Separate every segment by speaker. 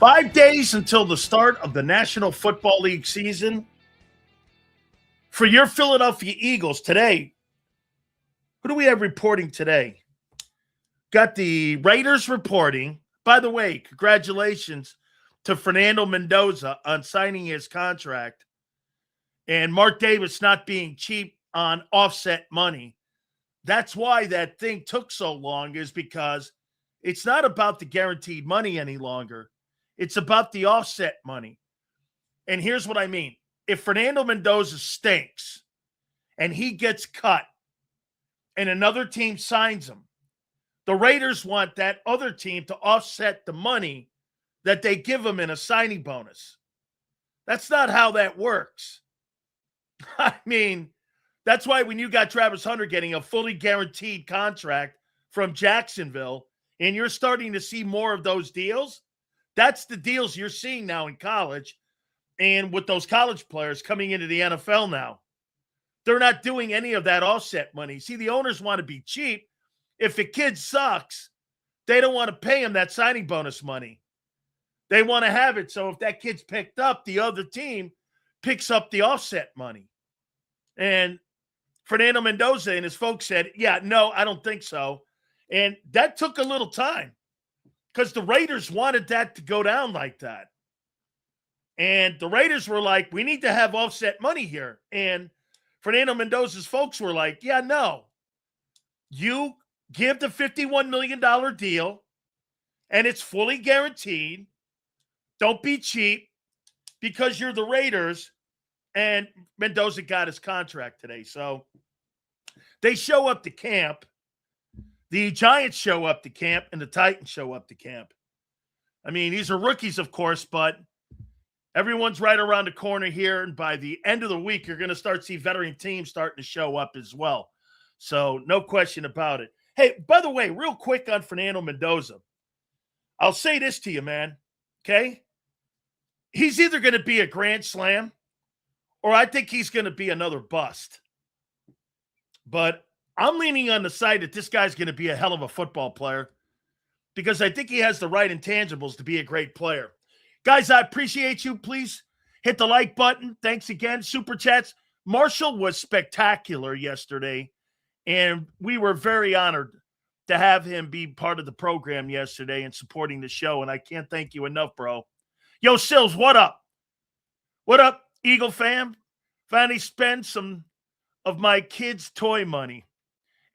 Speaker 1: 5 days until the start of the National Football League season. For your Philadelphia Eagles today, who do we have reporting today? Got the Raiders reporting. By the way, congratulations to Fernando Mendoza on signing his contract and Mark Davis not being cheap on offset money. That's why that thing took so long, is because it's not about the guaranteed money any longer. It's about the offset money. And here's what I mean. If Fernando Mendoza stinks and he gets cut and another team signs him, the Raiders want that other team to offset the money that they give him in a signing bonus. That's not how that works. I mean, that's why when you got Travis Hunter getting a fully guaranteed contract from Jacksonville and you're starting to see more of those deals, that's the deals you're seeing now in college and with those college players coming into the NFL now. They're not doing any of that offset money. See, the owners want to be cheap. If a kid sucks, they don't want to pay him that signing bonus money. They want to have it so if that kid's picked up, the other team picks up the offset money. And Fernando Mendoza and his folks said, yeah, no, I don't think so. And that took a little time because the Raiders wanted that to go down like that. And the Raiders were like, we need to have offset money here. And Fernando Mendoza's folks were like, yeah, no. You give the $51 million deal, and it's fully guaranteed. Don't be cheap because you're the Raiders. And Mendoza got his contract today. So they show up to camp. The Giants show up to camp, and the Titans show up to camp. I mean, these are rookies, of course, but everyone's right around the corner here. And by the end of the week, you're going to start to see veteran teams starting to show up as well. So no question about it. Hey, by the way, real quick on Fernando Mendoza. I'll say this to you, man. Okay? He's either going to be a grand slam or I think he's going to be another bust. But I'm leaning on the side that this guy's going to be a hell of a football player because I think he has the right intangibles to be a great player. Guys, I appreciate you. Please hit the like button. Thanks again. Super chats. Marshall was spectacular yesterday, and we were very honored to have him be part of the program yesterday and supporting the show, and I can't thank you enough, bro. Yo, Sills, what up? What up, Eagle fam? Finally spend some of my kids' toy money.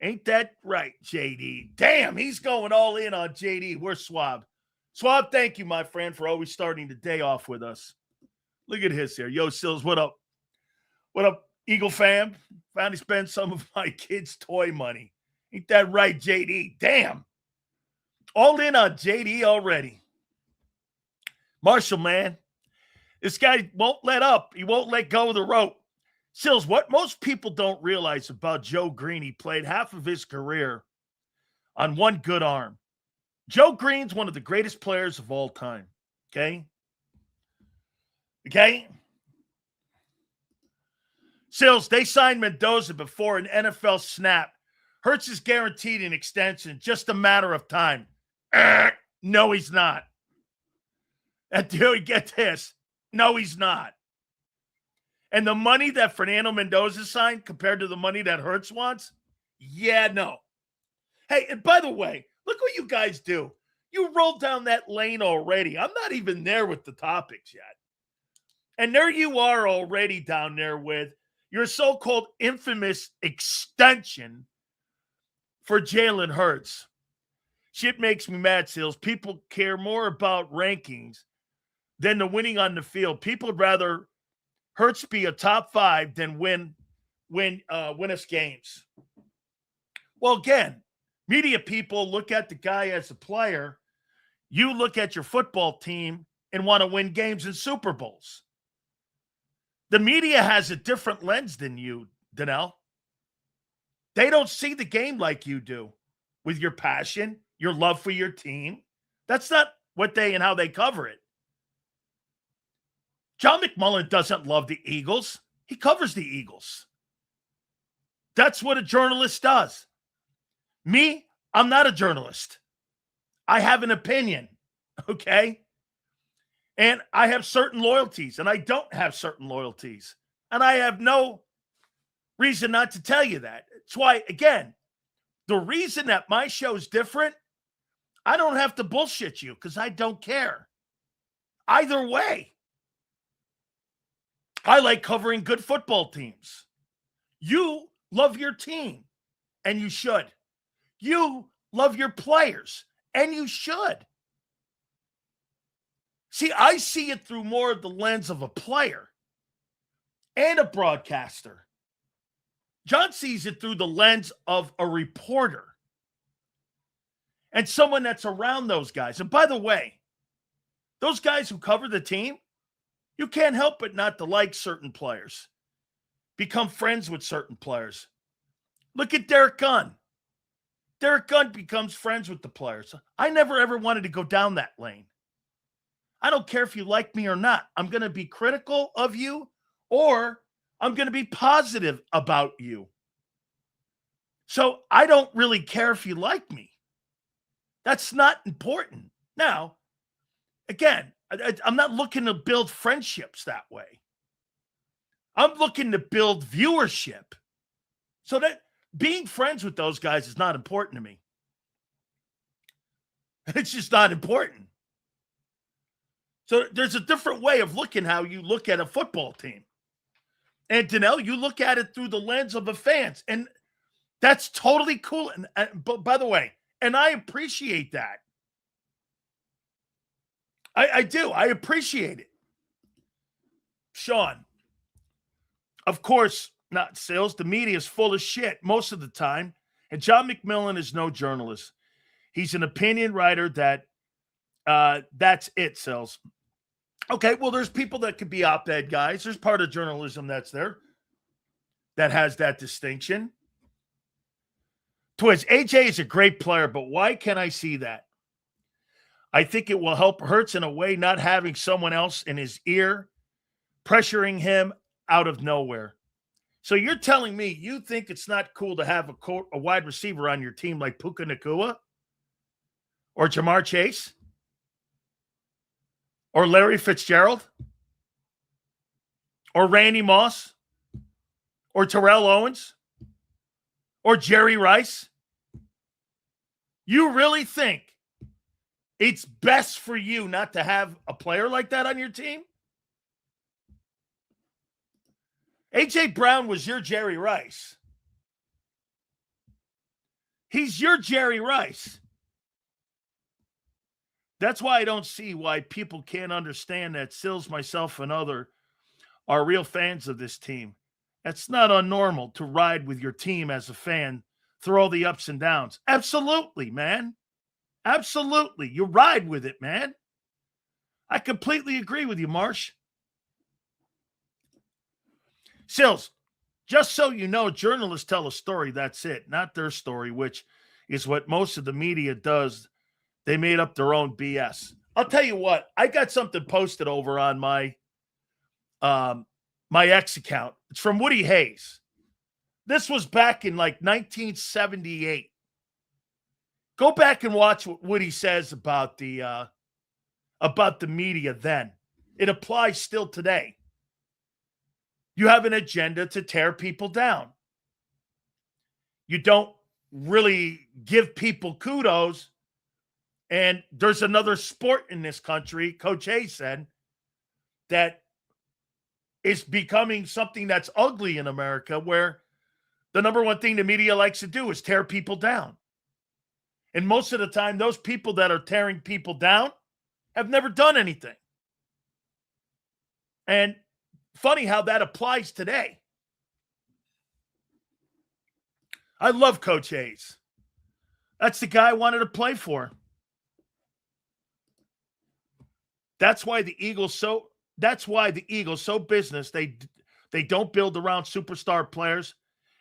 Speaker 1: Ain't that right, JD? Damn, he's going all in on JD. We're Swab. Swab, thank you, my friend, for always starting the day off with us. Look at his here. Yo, Sills, what up? What up, Eagle fam? Finally spend some of my kids' toy money. Ain't that right, JD? Damn. All in on JD already. Marshall, man. This guy won't let up. He won't let go of the rope. Sills, what most people don't realize about Joe Green, he played half of his career on one good arm. Joe Green's one of the greatest players of all time. Okay? Okay? Sills, they signed Mendoza before an NFL snap. Hurts is guaranteed an extension, just a matter of time. No, he's not. And dude, get this. No, he's not. And the money that Fernando Mendoza signed compared to the money that Hurts wants? Yeah, no. Hey, and by the way, look what you guys do. You rolled down that lane already. I'm not even there with the topics yet. And there you are already down there with your so-called infamous extension for Jalen Hurts. Shit makes me mad, Sills. People care more about rankings than the winning on the field. People would rather Hurts be a top 5 than win us games. Well, again, media people look at the guy as a player. You look at your football team and want to win games and Super Bowls. The media has a different lens than you, Danelle. They don't see the game like you do with your passion, your love for your team. That's not what they and how they cover it. John McMullen doesn't love the Eagles. He covers the Eagles. That's what a journalist does. Me, I'm not a journalist. I have an opinion, okay? And I have certain loyalties, and I don't have certain loyalties. And I have no reason not to tell you that. It's why, again, the reason that my show's different, I don't have to bullshit you because I don't care. Either way, I like covering good football teams. You love your team, and you should. You love your players, and you should. See, I see it through more of the lens of a player and a broadcaster. John sees it through the lens of a reporter and someone that's around those guys. And by the way, those guys who cover the team, you can't help but not to like certain players, become friends with certain players. Look at Derek Gunn. Derek Gunn becomes friends with the players. I never ever wanted to go down that lane. I don't care if you like me or not. I'm going to be critical of you, or I'm going to be positive about you. So I don't really care if you like me. That's not important. Now, again, I'm not looking to build friendships that way. I'm looking to build viewership. So that being friends with those guys is not important to me. It's just not important. So there's a different way of looking how you look at a football team. And Danelle, you look at it through the lens of the fans. And that's totally cool. And but by the way, and I appreciate that. I do. I appreciate it. Sean, of course, not sales. The media is full of shit most of the time. And John McMillan is no journalist. He's an opinion writer that's it, Sales. Okay, well, there's people that could be op-ed guys. There's part of journalism that's there that has that distinction. Twiz, AJ is a great player, but why can't I see that? I think it will help Hurts in a way, not having someone else in his ear pressuring him out of nowhere. So you're telling me you think it's not cool to have a wide receiver on your team like Puka Nacua or Jamar Chase or Larry Fitzgerald or Randy Moss or Terrell Owens or Jerry Rice? You really think it's best for you not to have a player like that on your team? A.J. Brown was your Jerry Rice. He's your Jerry Rice. That's why I don't see why people can't understand that Sills, myself, and other are real fans of this team. It's not unnormal to ride with your team as a fan through all the ups and downs. Absolutely, man. Absolutely. You ride with it, man. I completely agree with you, Marsh. Sills, just so you know, journalists tell a story, that's it, not their story, which is what most of the media does. They made up their own BS. I'll tell you what, I got something posted over on my X account. It's from Woody Hayes. This was back in like 1978. Go back and watch what Woody says about the media then. It applies still today. You have an agenda to tear people down. You don't really give people kudos. And there's another sport in this country, Coach Hayes said, that is becoming something that's ugly in America, where the number one thing the media likes to do is tear people down. And most of the time, those people that are tearing people down have never done anything. And funny how that applies today. I love Coach Hayes. That's the guy I wanted to play for. That's why the Eagles so business. They don't build around superstar players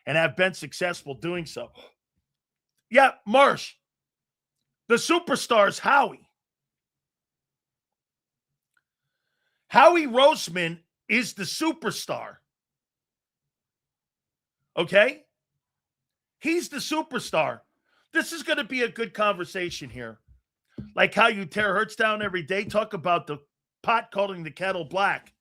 Speaker 1: and have been successful doing so. Yeah, Marsh. The superstar's Howie. Howie Roseman is the superstar. Okay? He's the superstar. This is going to be a good conversation here. Like how you tear Hurts down every day. Talk about the pot calling the kettle black.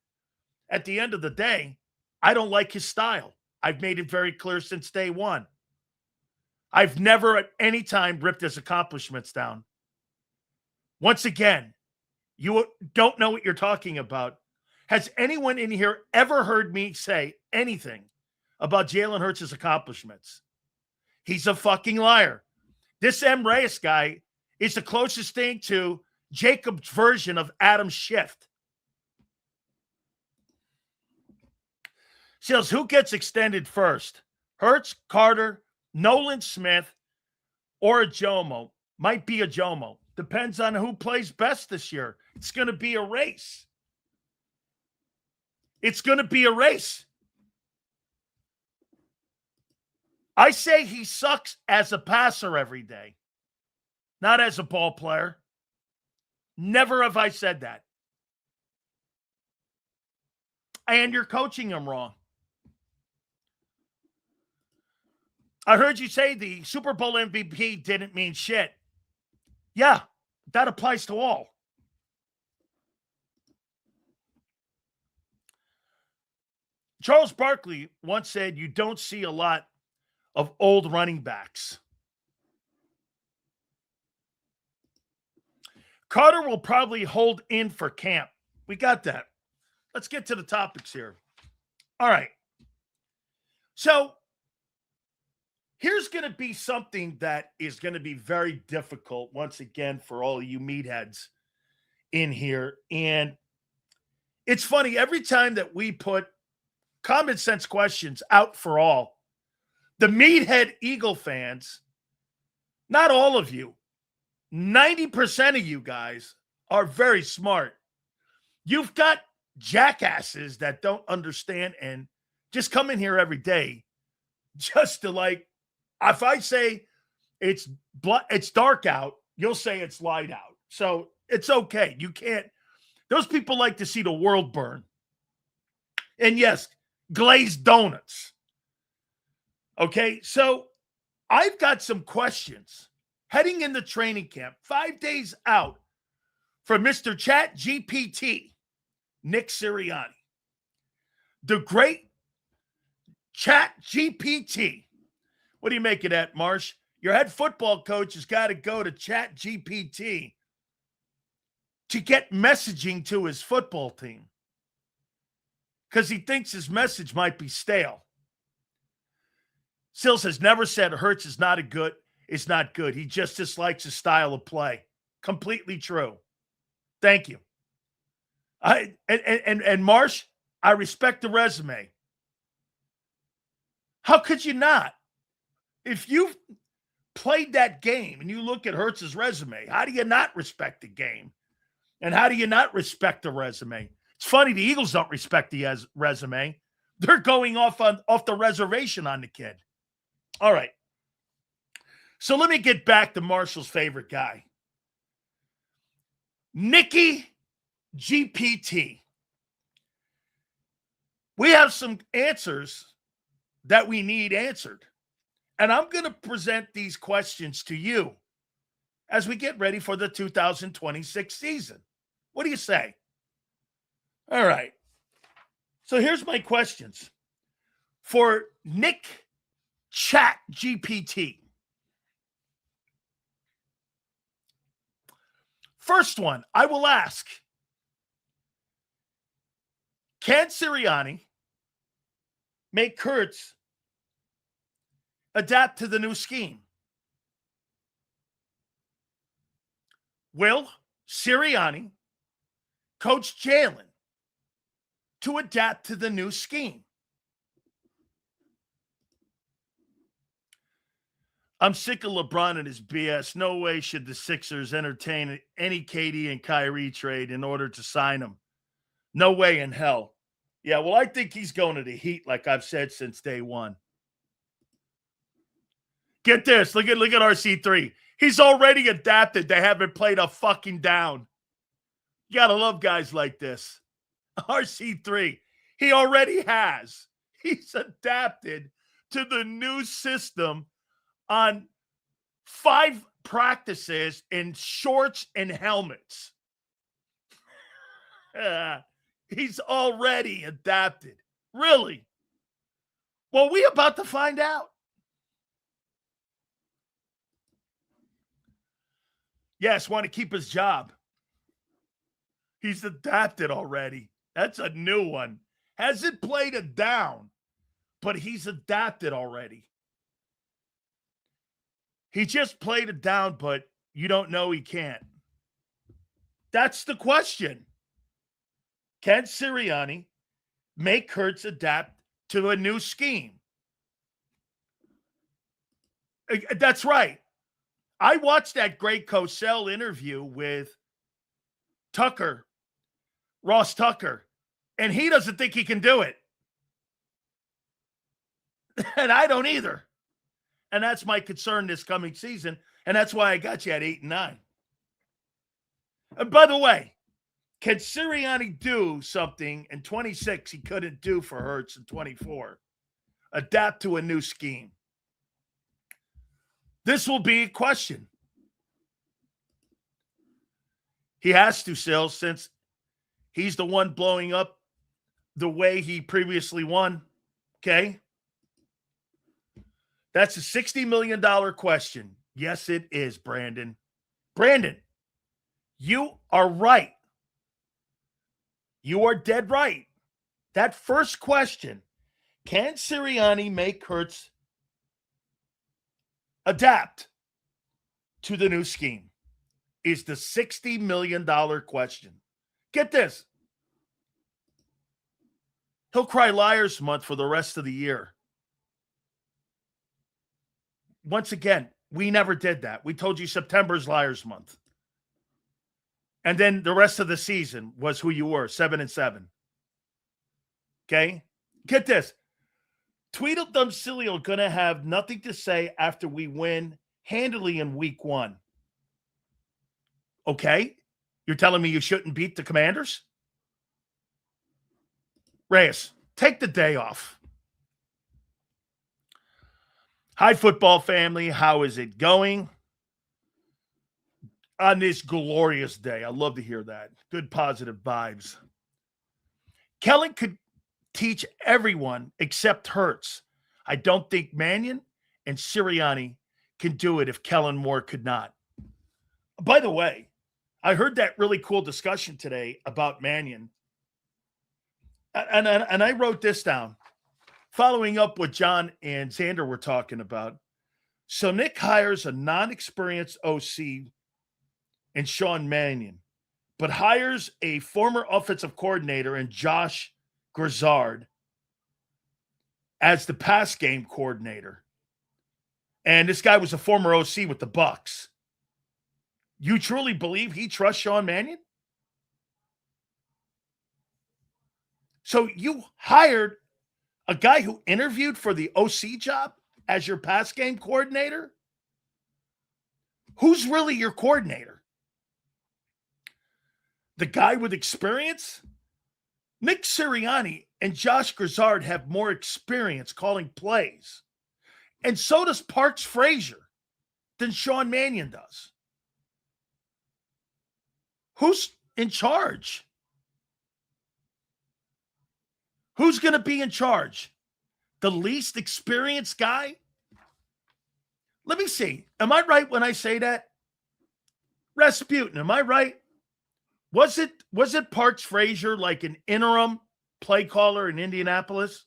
Speaker 1: At the end of the day, I don't like his style. I've made it very clear since day one. I've never at any time ripped his accomplishments down. Once again, you don't know what you're talking about. Has anyone in here ever heard me say anything about Jalen Hurts' accomplishments? He's a fucking liar. This M. Reyes guy is the closest thing to JAKIB's version of Adam Schiff. Seals, who gets extended first? Hurts, Carter, Nolan Smith, or a Jomo? Might be a Jomo. Depends on who plays best this year. It's going to be a race. It's going to be a race. I say he sucks as a passer every day, not as a ball player. Never have I said that. And you're coaching him wrong. I heard you say the Super Bowl MVP didn't mean shit. Yeah, that applies to all. Charles Barkley once said you don't see a lot of old running backs. Carter will probably hold in for camp. We got that. Let's get to the topics here. All right. So here's going to be something that is going to be very difficult, once again, for all of you meatheads in here. And it's funny, every time that we put common sense questions out for all, the meathead Eagle fans, not all of you, 90% of you guys are very smart. You've got jackasses that don't understand and just come in here every day just to, like, if I say it's dark out, you'll say it's light out. So it's okay. You can't. Those people like to see the world burn. And yes, glazed donuts. Okay, so I've got some questions heading into training camp, 5 days out, for Mr. Chat GPT, Nick Sirianni. The great Chat GPT. What do you make of that, Marsh? Your head football coach has got to go to Chat GPT to get messaging to his football team because he thinks his message might be stale. Sills has never said Hurts is not good. He just dislikes his style of play. Completely true. Thank you. And Marsh, I respect the resume. How could you not? If you've played that game and you look at Hurts' resume, how do you not respect the game? And how do you not respect the resume? It's funny, the Eagles don't respect the resume. They're going off the reservation on the kid. All right. So let me get back to Marshall's favorite guy. Nicky GPT. We have some answers that we need answered. And I'm going to present these questions to you as we get ready for the 2026 season. What do you say? All right. So here's my questions for Nick Chat GPT. First one, I will ask, can Sirianni make Hurts adapt to the new scheme? Will Sirianni coach Jalen to adapt to the new scheme? I'm sick of LeBron and his BS. No way should the Sixers entertain any KD and Kyrie trade in order to sign him. No way in hell. Yeah, well, I think he's going to the Heat, like I've said since day one. Get this. Look at RC3. He's already adapted. They haven't played a fucking down. You got to love guys like this. RC3. He already has. He's adapted to the new system on 5 practices in shorts and helmets. He's already adapted. Really? Well, we about to find out. Yes, want to keep his job. He's adapted already. That's a new one. Hasn't played it down, but he's adapted already. He just played it down, but you don't know he can't. That's the question. Can Sirianni make Hurts adapt to a new scheme? That's right. I watched that great Cosell interview with Ross Tucker, and he doesn't think he can do it. And I don't either. And that's my concern this coming season, and that's why I got you at 8 and 9. And by the way, can Sirianni do something in 26 he couldn't do for Hurts in 24? Adapt to a new scheme. This will be a question. He has to, Sil, since he's the one blowing up the way he previously won. Okay? That's a $60 million question. Yes, it is, Brandon. Brandon, you are right. You are dead right. That first question, can Sirianni make Hurts adapt to the new scheme, is the $60 million question. Get this. He'll cry Liars Month for the rest of the year. Once again, we never did that. We told you September's Liars Month. And then the rest of the season was who you were, 7-7. Okay? Get this. Tweedledum Sileo going to have nothing to say after we win handily in week 1. Okay? You're telling me you shouldn't beat the Commanders? Reyes, take the day off. Hi, football family. How is it going on this glorious day? I love to hear that. Good positive vibes. Kellen could teach everyone except Hurts. I don't think Mannion and Sirianni can do it if Kellen Moore could not. By the way, I heard that really cool discussion today about Mannion. And I wrote this down, following up what John and Zander were talking about. So Nick hires a non-experienced OC in Sean Mannion, but hires a former offensive coordinator in Josh Grizzard as the pass game coordinator. And this guy was a former OC with the Bucs. You truly believe he trusts Sean Mannion? So you hired a guy who interviewed for the OC job as your pass game coordinator? Who's really your coordinator? The guy with experience? Nick Sirianni and Josh Grizzard have more experience calling plays. And so does Parks Frazier than Sean Mannion does. Who's in charge? Who's going to be in charge? The least experienced guy? Let me see. Am I right when I say that? Rasputin, am I right? Was it Parks Frazier like an interim play caller in Indianapolis?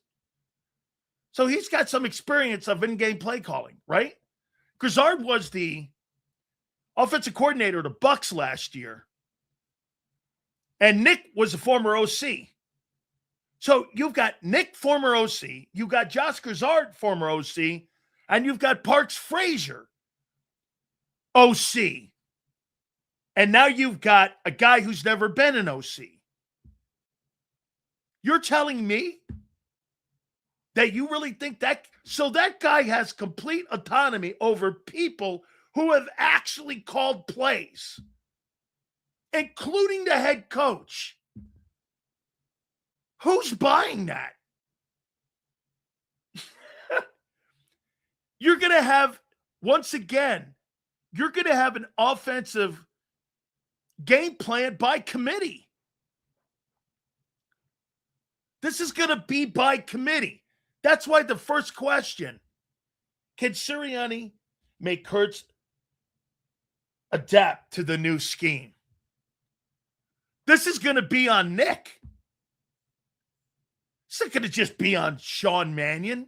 Speaker 1: So he's got some experience of in-game play calling, right? Grizzard was the offensive coordinator of the Bucs last year. And Nick was a former OC. So you've got Nick, former OC, you've got Josh Grizzard, former OC, and you've got Parks Frazier, OC. And now you've got a guy who's never been an OC. You're telling me that you really think that? So that guy has complete autonomy over people who have actually called plays, including the head coach. Who's buying that? You're going to have, once again, you're going to have an offensive game plan by committee. This is going to be by committee. That's why the first question, can Sirianni make Hurts adapt to the new scheme? This is going to be on Nick. It's not going to just be on Sean Mannion.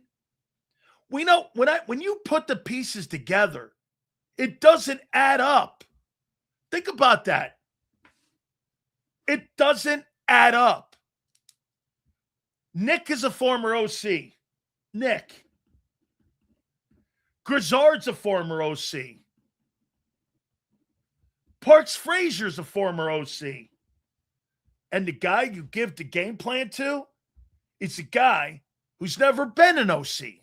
Speaker 1: We know when you put the pieces together, it doesn't add up. Think about that. It doesn't add up. Nick is a former OC. Nick. Grizzard's a former OC. Parks Frazier's a former OC. And the guy you give the game plan to is a guy who's never been an OC.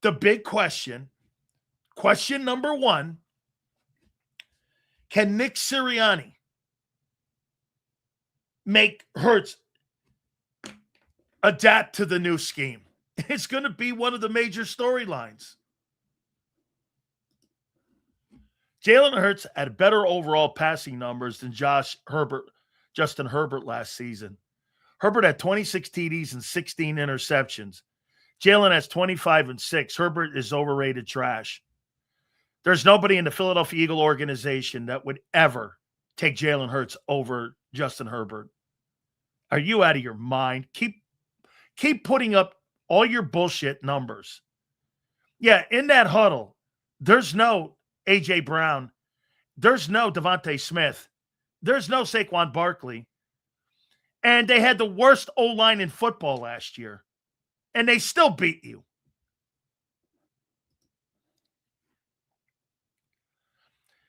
Speaker 1: The big question number one, can Nick Sirianni make Hurts adapt to the new scheme? It's going to be one of the major storylines. Jalen Hurts had better overall passing numbers than Justin Herbert last season. Herbert had 26 TDs and 16 interceptions. Jalen has 25 and 6. Herbert is overrated trash. There's nobody in the Philadelphia Eagle organization that would ever take Jalen Hurts over Justin Herbert. Are you out of your mind? Keep putting up all your bullshit numbers. Yeah, in that huddle, there's no A.J. Brown. There's no Devontae Smith. There's no Saquon Barkley. And they had the worst O-line in football last year. And they still beat you.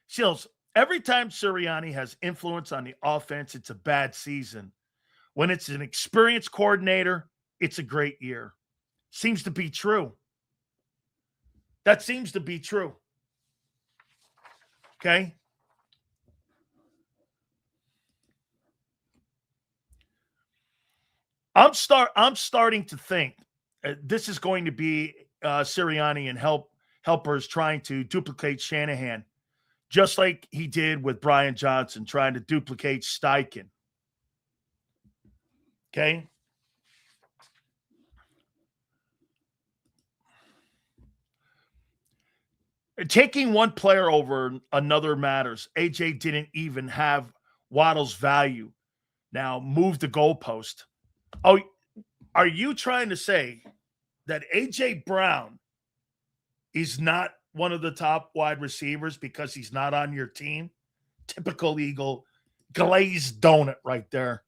Speaker 1: Sills, every time Sirianni has influence on the offense, it's a bad season. When it's an experienced coordinator, it's a great year. Seems to be true. That seems to be true. Okay? I'm starting to think this is going to be Sirianni and helpers trying to duplicate Shanahan, just like he did with Brian Johnson, trying to duplicate Steichen. Okay? Taking one player over another matters. AJ didn't even have Waddle's value. Now move the goalpost. Oh, are you trying to say that A.J. Brown is not one of the top wide receivers because he's not on your team? Typical Eagle glazed donut right there.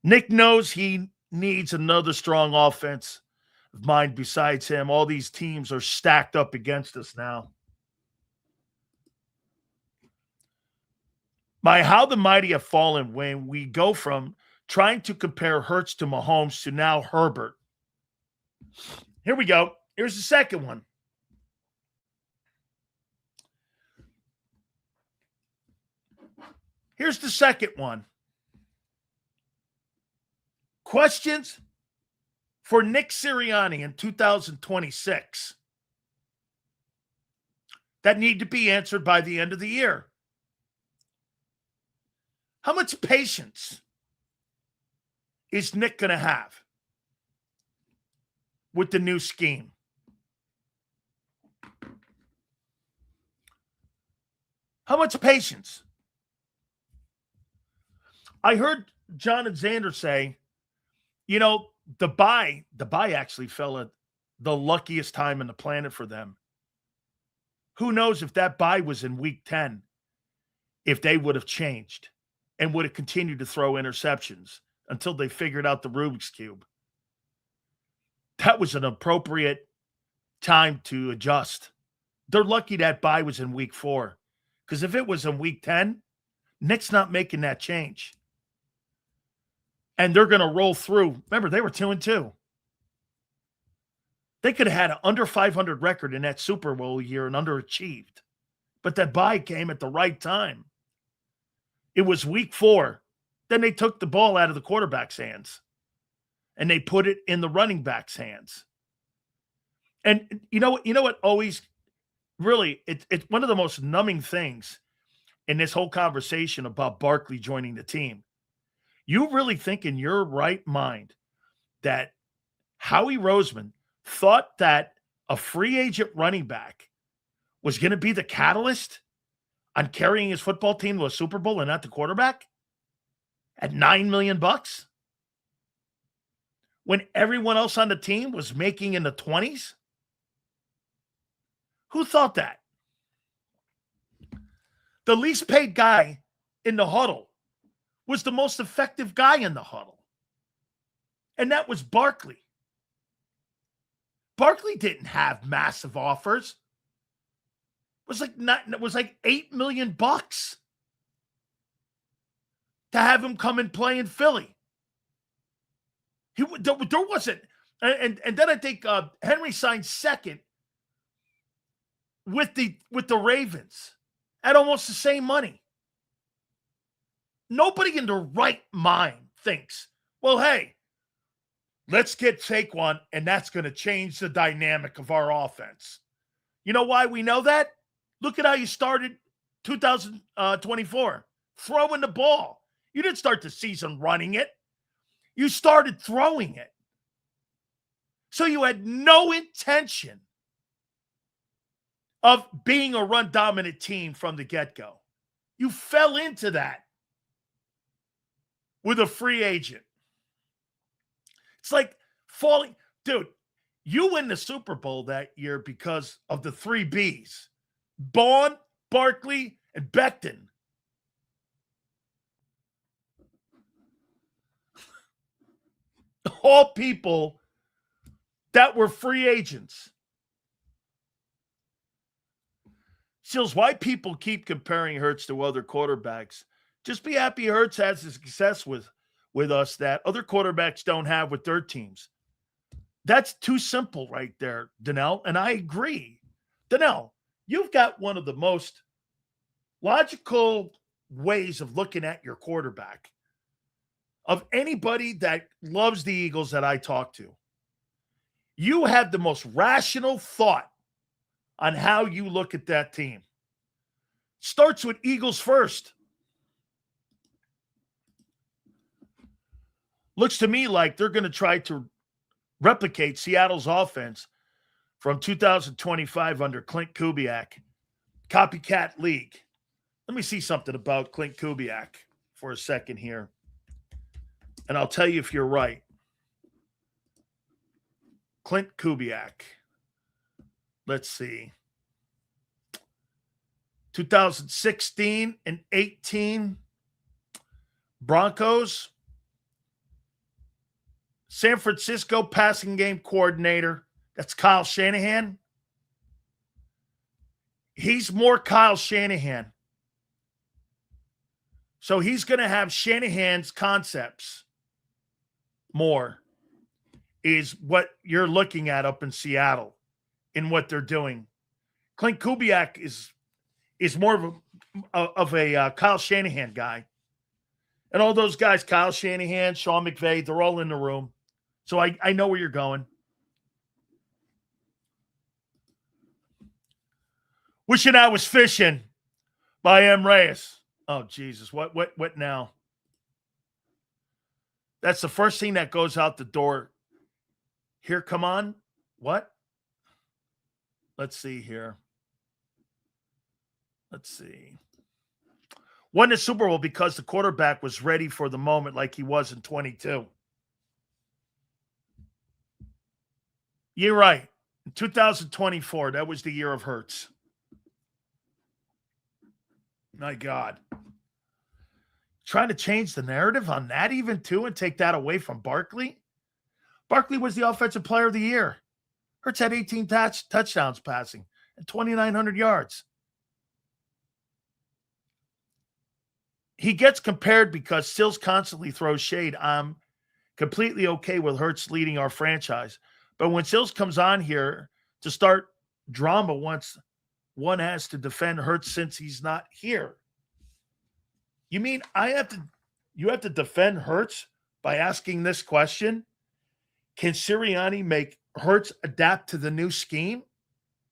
Speaker 1: Nick knows he needs another strong offense of mind besides him. All these teams are stacked up against us now. By how the mighty have fallen when we go from trying to compare Hurts to Mahomes to now Herbert. Here we go. Here's the second one. Here's the second one. Questions for Nick Sirianni in 2026 that need to be answered by the end of the year. How much patience is Nick going to have with the new scheme? How much patience? I heard John and Zander say, the bye actually fell at the luckiest time in the planet for them. Who knows if that bye was in week 10, if they would have changed and would have continued to throw interceptions until they figured out the Rubik's Cube. That was an appropriate time to adjust. They're lucky that bye was in week 4. Because if it was in week 10, Nick's not making that change. And they're going to roll through. Remember, they were 2-2. They could have had an under 500 record in that Super Bowl year and underachieved. But that bye came at the right time. It was week 4. Then they took the ball out of the quarterback's hands and they put it in the running back's hands. And you know what always really, it's one of the most numbing things in this whole conversation about Barkley joining the team. You really think in your right mind that Howie Roseman thought that a free agent running back was going to be the catalyst on carrying his football team to a Super Bowl and not the quarterback at $9 million when everyone else on the team was making in the 20s? Who thought that? The least paid guy in the huddle was the most effective guy in the huddle. And that was Barkley. Barkley didn't have massive offers. It was like $8 million to have him come and play in Philly. There wasn't, and then I think Henry signed second with the Ravens at almost the same money. Nobody in their right mind thinks, well, hey, let's get Saquon, and that's going to change the dynamic of our offense. You know why we know that? Look at how you started 2024, throwing the ball. You didn't start the season running it. You started throwing it. So you had no intention of being a run-dominant team from the get-go. You fell into that with a free agent. It's like falling. Dude, you win the Super Bowl that year because of the 3 Bs. Bond, Barkley, and Becton. All people that were free agents. Sills, why people keep comparing Hurts to other quarterbacks? Just be happy Hurts has the success with us that other quarterbacks don't have with their teams. That's too simple right there, Donnell, and I agree. Donnell, you've got one of the most logical ways of looking at your quarterback of anybody that loves the Eagles that I talk to. You have the most rational thought on how you look at that team. Starts with Eagles first. Looks to me like they're going to try to replicate Seattle's offense from 2025 under Clint Kubiak. Copycat league. Let me see something about Clint Kubiak for a second here. And I'll tell you if you're right. Clint Kubiak. Let's see. 2016 and 18 Broncos. San Francisco passing game coordinator. That's Kyle Shanahan. He's more Kyle Shanahan. So he's going to have Shanahan's concepts more is what you're looking at up in Seattle in what they're doing. Clint Kubiak is more of a Kyle Shanahan guy. And all those guys, Kyle Shanahan, Sean McVay, they're all in the room. So I know where you're going. Wishing I was fishing by M. Reyes. Oh, Jesus. What now? That's the first thing that goes out the door. Here, come on. What? Let's see here. Let's see. Won the Super Bowl because the quarterback was ready for the moment like he was in 22. You're right. In 2024, that was the year of Hurts. My God. Trying to change the narrative on that even too and take that away from Barkley? Barkley was the offensive player of the year. Hurts had 18 touchdowns passing and 2,900 yards. He gets compared because Sills constantly throws shade. I'm completely okay with Hurts leading our franchise. But when Sills comes on here to start drama once one has to defend Hurts since he's not here. You mean you have to defend Hurts by asking this question? Can Sirianni make Hurts adapt to the new scheme?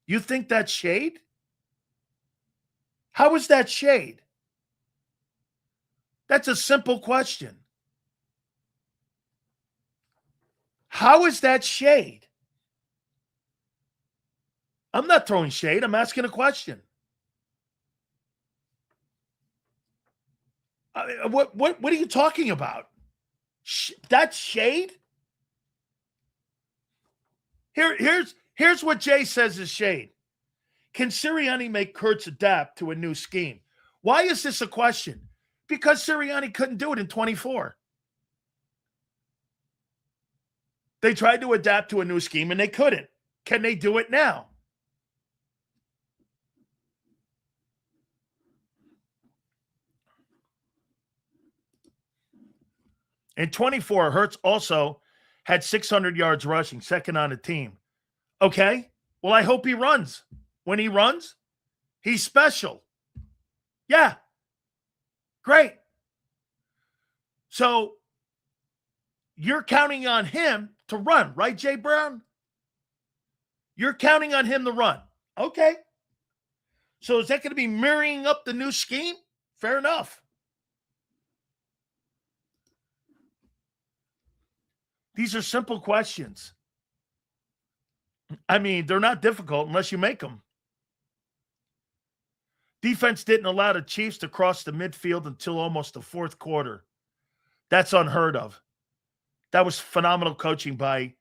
Speaker 1: You think that's shade? How is that shade? That's a simple question. How is that shade? I'm not throwing shade. I'm asking a question. What are you talking about? That's shade? Here's what Jay says is shade. Can Sirianni make Hurts adapt to a new scheme? Why is this a question? Because Sirianni couldn't do it in 24. They tried to adapt to a new scheme and they couldn't. Can they do it now? In 24, Hurts also had 600 yards rushing, second on the team. Okay, well, I hope he runs. When he runs, he's special. Yeah, great. So you're counting on him to run, right, Jay Brown? You're counting on him to run. Okay. So is that going to be mirroring up the new scheme? Fair enough. These are simple questions. I mean, they're not difficult unless you make them. Defense didn't allow the Chiefs to cross the midfield until almost the fourth quarter. That's unheard of. That was phenomenal coaching by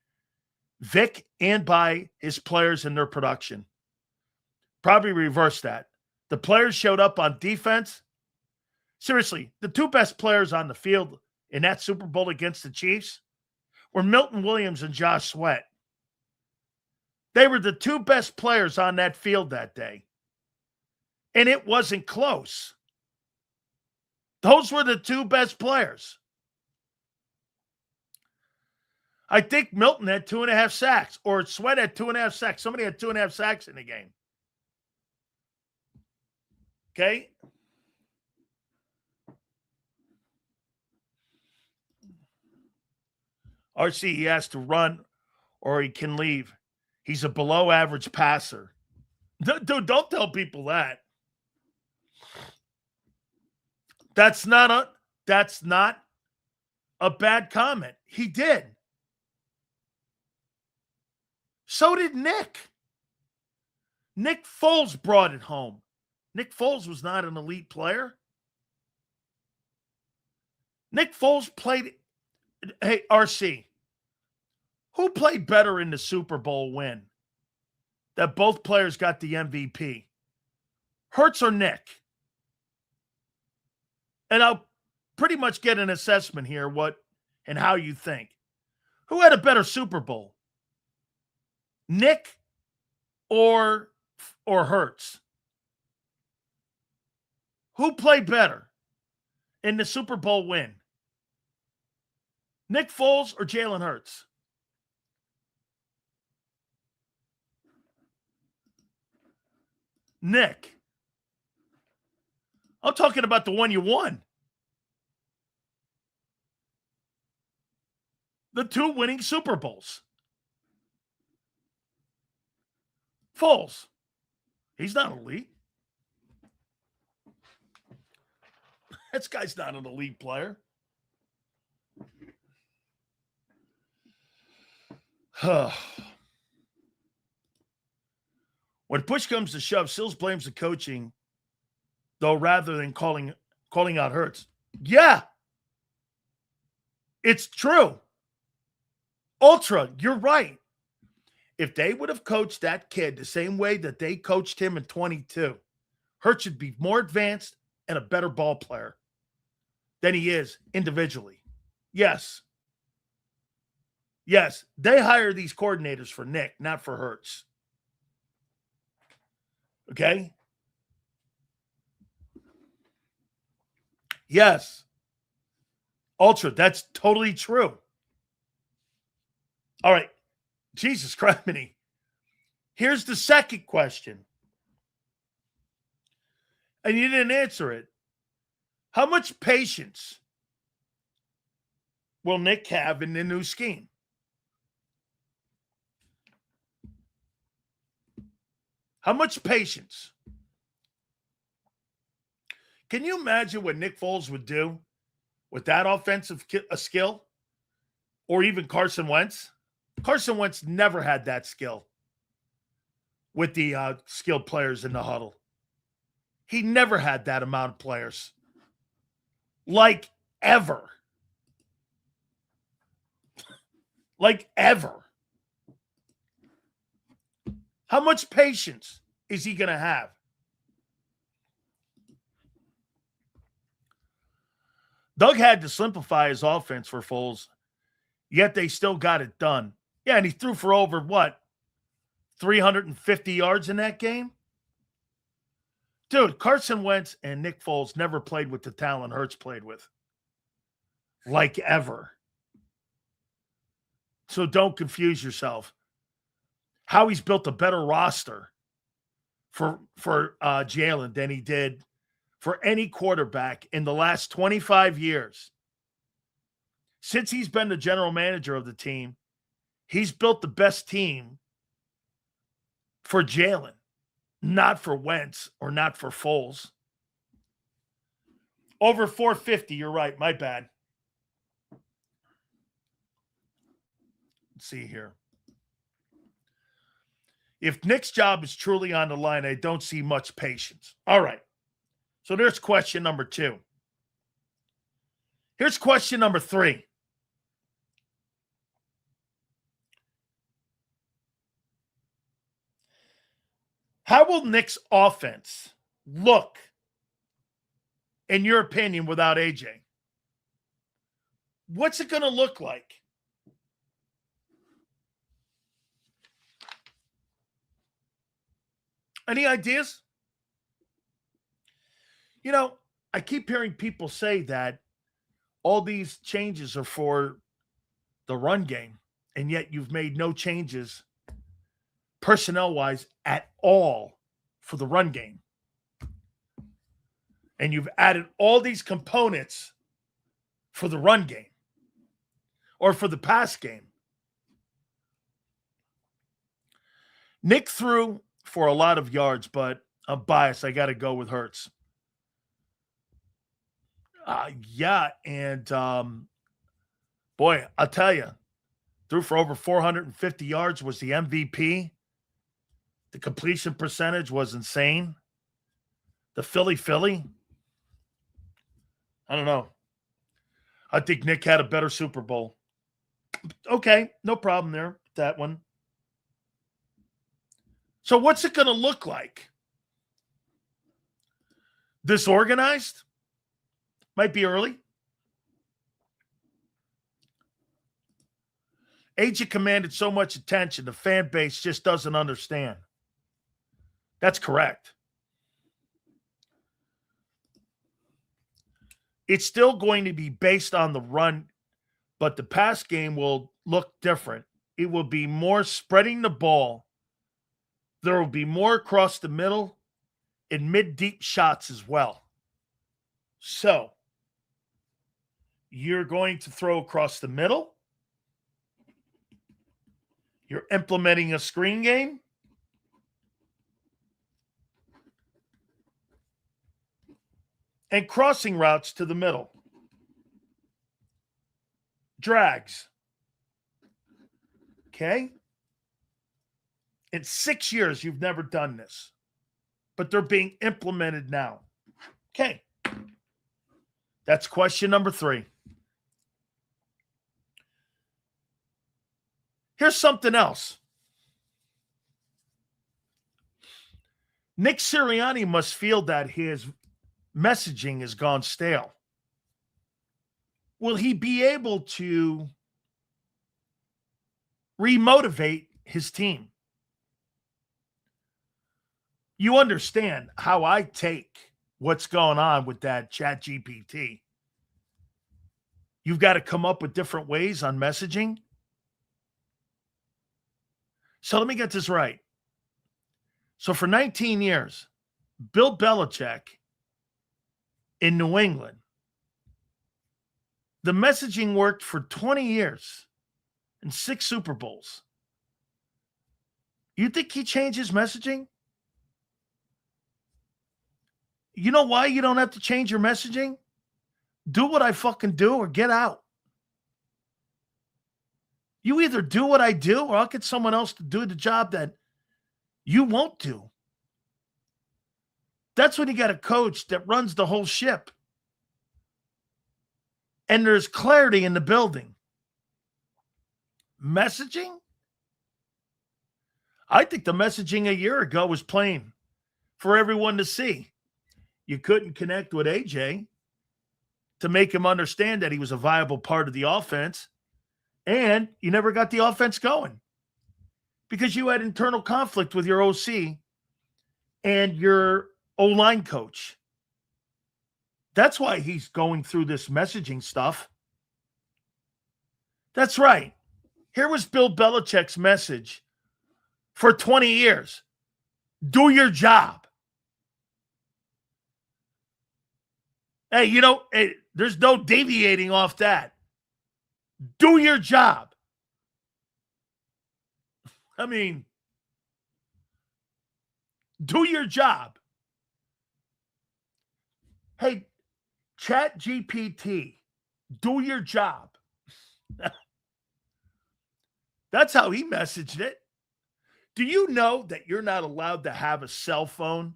Speaker 1: Vic and by his players and their production. Probably reverse that. The players showed up on defense. Seriously, the two best players on the field in that Super Bowl against the Chiefs were Milton Williams and Josh Sweat. They were the two best players on that field that day. And it wasn't close. Those were the two best players. I think Milton had 2.5 sacks, or Sweat had 2.5 sacks. Somebody had 2.5 sacks in the game. Okay? RC, he has to run or he can leave. He's a below average passer. Dude, don't tell people that. That's not a bad comment. He did. So did Nick. Nick Foles brought it home. Nick Foles was not an elite player. Nick Foles played. Hey, RC, who played better in the Super Bowl win? That both players got the MVP. Hurts or Nick? And I'll pretty much get an assessment here, what and how you think. Who had a better Super Bowl? Nick or Hurts? Who played better in the Super Bowl win? Nick Foles or Jalen Hurts? Nick. I'm talking about the one you won. The two winning Super Bowls. Foles. He's not elite. This guy's not an elite player. When push comes to shove, Sills blames the coaching, though, rather than calling out Hurts. Yeah. It's true. Ultra, you're right. If they would have coached that kid the same way that they coached him in 22, Hurts should be more advanced and a better ball player than he is individually. Yes. Yes, they hire these coordinators for Nick, not for Hurts. Okay? Yes. Ultra, that's totally true. All right. Jesus Christ. Here's the second question. And you didn't answer it. How much patience will Nick have in the new scheme? How much patience? Can you imagine what Nick Foles would do with that offensive skill, or even Carson Wentz. Carson Wentz never had that skill with the skilled players in the huddle. He never had that amount of players. Like ever. Like ever. How much patience is he going to have? Doug had to simplify his offense for Foles, yet they still got it done. Yeah, and he threw for over, 350 yards in that game? Dude, Carson Wentz and Nick Foles never played with the talent Hurts played with. Like ever. So don't confuse yourself. Howie's built a better roster for Jalen than he did for any quarterback in the last 25 years. Since he's been the general manager of the team, he's built the best team for Jalen, not for Wentz or not for Foles. Over 450, you're right. My bad. Let's see here. If Nick's job is truly on the line, I don't see much patience. All right. So there's question number 2. Here's question number 3. How will Nick's offense look, in your opinion, without AJ? What's it going to look like? Any ideas? You know, I keep hearing people say that all these changes are for the run game, and yet you've made no changes personnel-wise at all for the run game. And you've added all these components for the run game or for the pass game. Nick threw for a lot of yards, but I'm biased. I got to go with Hurts. Yeah, and boy, I'll tell you, threw for over 450 yards, was the MVP. The completion percentage was insane. The Philly, I don't know. I think Nick had a better Super Bowl. Okay, no problem there, that one. So what's it going to look like? Disorganized? Might be early. AJ commanded so much attention, the fan base just doesn't understand. That's correct. It's still going to be based on the run, but the pass game will look different. It will be more spreading the ball. There will be more across the middle and mid-deep shots as well. So, you're going to throw across the middle. You're implementing a screen game. And crossing routes to the middle. Drags. Okay? In 6 years, you've never done this. But they're being implemented now. Okay. That's question number 3. Here's something else. Nick Sirianni must feel that his messaging has gone stale. Will he be able to remotivate his team? You understand how I take what's going on with that ChatGPT. You've got to come up with different ways on messaging. So let me get this right. So for 19 years, Bill Belichick in New England, the messaging worked for 20 years and 6 Super Bowls. You think he changed his messaging? You know why you don't have to change your messaging? Do what I fucking do or get out. You either do what I do or I'll get someone else to do the job that you won't do. That's when you got a coach that runs the whole ship. And there's clarity in the building. Messaging? I think the messaging a year ago was plain for everyone to see. You couldn't connect with AJ to make him understand that he was a viable part of the offense, and you never got the offense going because you had internal conflict with your OC and your O-line coach. That's why he's going through this messaging stuff. That's right. Here was Bill Belichick's message for 20 years. Do your job. Hey, there's no deviating off that. Do your job. I mean, do your job. Hey, Chat GPT, do your job. That's how he messaged it. Do you know that you're not allowed to have a cell phone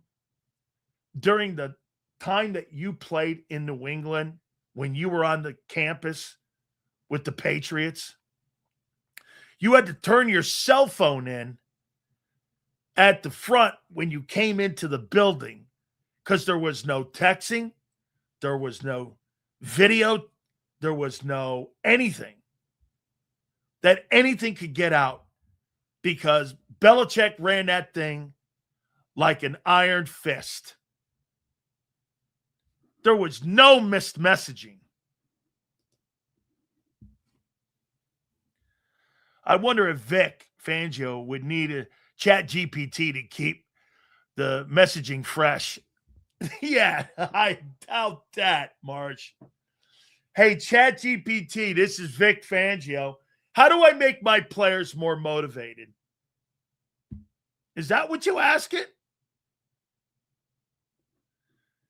Speaker 1: during the time that you played in New England when you were on the campus with the Patriots? You had to turn your cell phone in at the front when you came into the building because there was no texting, there was no video, there was no anything that anything could get out because Belichick ran that thing like an iron fist. There was no missed messaging. I wonder if Vic Fangio would need a Chat GPT to keep the messaging fresh. Yeah, I doubt that, Marge. Hey, Chat GPT, this is Vic Fangio. How do I make my players more motivated? Is that what you ask it?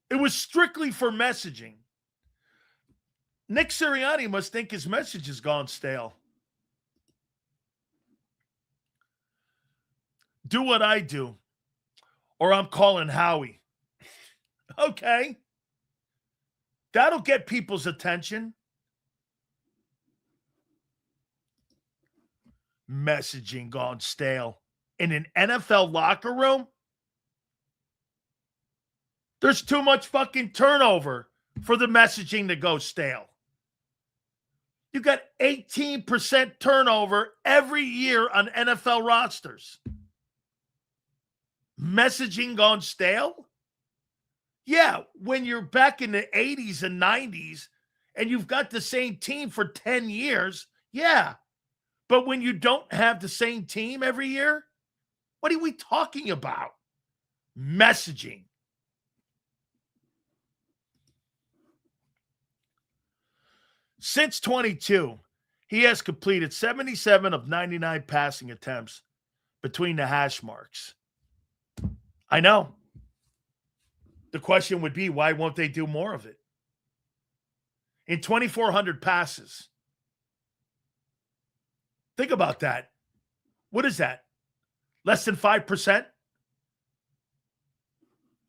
Speaker 1: It was strictly for messaging. Nick Sirianni must think his message has gone stale. Do what I do, or I'm calling Howie. Okay. That'll get people's attention. Messaging gone stale. In an NFL locker room, there's too much fucking turnover for the messaging to go stale. You got 18% turnover every year on NFL rosters. Messaging gone stale? Yeah, when you're back in the 80s and 90s and you've got the same team for 10 years, yeah. But when you don't have the same team every year, what are we talking about? Messaging. Since 22, he has completed 77 of 99 passing attempts between the hash marks. I know. The question would be, why won't they do more of it? In 2,400 passes. Think about that. What is that? Less than 5%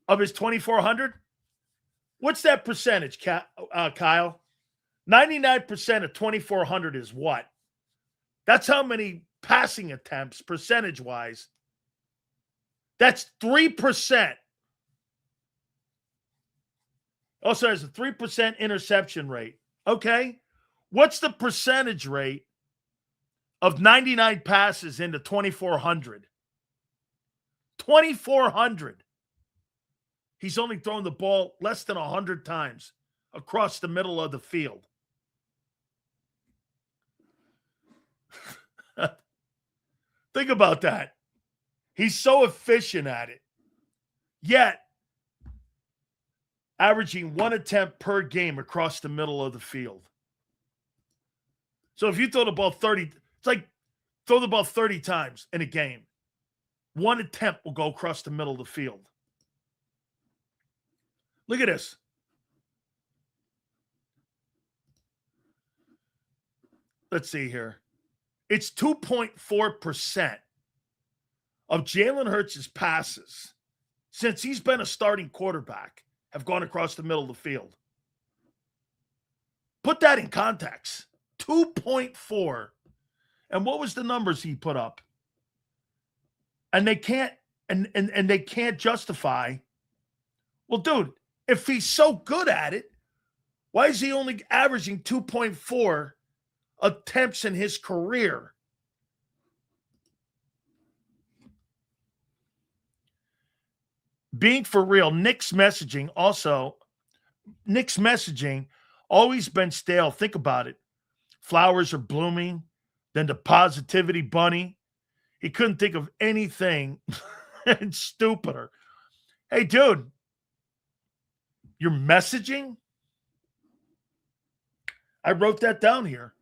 Speaker 1: of his 2,400? What's that percentage, Kyle? 99% of 2,400 is what? That's how many passing attempts, percentage-wise. That's 3%. Also has a 3% interception rate. Okay? What's the percentage rate of 99 passes into 2,400? 2,400. He's only thrown the ball less than 100 times across the middle of the field. Think about that. He's so efficient at it. Yet, averaging one attempt per game across the middle of the field. So if you throw the ball 30, it's like throw the ball 30 times in a game. One attempt will go across the middle of the field. Look at this. let's see here. It's 2.4% of Jalen Hurts' passes since he's been a starting quarterback have gone across the middle of the field. Put that in context. 2.4. And what was the numbers he put up? And they can't and they can't justify. Well, dude, if he's so good at it, why is he only averaging 2.4 attempts in his career? Being for real, Nick's messaging always been stale. Think about it. Flowers are blooming, then the positivity bunny. He couldn't think of anything stupider. Hey, dude, your messaging? I wrote that down here.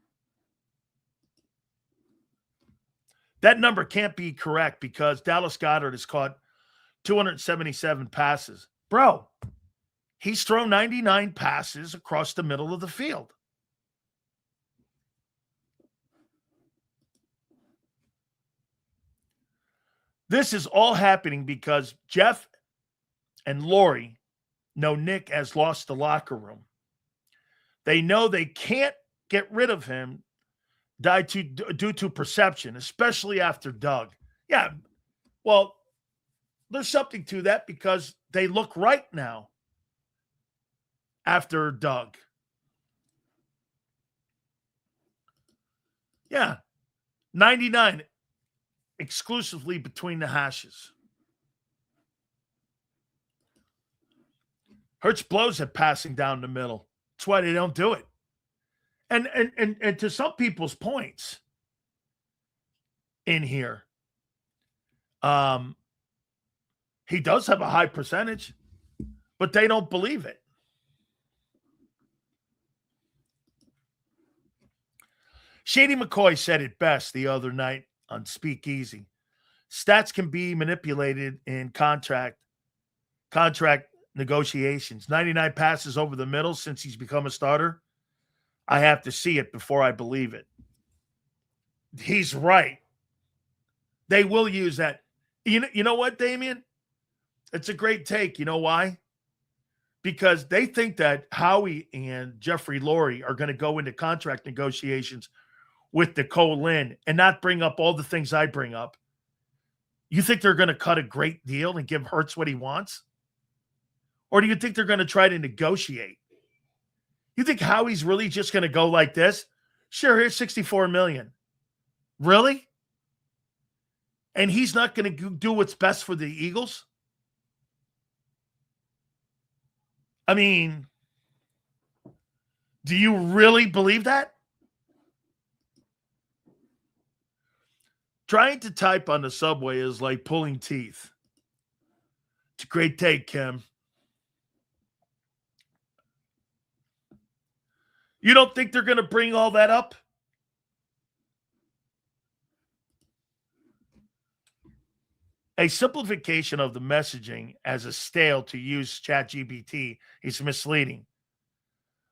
Speaker 1: That number can't be correct because Dallas Goedert has caught 277 passes. Bro, he's thrown 99 passes across the middle of the field. This is all happening because Jeff and Lori know Nick has lost the locker room. They know they can't get rid of him due to perception, especially after Doug. Yeah, well, there's something to that because they look right now after Doug. Yeah, 99 exclusively between the hashes. Hurts blows at passing down the middle. That's why they don't do it. And to some people's points in here, he does have a high percentage, but they don't believe it. Shady McCoy said it best the other night on Speakeasy. Stats can be manipulated in contract negotiations. 99 passes over the middle since he's become a starter. I have to see it before I believe it. He's right. They will use that. You know what, Damien? It's a great take. You know why? Because they think that Howie and Jeffrey Lurie are going to go into contract negotiations with Nicole Lynn and not bring up all the things I bring up. You think they're going to cut a great deal and give Hurts what he wants? Or do you think they're going to try to negotiate? You think Howie's really just going to go like this? Sure, here's $64 million. Really? And he's not going to do what's best for the Eagles? I mean, do you really believe that? Trying to type on the subway is like pulling teeth. It's a great take, Kim. You don't think they're going to bring all that up? A simplification of the messaging as a stale to use ChatGPT is misleading.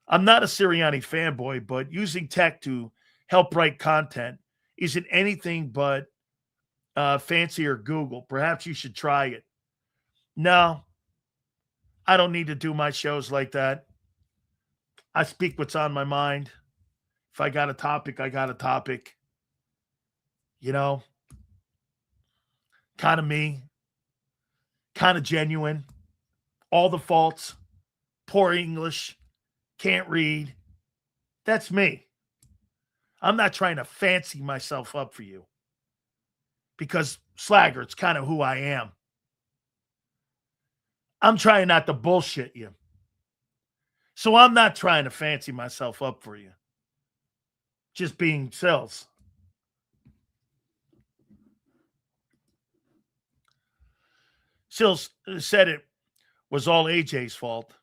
Speaker 1: I'm not a Sirianni fanboy, but using tech to help write content isn't anything but fancier Google. Perhaps you should try it. No, I don't need to do my shows like that. I speak what's on my mind. If I got a topic, I got a topic. You know, kind of me, kind of genuine. All the faults, poor English, can't read. That's me. I'm not trying to fancy myself up for you because Slagger, it's kind of who I am. I'm trying not to bullshit you. So I'm not trying to fancy myself up for you. Just being Sills. Sills said it was all AJ's fault.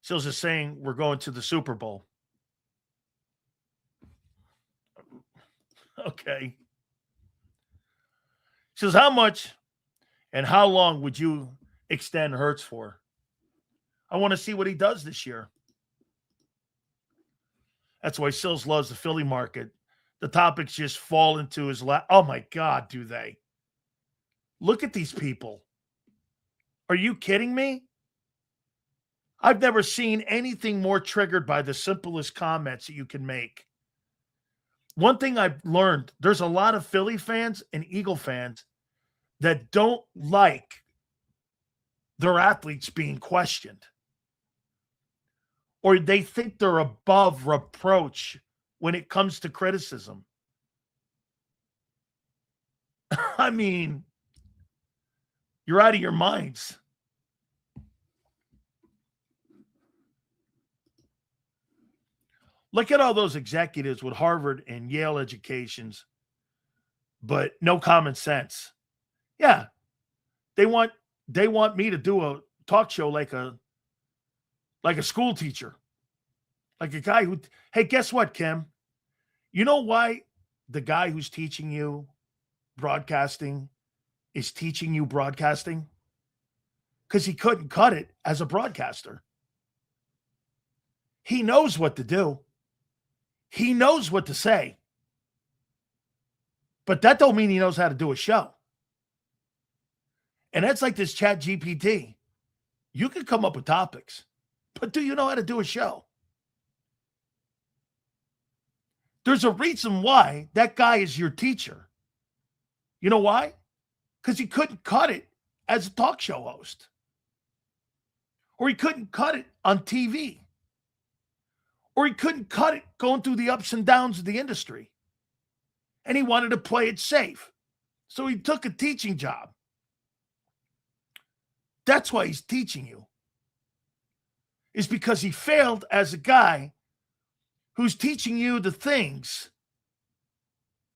Speaker 1: Sills is saying we're going to the Super Bowl. Okay. Says, how much and how long would you extend Hurts for? I want to see what he does this year. That's why Sills loves the Philly market. the topics just fall into his lap. Oh my God, do they? Look at these people. Are you kidding me? I've never seen anything more triggered by the simplest comments that you can make. One thing I've learned, there's a lot of Philly fans and Eagle fans that don't like their athletes being questioned. Or they think they're above reproach when it comes to criticism. I mean, you're out of your minds. Look at all those executives with Harvard and Yale educations, but no common sense. Yeah, they want me to do a talk show like a school teacher, like a guy who. Hey, guess what, Kim? You know why the guy who's teaching you broadcasting is teaching you broadcasting? Because he couldn't cut it as a broadcaster. He knows what to do. He knows what to say. But that don't mean he knows how to do a show. And that's like this Chat GPT. You can come up with topics, but do you know how to do a show? There's a reason why that guy is your teacher. You know why? Because he couldn't cut it as a talk show host. Or he couldn't cut it on TV. Or he couldn't cut it going through the ups and downs of the industry. And he wanted to play it safe. So he took a teaching job. That's why he's teaching you. Is because he failed as a guy who's teaching you the things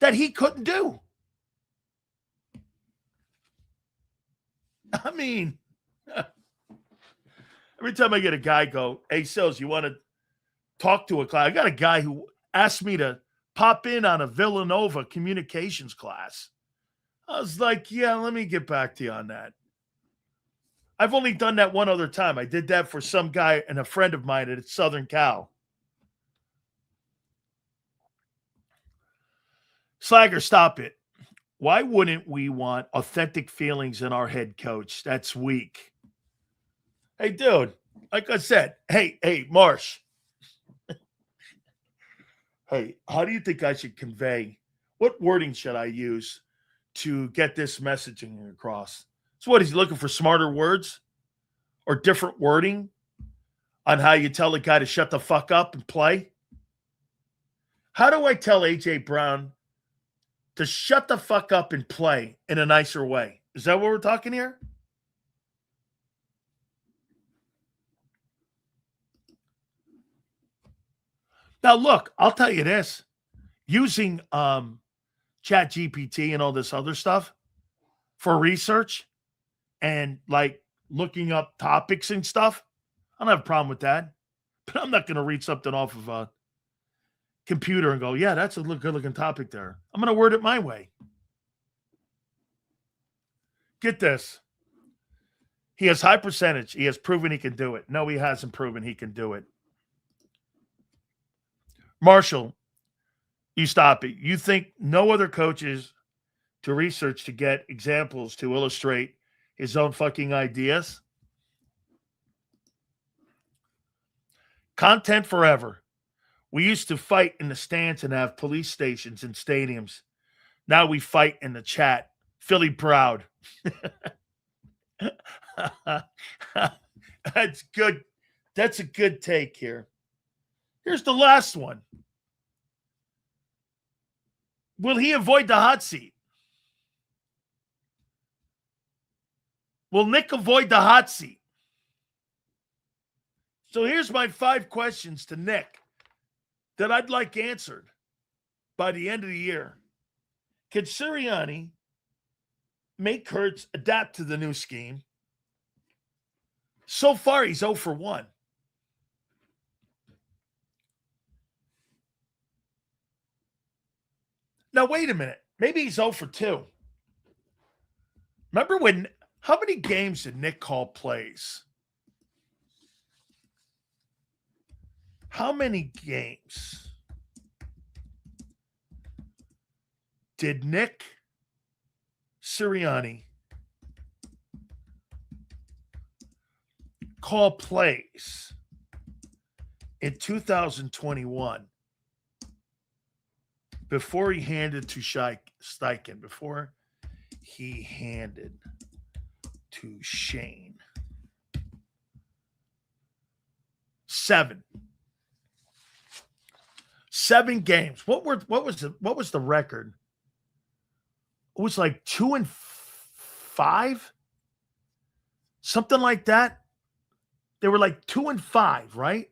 Speaker 1: that he couldn't do. I mean, every time I get a guy go, hey, Sills, you want to talk to a class? I got a guy who asked me to pop in on a Villanova communications class. I was like, yeah, let me get back to you on that. I've only done that one other time. I did that for some guy and a friend of mine at Southern Cal. Slagger, stop it. Why wouldn't we want authentic feelings in our head coach? That's weak. Hey, dude, like I said, hey, Marsh. Hey, how do you think I should convey? What wording should I use to get this messaging across? So what, is he looking for smarter words or different wording on how you tell a guy to shut the fuck up and play? How do I tell A.J. Brown to shut the fuck up and play in a nicer way? Is that what we're talking here? Now, look, I'll tell you this. Using Chat GPT and all this other stuff for research and like looking up topics and stuff, I don't have a problem with that. But I'm not going to read something off of a computer and go, yeah, that's a good-looking topic there. I'm going to word it my way. Get this. He has high percentage. He has proven he can do it. No, he hasn't proven he can do it. Marshall, you stop it. You think no other coaches to research to get examples to illustrate his own fucking ideas? Content forever. We used to fight in the stands and have police stations in stadiums. Now we fight in the chat. Philly proud. That's good. That's a good take here. Here's the last one. Will he avoid the hot seat? Will Nick avoid the hot seat? So here's my 5 questions to Nick that I'd like answered by the end of the year. Can Sirianni make Hurts adapt to the new scheme? So far, he's 0 for 1. Now, wait a minute. Maybe he's 0 for 2. Remember how many games did Nick call plays? How many games Did Nick Sirianni call plays in 2021 before he handed to Steichen, before he handed to Shane? 7 games. What was the record? It was like 2-5, something like that. They were like 2-5, right?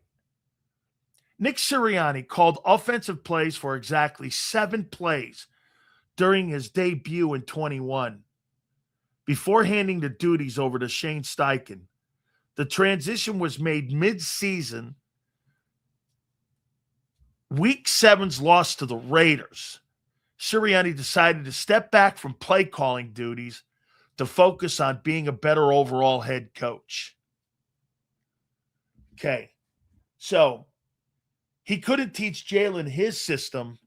Speaker 1: Nick Sirianni called offensive plays for exactly 7 plays during his debut in 21 before handing the duties over to Shane Steichen. The transition was made mid-season. Week 7's loss to the Raiders. Sirianni decided to step back from play calling duties to focus on being a better overall head coach. Okay, so he couldn't teach Jalen his system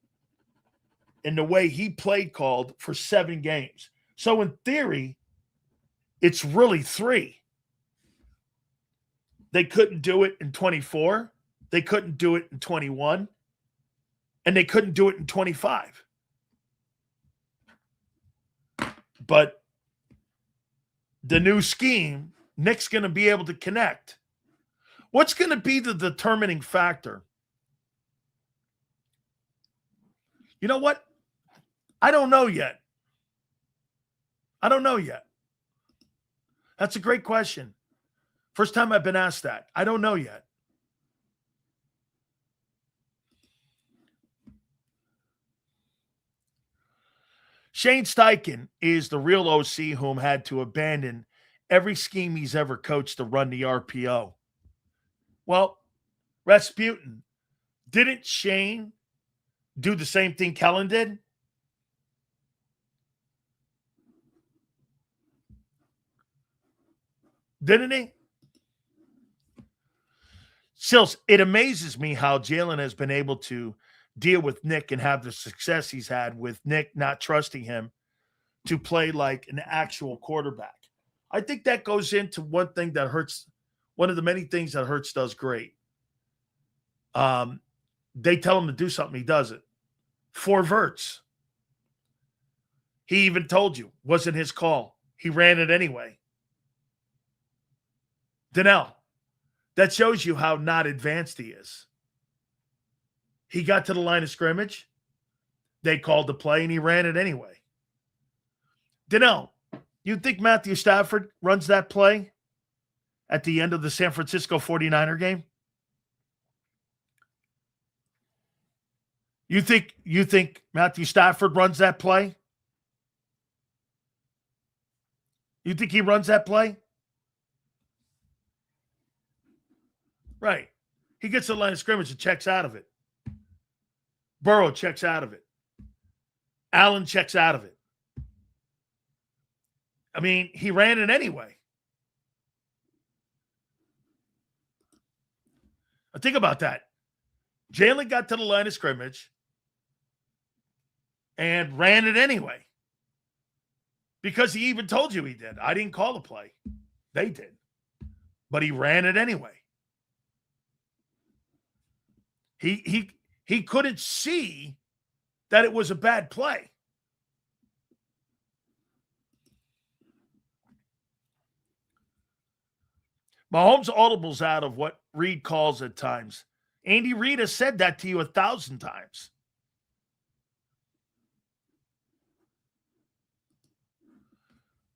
Speaker 1: and the way he played called for 7 games. So in theory, it's really 3. They couldn't do it in 24. They couldn't do it in 21. And they couldn't do it in 25. But the new scheme, Nick's going to be able to connect. What's going to be the determining factor? You know what? I don't know yet. That's a great question. First time I've been asked that. I don't know yet. Shane Steichen is the real OC whom had to abandon every scheme he's ever coached to run the RPO. Well, Rasputin, didn't Shane do the same thing Kellen did? Didn't he? Sills, it amazes me how Jalen has been able to deal with Nick and have the success he's had with Nick not trusting him to play like an actual quarterback. I think that goes into one thing that Hurts, one of the many things that Hurts does great. They tell him to do something, he does it. 4 verts. He even told you, wasn't his call. He ran it anyway. Donnell, that shows you how not advanced he is. He got to the line of scrimmage. They called the play, and he ran it anyway. Donnell, you think Matthew Stafford runs that play at the end of the San Francisco 49er game? You think Matthew Stafford runs that play? You think he runs that play? Right. He gets to the line of scrimmage and checks out of it. Burrow checks out of it. Allen checks out of it. I mean, he ran it anyway. Now think about that. Jalen got to the line of scrimmage and ran it anyway. Because he even told you he did. I didn't call the play. They did. But he ran it anyway. He couldn't see that it was a bad play. Mahomes audibles out of what Reid calls at times. Andy Reid has said that to you 1,000 times.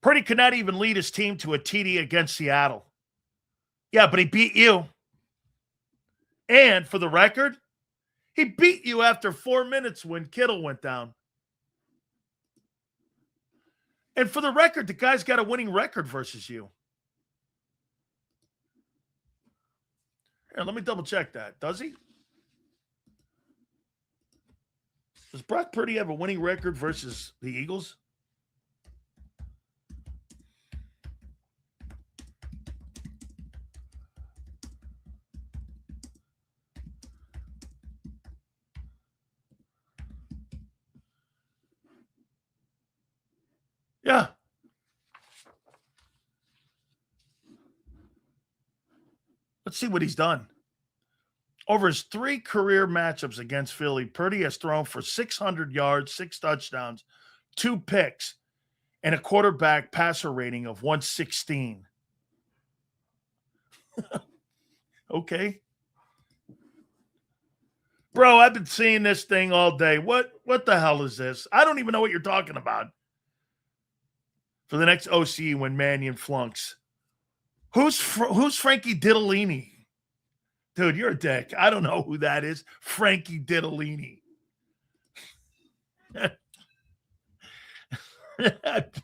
Speaker 1: Purdy could not even lead his team to a TD against Seattle. Yeah, but he beat you. And for the record, he beat you after 4 minutes when Kittle went down. And for the record, the guy's got a winning record versus you. Here, let me double check that. Does he? Does Brock Purdy have a winning record versus the Eagles? Yeah. Let's see what he's done. Over his 3 career matchups against Philly, Purdy has thrown for 600 yards, 6 touchdowns, 2 picks, and a quarterback passer rating of 116. Okay. Bro, I've been seeing this thing all day. What the hell is this? I don't even know what you're talking about. For the next OC when Mannion flunks. Who's Frankie Diddolini? Dude, you're a dick. I don't know who that is. Frankie Diddolini.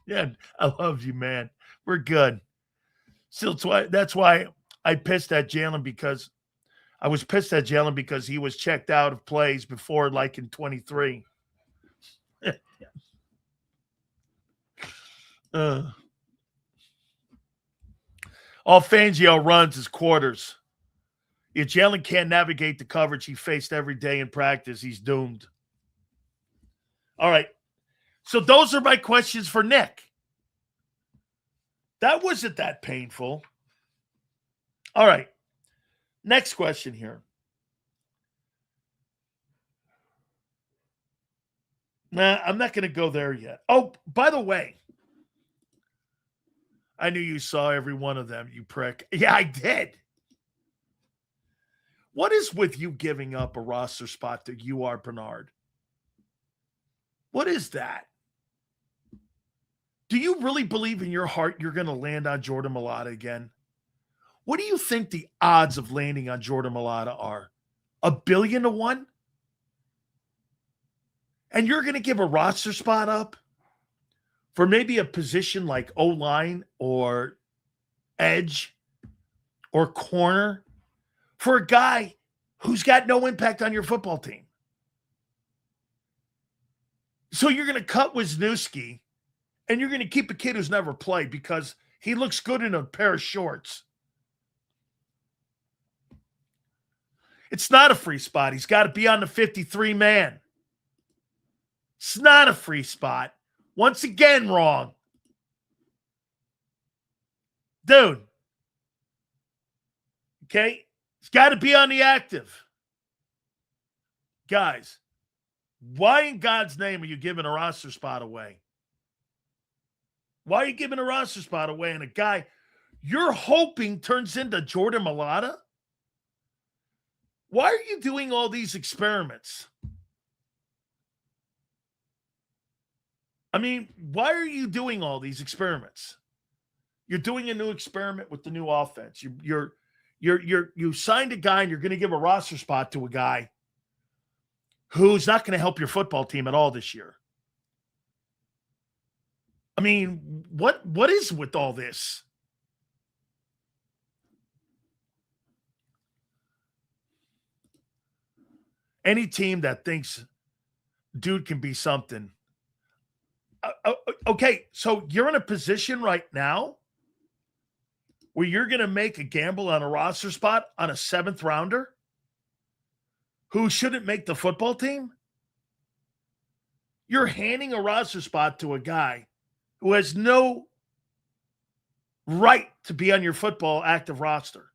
Speaker 1: Yeah, I love you, man. We're good. Still, that's why I pissed at Jalen because I was pissed at Jalen because he was checked out of plays before, like in 23. All Fangio runs is quarters. If Jalen can't navigate the coverage he faced every day in practice, he's doomed. All right. So those are my questions for Nick. That wasn't that painful. All right. Next question here. Nah, I'm not going to go there yet. Oh, by the way, I knew you saw every one of them, you prick. Yeah, I did. What is with you giving up a roster spot to UR Bernard? What is that? Do you really believe in your heart you're going to land on Jordan Mailata again? What do you think the odds of landing on Jordan Mailata are? 1 billion to 1? And you're going to give a roster spot up for maybe a position like O-line or edge or corner for a guy who's got no impact on your football team? So you're going to cut Wisniewski and you're going to keep a kid who's never played because he looks good in a pair of shorts. It's not a free spot. He's got to be on the 53-man. It's not a free spot. Once again, wrong. Dude. Okay? It's got to be on the active. Guys, why in God's name are you giving a roster spot away? Why are you giving a roster spot away and a guy you're hoping turns into Jordan Mailata? Why are you doing all these experiments? I mean, why are you doing all these experiments? You're doing a new experiment with the new offense. You signed a guy and you're going to give a roster spot to a guy who's not going to help your football team at all this year. I mean, what is with all this? Any team that thinks dude can be something. Okay, so you're in a position right now where you're going to make a gamble on a roster spot on a 7th rounder who shouldn't make the football team? You're handing a roster spot to a guy who has no right to be on your football active roster.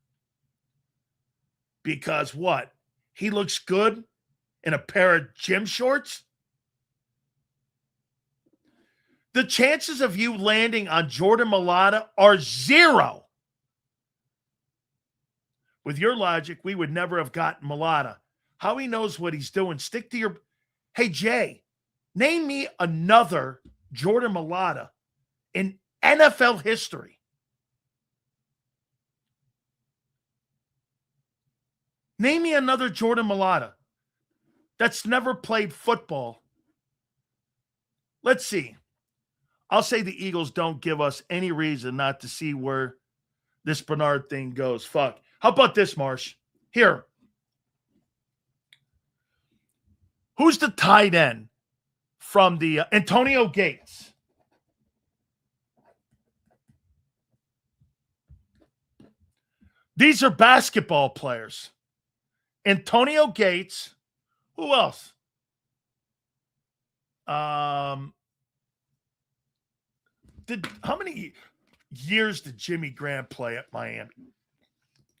Speaker 1: Because what? He looks good in a pair of gym shorts? The chances of you landing on Jordan Mailata are 0. With your logic, we would never have gotten Mailata. How he knows what he's doing. Stick to your... Hey, Jay, name me another Jordan Mailata in NFL history. Name me another Jordan Mailata that's never played football. Let's see. I'll say the Eagles don't give us any reason not to see where this Bernard thing goes. Fuck. How about this, Marsh? Here. Who's the tight end from the Antonio Gates? These are basketball players. Antonio Gates. Who else? How many years did Jimmy Graham play at Miami?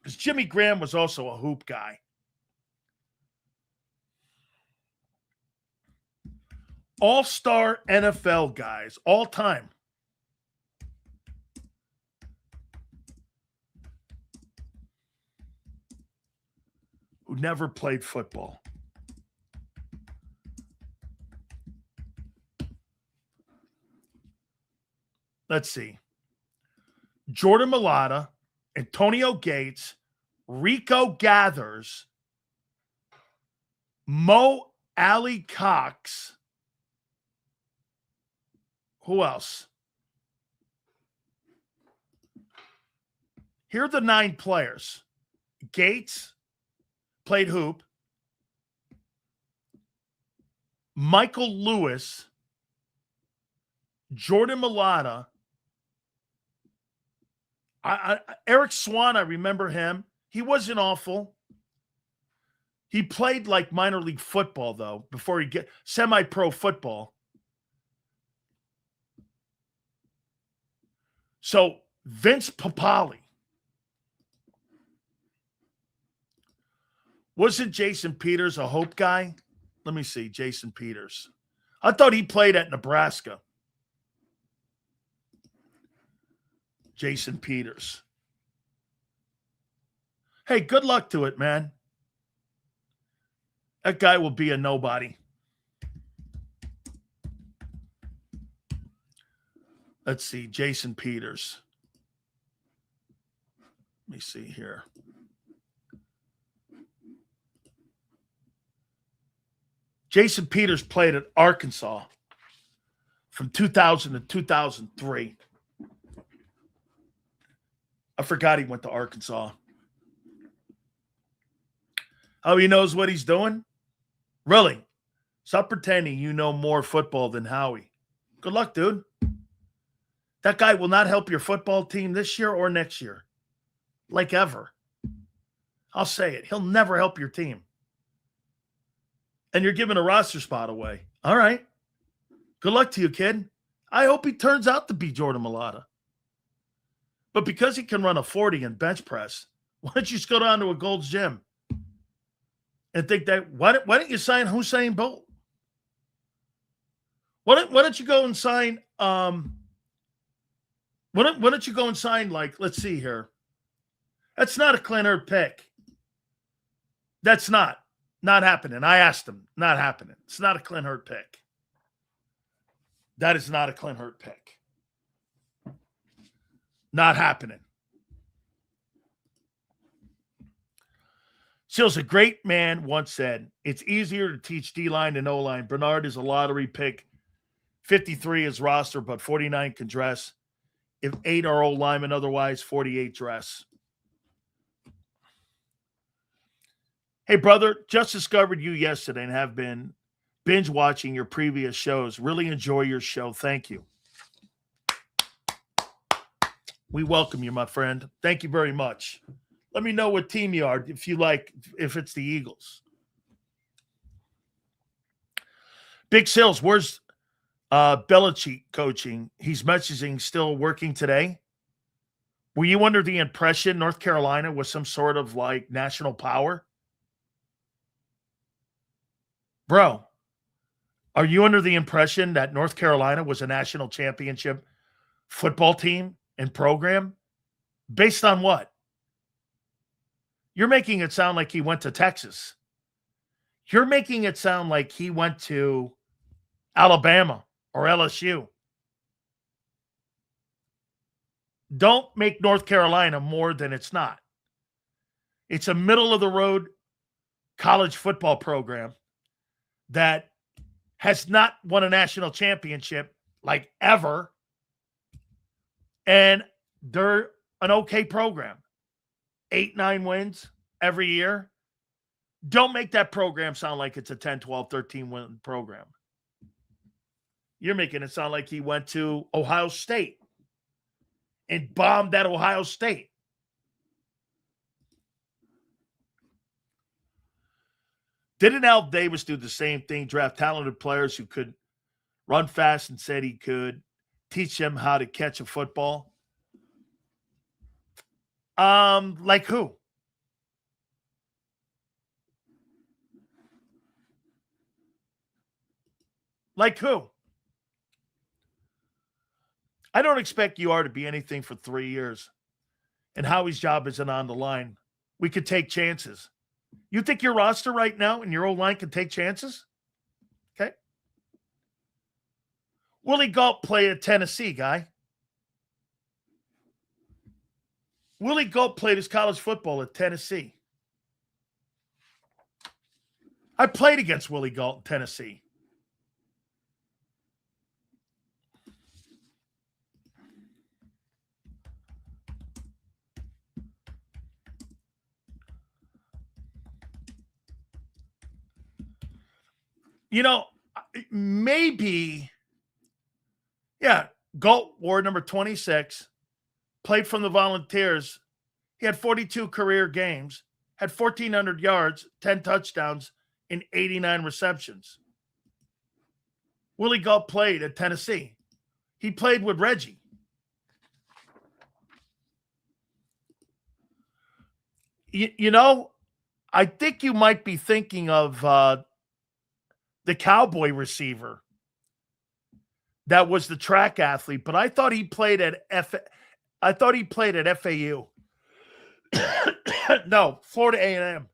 Speaker 1: Because Jimmy Graham was also a hoop guy. All-star NFL guys, all time. Who never played football. Let's see. Jordan Mailata, Antonio Gates, Rico Gathers, Mo Alley Cox. Who else? Here are the 9 players. Gates played hoop. Michael Lewis, Jordan Mailata, Eric Swan, I remember him. He wasn't awful. He played like minor league football, though, before he get semi-pro football. So, Vince Papale. Wasn't Jason Peters a hope guy? Let me see, Jason Peters. I thought he played at Nebraska. Jason Peters. Hey, good luck to it, man. That guy will be a nobody. Let's see, Jason Peters. Let me see here. Jason Peters played at Arkansas from 2000 to 2003. I forgot he went to Arkansas. Oh, he knows what he's doing? Really? Stop pretending you know more football than Howie. Good luck, dude. That guy will not help your football team this year or next year. Like ever. I'll say it. He'll never help your team. And you're giving a roster spot away. All right. Good luck to you, kid. I hope he turns out to be Jordan Mailata. But because he can run a 40 and bench press, why don't you just go down to a Gold's Gym and think that, why don't you sign Usain Bolt? Why don't you go and sign, why don't you go and sign, like, let's see here. That's not a Clint Hurtt pick. That's not happening. I asked him, not happening. It's not a Clint Hurtt pick. That is not a Clint Hurtt pick. Not happening. Seals, a great man once said, it's easier to teach D-line than O-line. Bernard is a lottery pick. 53 is roster, but 49 can dress. If 8 are O-linemen, otherwise 48 dress. Hey, brother, just discovered you yesterday and have been binge watching your previous shows. Really enjoy your show. Thank you. We welcome you, my friend. Thank you very much. Let me know what team you are, if you like, if it's the Eagles. Big Sills, where's Belichick coaching? He's messaging still working today. Were you under the impression North Carolina was some sort of like national power? Bro, are you under the impression that North Carolina was a national championship football team and program? Based on what? You're making it sound like he went to Texas. You're making it sound like he went to Alabama or LSU. Don't make North Carolina more than it's not. It's a middle-of-the-road college football program that has not won a national championship like ever. And they're an okay program. 8-9 wins every year. Don't make that program sound like it's a 10, 12, 13 win program. You're making it sound like he went to Ohio State and bombed at Ohio State. Didn't Al Davis do the same thing? Draft talented players who could run fast and said he could teach them how to catch a football. Like who? Like who? I don't expect UR to be anything for 3 years. And Howie's job isn't on the line. We could take chances. You think your roster right now and your O-line can take chances? Okay. Willie Galt played at Tennessee, guy. Willie Galt played his college football at Tennessee. I played against Willie Galt in Tennessee. Maybe, Galt wore number 26, played from the Volunteers. He had 42 career games, had 1,400 yards, 10 touchdowns, and 89 receptions. Willie Galt played at Tennessee. He played with Reggie. I think you might be thinking of the Cowboy receiver that was the track athlete, but I thought he played at FAU. No, Florida A&M.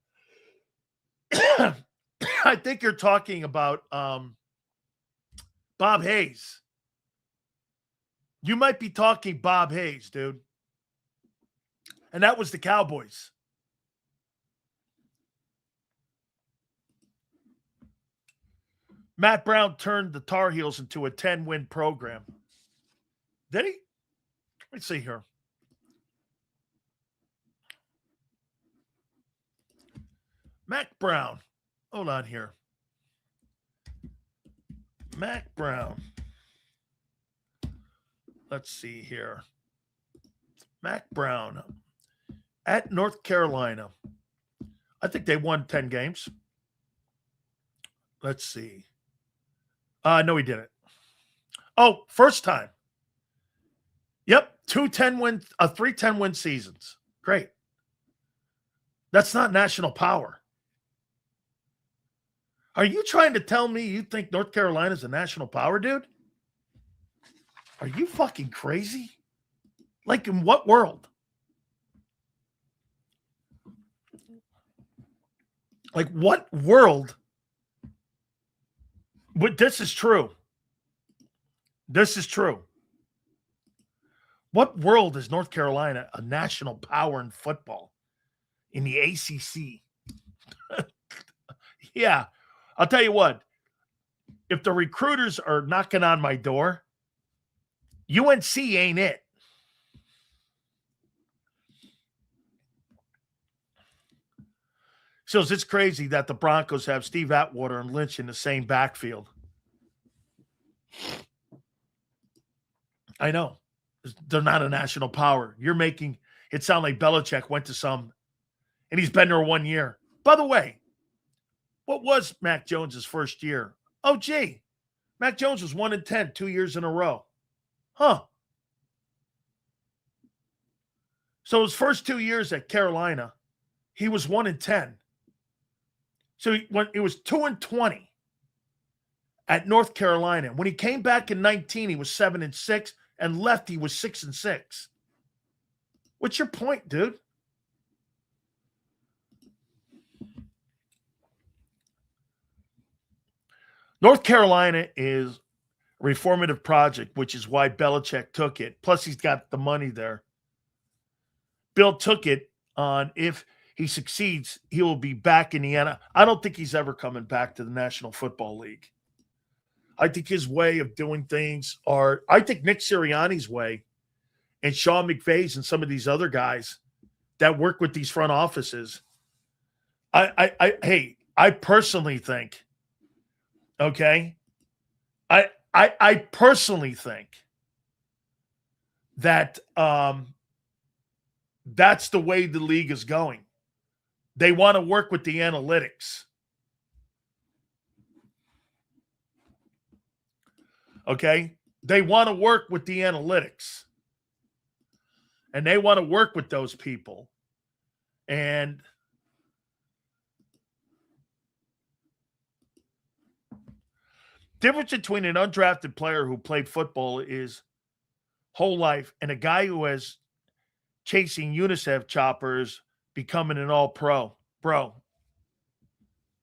Speaker 1: I think you're talking about Bob Hayes. You might be talking Bob Hayes, dude. And that was the Cowboys. Matt Brown turned the Tar Heels into a 10-win program. Did he? Let's see here. Mac Brown. Hold on here. Mac Brown. Let's see here. Mac Brown at North Carolina. I think they won 10 games. Let's see. No, he didn't. Oh, first time. Yep, 3 10-win seasons. Great. That's not national power. Are you trying to tell me you think North Carolina is a national power, dude? Are you fucking crazy? Like, in what world? Like, what world? But this is true. This is true. What world is North Carolina a national power in football? In the ACC? Yeah. I'll tell you what. If the recruiters are knocking on my door, UNC ain't it. So it's crazy that the Broncos have Steve Atwater and Lynch in the same backfield. I know. They're not a national power. You're making it sound like Belichick went to some, and he's been there 1 year. By the way, what was Mac Jones' first year? Oh, gee. Mac Jones was 1-10 2 years in a row. Huh. So his first 2 years at Carolina, he was 1-10. So it was 2-20 at North Carolina. When he came back in 19, he was 7-6, and left, he was 6-6. What's your point, dude? North Carolina is a reformative project, which is why Belichick took it. Plus, he's got the money there. Bill took it on if he succeeds, he will be back in the NFL. I don't think he's ever coming back to the National Football League. I think his way of doing things I think Nick Sirianni's way and Sean McVay's and some of these other guys that work with these front offices. I personally think, okay, I personally think that that's the way the league is going. They want to work with the analytics. Okay? They want to work with the analytics. And they want to work with those people. And difference between an undrafted player who played football is whole life and a guy who is chasing UNICEF choppers becoming an all-pro. Bro,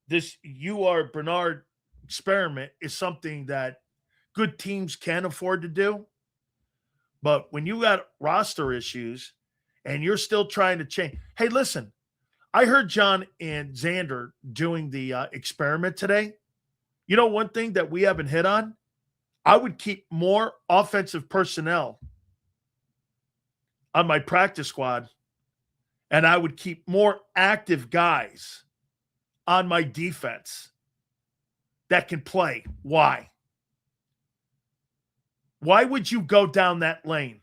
Speaker 1: this UR Bernard experiment is something that good teams can afford to do. But when you got roster issues and you're still trying to change. Hey, listen, I heard John and Zander doing the experiment today. You know, one thing that we haven't hit on, I would keep more offensive personnel on my practice squad, and I would keep more active guys on my defense that can play. Why? Why would you go down that lane?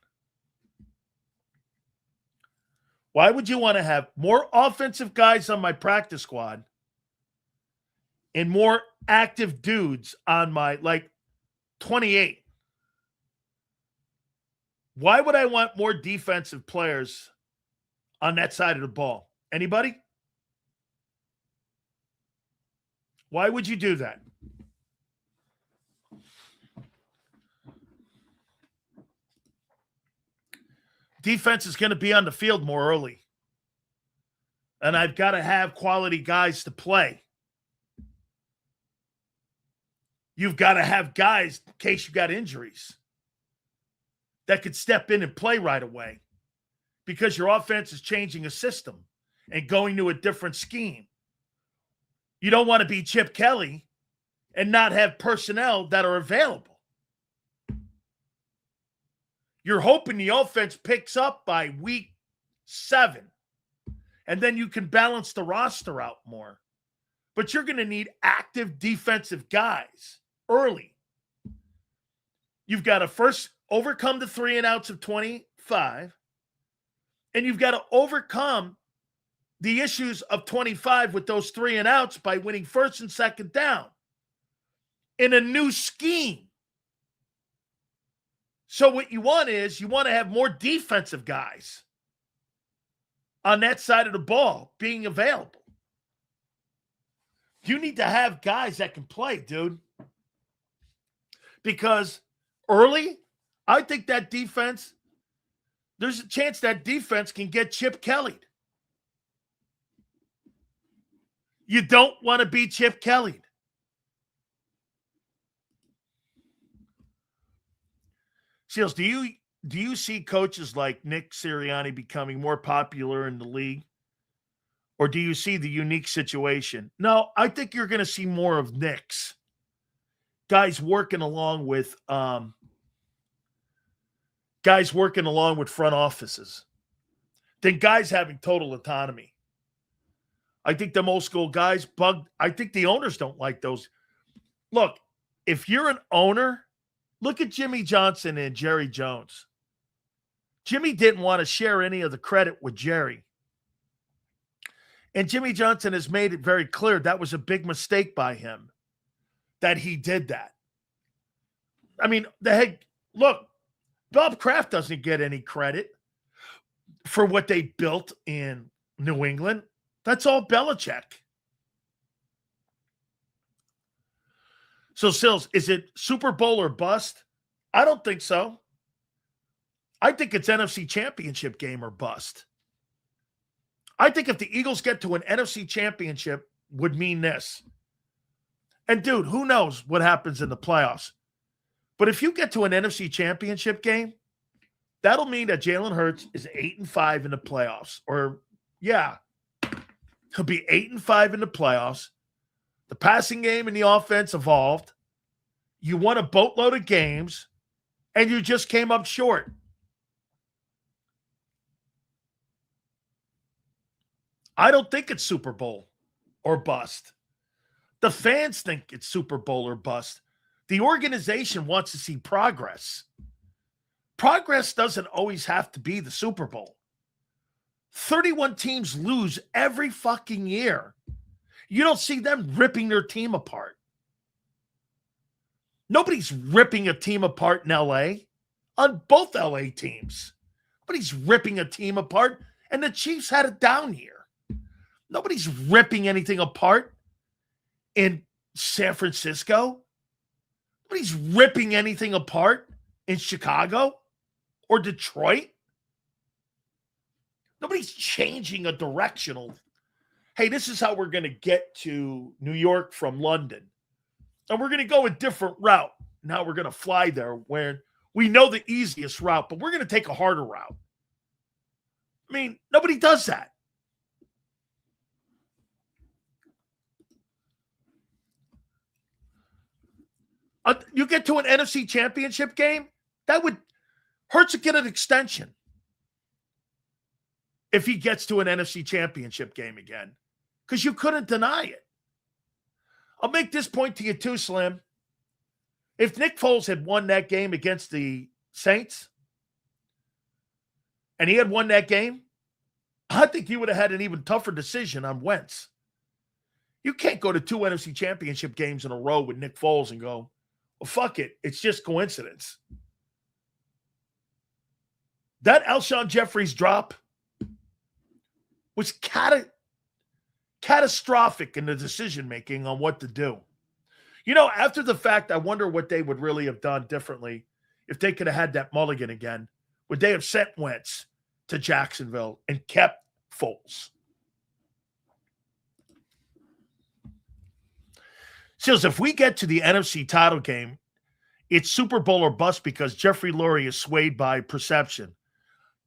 Speaker 1: Why would you want to have more offensive guys on my practice squad and more active dudes on my, 28? Why would I want more defensive players on that side of the ball? Anybody? Why would you do that? Defense is going to be on the field more early. And I've got to have quality guys to play. You've got to have guys in case you got injuries that could step in and play right away because your offense is changing a system and going to a different scheme. You don't want to be Chip Kelly and not have personnel that are available. You're hoping the offense picks up by week 7, and then you can balance the roster out more. But you're going to need active defensive guys early. You've got to first overcome the 3 and outs of 25, and you've got to overcome the issues of 25 with those 3 and outs by winning first and second down in a new scheme. So what you want is you want to have more defensive guys on that side of the ball being available. You need to have guys that can play, dude. Because early, I think that defense, there's a chance that defense can get Chip Kelly. You don't want to be Chip Kelly. Seals, do you see coaches like Nick Sirianni becoming more popular in the league? Or do you see the unique situation? No, I think you're going to see more of Nick's. Guys working along with front offices. Then guys having total autonomy. I think the old school guys I think the owners don't like those. Look, if you're an owner, look at Jimmy Johnson and Jerry Jones. Jimmy didn't want to share any of the credit with Jerry. And Jimmy Johnson has made it very clear that was a big mistake by him, that he did that. I mean, look, Bob Kraft doesn't get any credit for what they built in New England. That's all Belichick. So, Sills, is it Super Bowl or bust? I don't think so. I think it's NFC Championship game or bust. I think if the Eagles get to an NFC Championship would mean this. And, dude, who knows what happens in the playoffs? But if you get to an NFC Championship game, that'll mean that Jalen Hurts is 8-5 in the playoffs. Or, yeah, he'll be 8-5 in the playoffs. The passing game and the offense evolved. You won a boatload of games, and you just came up short. I don't think it's Super Bowl or bust. The fans think it's Super Bowl or bust. The organization wants to see progress. Progress doesn't always have to be the Super Bowl. 31 teams lose every fucking year. You don't see them ripping their team apart. Nobody's ripping a team apart in LA on both LA teams. Nobody's ripping a team apart, and the Chiefs had it down here. Nobody's ripping anything apart in San Francisco. Nobody's ripping anything apart in Chicago or Detroit. Nobody's changing a directional. Hey, this is how we're going to get to New York from London. And we're going to go a different route. Now we're going to fly there where we know the easiest route, but we're going to take a harder route. I mean, nobody does that. You get to an NFC championship game, that would Hurts to get an extension if he gets to an NFC championship game again, because you couldn't deny it. I'll make this point to you too, Slim. If Nick Foles had won that game against the Saints, and he had won that game, I think he would have had an even tougher decision on Wentz. You can't go to 2 NFC championship games in a row with Nick Foles and go, well, fuck it. It's just coincidence. That Alshon Jeffries drop was catastrophic in the decision-making on what to do. You know, after the fact, I wonder what they would really have done differently if they could have had that mulligan again. Would they have sent Wentz to Jacksonville and kept Foles? Seals, if we get to the NFC title game, it's Super Bowl or bust because Jeffrey Lurie is swayed by perception.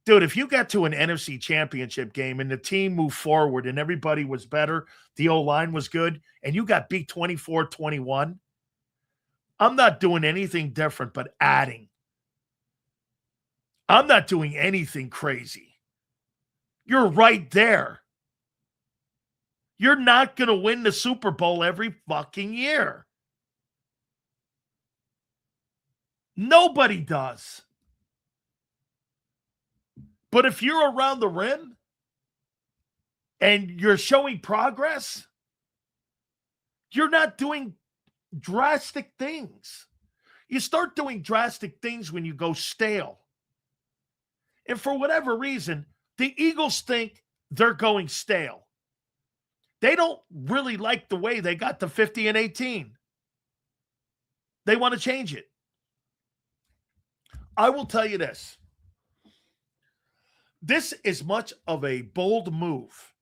Speaker 1: Dude, if you got to an NFC championship game and the team moved forward and everybody was better, the O-line was good, and you got beat 24-21, I'm not doing anything different but adding. I'm not doing anything crazy. You're right there. You're not going to win the Super Bowl every fucking year. Nobody does. But if you're around the rim and you're showing progress, you're not doing drastic things. You start doing drastic things when you go stale. And for whatever reason, the Eagles think they're going stale. They don't really like the way they got to 50-18. They want to change it. I will tell you this. This is much of a bold move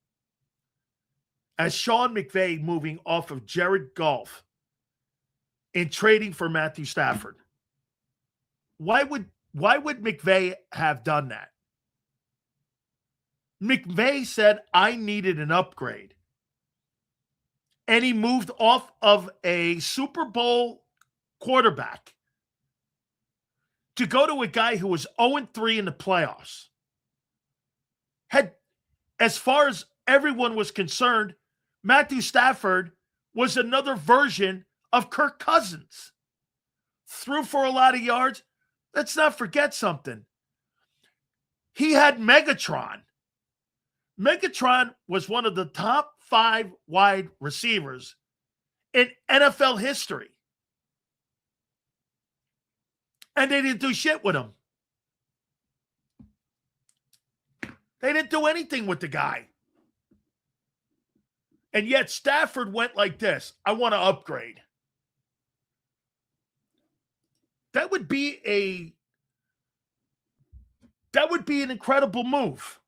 Speaker 1: as Sean McVay moving off of Jared Goff and trading for Matthew Stafford. Why would McVay have done that? McVay said, I needed an upgrade. And he moved off of a Super Bowl quarterback to go to a guy who was 0-3 in the playoffs. Had, as far as everyone was concerned, Matthew Stafford was another version of Kirk Cousins. Threw for a lot of yards. Let's not forget something. He had Megatron. Megatron was one of the top 5 wide receivers in NFL history. And they didn't do shit with him. They didn't do anything with the guy. And yet Stafford went like this. I want to upgrade. That would be an incredible move.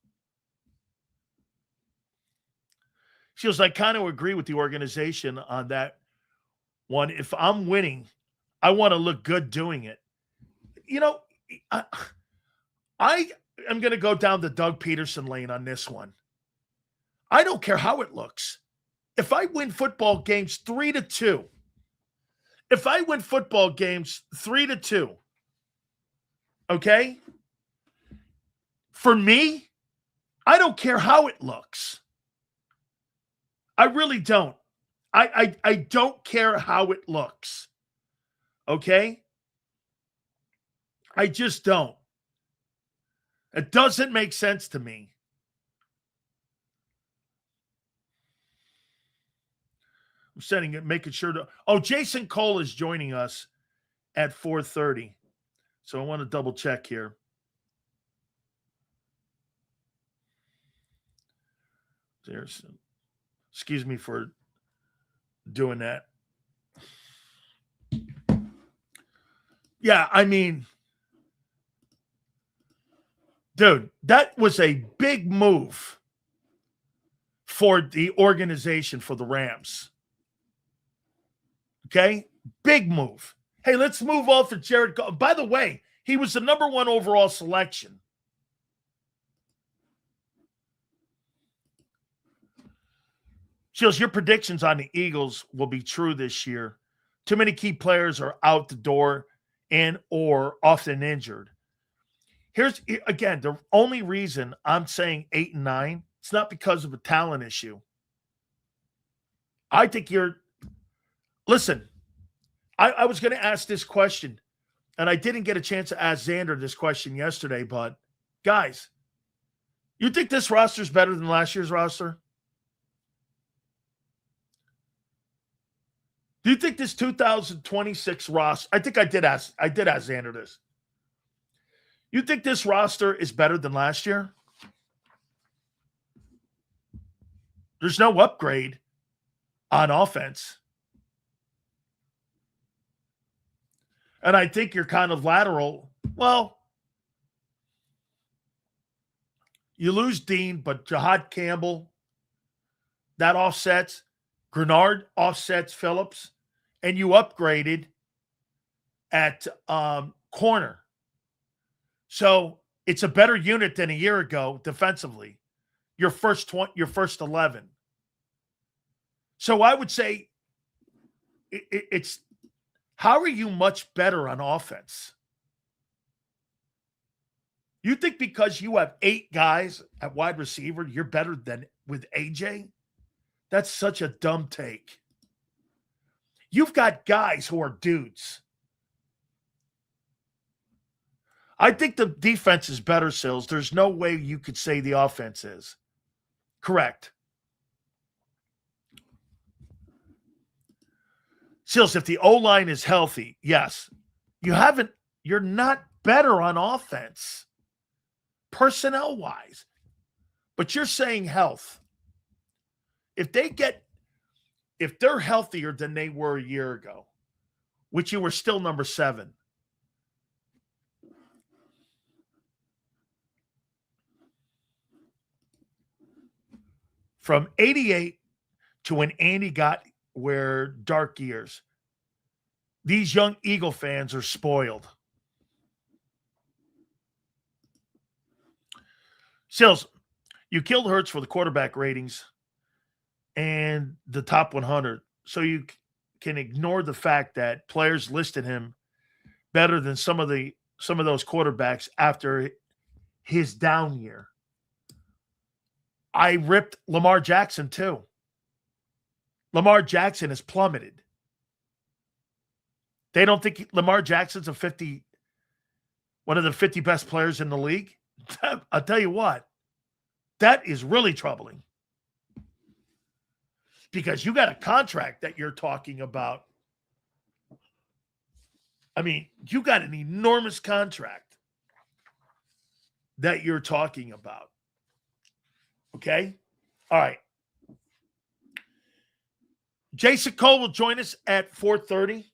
Speaker 1: Feels I kind of agree with the organization on that one. If I'm winning, I want to look good doing it. You know, I am going to go down the Doug Peterson lane on this one. I don't care how it looks. If I win football games 3-2, okay? For me, I don't care how it looks. I really don't. I don't care how it looks. Okay? I just don't. It doesn't make sense to me. I'm sending it, making sure to. Oh, Jason Cole is joining us. at 4:30. So I want to double check here. Excuse me for doing that. Yeah, I mean, dude, that was a big move for the organization for the Rams. Okay? Big move. Hey, let's move on for Jared Goff. By the way, he was the number 1 overall selection. Shields, your predictions on the Eagles will be true this year. Too many key players are out the door and or often injured. Here's, again, the only reason I'm saying 8 and 9, it's not because of a talent issue. I think listen, I was going to ask this question, and I didn't get a chance to ask Zander this question yesterday, but guys, you think this roster is better than last year's roster? Do you think this 2026 roster, I think I did ask Zander this. You think this roster is better than last year? There's no upgrade on offense. And I think you're kind of lateral. Well, you lose Dean, but Jahad Campbell, that offsets. Grenard offsets Phillips. And you upgraded at corner. So it's a better unit than a year ago defensively. Your first 11. So I would say it's how are you much better on offense? You think because you have 8 guys at wide receiver, you're better than with AJ? That's such a dumb take. You've got guys who are dudes. I think the defense is better, Sills. There's no way you could say the offense is. Correct. Sills, if the O-line is healthy, yes. You're not better on offense, personnel-wise. But you're saying health. If they're healthier than they were a year ago, which you were still number 7, from 88 to when Andy got where dark years, these young Eagle fans are spoiled. Sills, you killed Hurts for the quarterback ratings and the top 100. So you can ignore the fact that players listed him better than some of those quarterbacks after his down year. I ripped Lamar Jackson too. Lamar Jackson has plummeted. They don't think Lamar Jackson's one of the 50 best players in the league. I'll tell you what, that is really troubling. Because you got a contract that you're talking about. I mean, you got an enormous contract that you're talking about. Okay? All right. Jason Cole will join us at 4:30,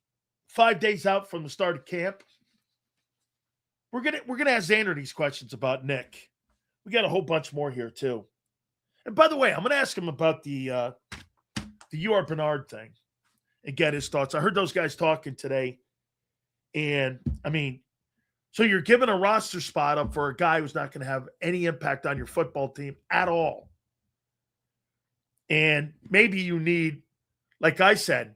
Speaker 1: 5 days out from the start of camp. We're gonna ask Zander these questions about Nick. We got a whole bunch more here too. And by the way, I'm gonna ask him about the UR Bernard thing and get his thoughts. I heard those guys talking today. And, I mean, so you're giving a roster spot up for a guy who's not going to have any impact on your football team at all. And maybe you need, like I said,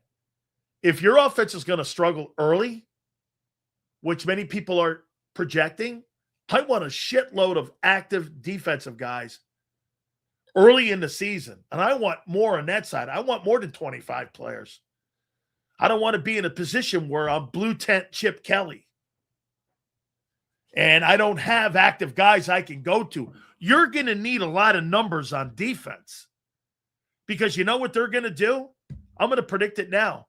Speaker 1: if your offense is going to struggle early, which many people are projecting, I want a shitload of active defensive guys early in the season. And I want more on that side. I want more than 25 players. I don't want to be in a position where I'm blue tent Chip Kelly. And I don't have active guys I can go to. You're going to need a lot of numbers on defense. Because you know what they're going to do? I'm going to predict it now.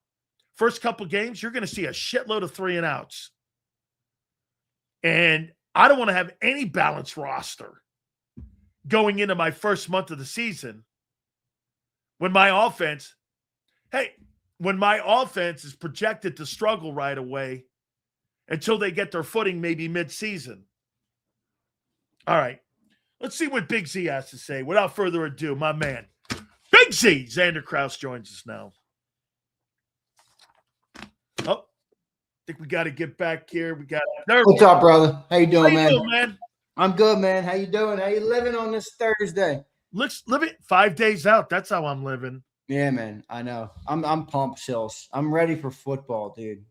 Speaker 1: first couple games, you're going to see a shitload of 3-and-outs. And I don't want to have any balanced roster going into my first month of the season when my offense is projected to struggle right away until they get their footing maybe mid-season. All right. Let's see what Big Z has to say. Without further ado, my man, Big Z, Zander Krause joins us now. Oh, I think we got to get back here.
Speaker 2: What's up, brother? How you doing,
Speaker 1: How you doing, man?
Speaker 2: I'm good, man. How you doing? How you living on this Thursday?
Speaker 1: Living 5 days out. That's how I'm living.
Speaker 2: Yeah, man. I know. I'm pumped, Sills. I'm ready for football, dude.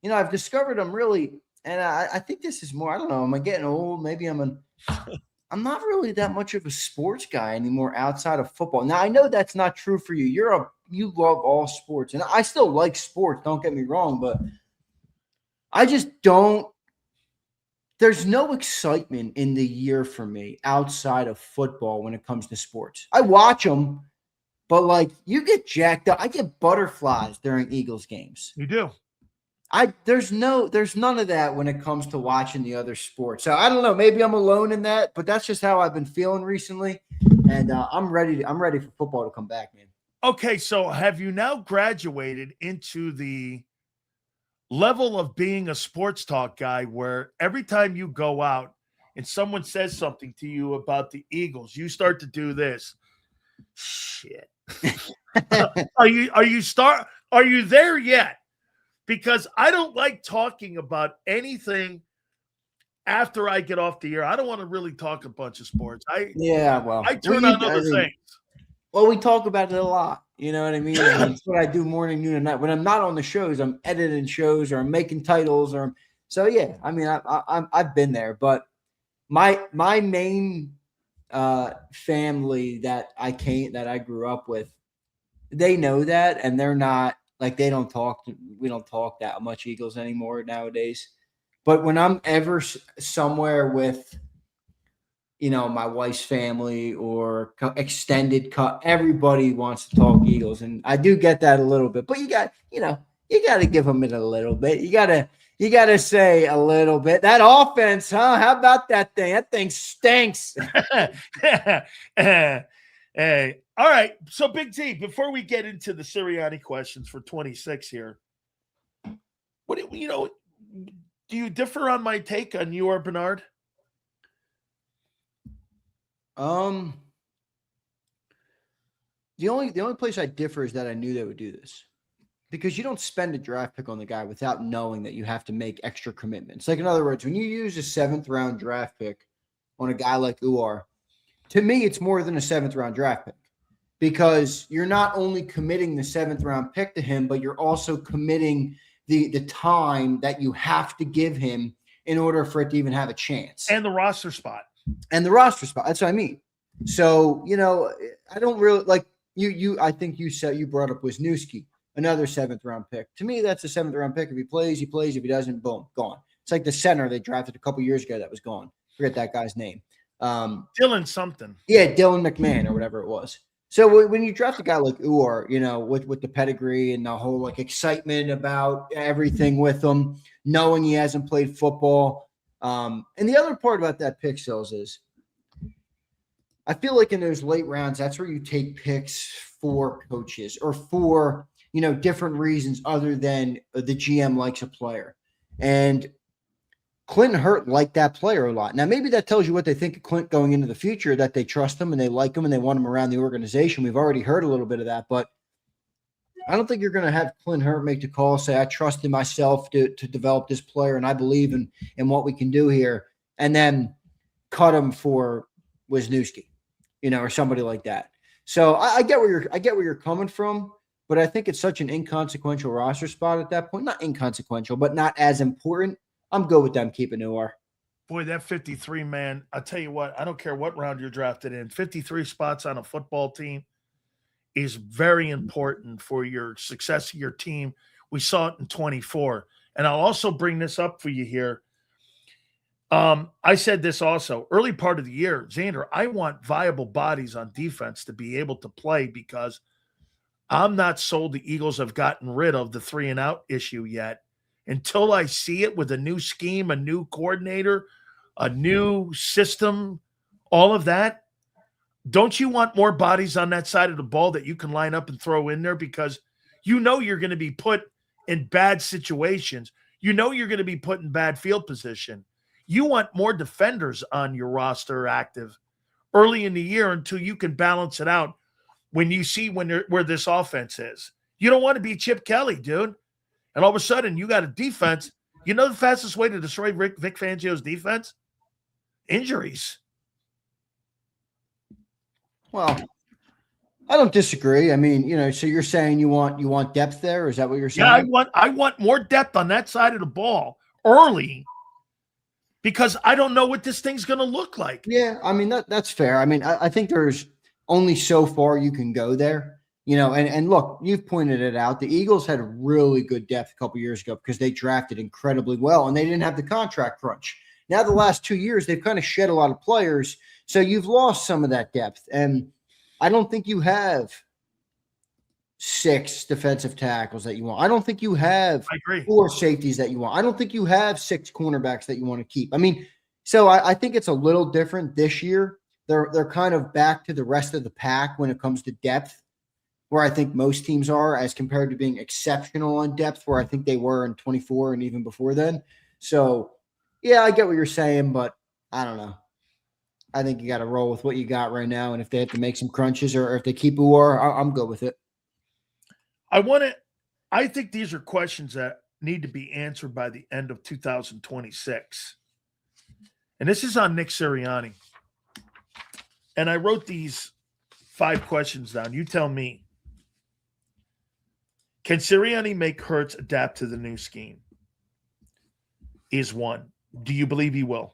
Speaker 2: You know, I've discovered I'm really, and I think this is more. I don't know. Am I getting old? Maybe I'm not really that much of a sports guy anymore outside of football. Now I know that's not true for you. You love all sports, and I still like sports. Don't get me wrong, but I just don't. There's no excitement in the year for me outside of football when it comes to sports. I watch them, but like you get jacked up. I get butterflies during Eagles games.
Speaker 1: You do.
Speaker 2: There's none of that when it comes to watching the other sports. So I don't know. Maybe I'm alone in that, but that's just how I've been feeling recently. And I'm ready for football to come back, man.
Speaker 1: Okay, so have you now graduated into the level of being a sports talk guy where every time you go out and someone says something to you about the Eagles, you start to do this? Shit. Are you there yet? Because I don't like talking about anything after I get off the air. I don't want to really talk a bunch of sports. I turn on other things.
Speaker 2: Well, we talk about it a lot. You know what I mean? That's what I do morning, noon, and night. When I'm not on the shows, I'm editing shows or I'm making titles so yeah. I mean, I've been there, but my main family that I grew up with, they know that, and they're not like we don't talk that much Eagles anymore nowadays. But when I'm ever somewhere with, you know, my wife's family or extended cut, everybody wants to talk Eagles, and I do get that a little bit. But you got to give them it a little bit. You got to say a little bit. That offense, huh? How about that thing? That thing stinks.
Speaker 1: Hey, all right. So, Big T, before we get into the Sirianni questions for 26 here, do you differ on my take on you or Bernard?
Speaker 2: The only place I differ is that I knew they would do this, because you don't spend a draft pick on the guy without knowing that you have to make extra commitments. Like, in other words, when you use a 7th round draft pick on a guy like Uar, to me, it's more than a 7th round draft pick, because you're not only committing the 7th round pick to him, but you're also committing the time that you have to give him in order for it to even have a chance.
Speaker 1: And the roster spot.
Speaker 2: That's what I mean. So, you know, I don't really like I think you brought up Wisniewski, another 7th round pick. To me, that's a 7th round pick. If he plays, he plays. If he doesn't, boom, gone. It's like the center they drafted a couple years ago that was gone. Forget that guy's name.
Speaker 1: Dylan something.
Speaker 2: Yeah, Dylan McMahon or whatever it was. So when you draft a guy like Uar, you know, with the pedigree and the whole like excitement about everything with him, knowing he hasn't played football. And the other part about that pick, Sills, is I feel like in those late rounds, that's where you take picks for coaches or for, you know, different reasons other than the GM likes a player. And Clinton Hurt liked that player a lot. Now, maybe that tells you what they think of Clint going into the future, that they trust him and they like him and they want him around the organization. We've already heard a little bit of that, but I don't think you're going to have Clint Hurt make the call, say, I trust in myself to develop this player and I believe in what we can do here, and then cut him for Wisniewski, you know, or somebody like that. So I get where you're coming from, but I think it's such an inconsequential roster spot at that point. Not inconsequential, but not as important. I'm good with them keeping Uar.
Speaker 1: Boy, that 53, man, I'll tell you what, I don't care what round you're drafted in. 53 spots on a football team is very important for your success of your team. We saw it in 24. And I'll also bring this up for you here. I said this also early part of the year, Zander, I want viable bodies on defense to be able to play, because I'm not sold the Eagles have gotten rid of the 3-and-out issue yet until I see it with a new scheme, a new coordinator, a new system, all of that. Don't you want more bodies on that side of the ball that you can line up and throw in there? Because you know you're going to be put in bad situations. You know you're going to be put in bad field position. You want more defenders on your roster active early in the year until you can balance it out when you see where this offense is. You don't want to be Chip Kelly, dude. And all of a sudden, you got a defense. You know the fastest way to destroy Vic Fangio's defense? Injuries.
Speaker 2: Well, I don't disagree. I mean, so you're saying you want depth there? Is that what you're saying?
Speaker 1: Yeah, I want more depth on that side of the ball early because I don't know what this thing's going to look like.
Speaker 2: Yeah, I mean that's fair. I mean, I think there's only so far you can go there. And look, you've pointed it out. The Eagles had really good depth a couple years ago because they drafted incredibly well and they didn't have the contract crunch. Now the last 2 years, they've kind of shed a lot of players. So you've lost some of that depth. And I don't think you have 6 defensive tackles that you want. I don't think you have 4 safeties that you want. I don't think you have 6 cornerbacks that you want to keep. I mean, so I think it's a little different this year. They're kind of back to the rest of the pack when it comes to depth, where I think most teams are as compared to being exceptional on depth, where I think they were in 24 and even before then. So, yeah, I get what you're saying, but I don't know. I think you got to roll with what you got right now. And if they have to make some crunches or if they keep Uor, I'm good with it.
Speaker 1: I think these are questions that need to be answered by the end of 2026. And this is on Nick Sirianni. And I wrote these 5 questions down. You tell me. Can Sirianni make Hurts adapt to the new scheme? Is 1. Do you believe he will?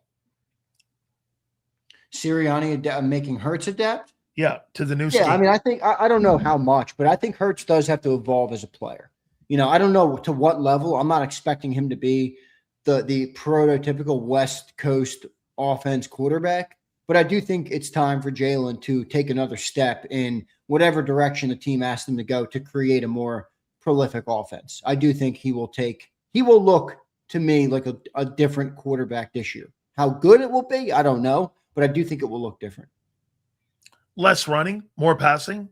Speaker 2: Sirianni making Hurts adapt?
Speaker 1: Yeah, to the new scheme.
Speaker 2: Yeah, I mean, I don't know how much, but I think Hurts does have to evolve as a player. I don't know to what level. I'm not expecting him to be the prototypical West Coast offense quarterback, but I do think it's time for Jalen to take another step in whatever direction the team asks him to go to create a more prolific offense. I do think he will look to me like a different quarterback this year. How good it will be, I don't know, but I do think it will look different.
Speaker 1: Less running, more passing?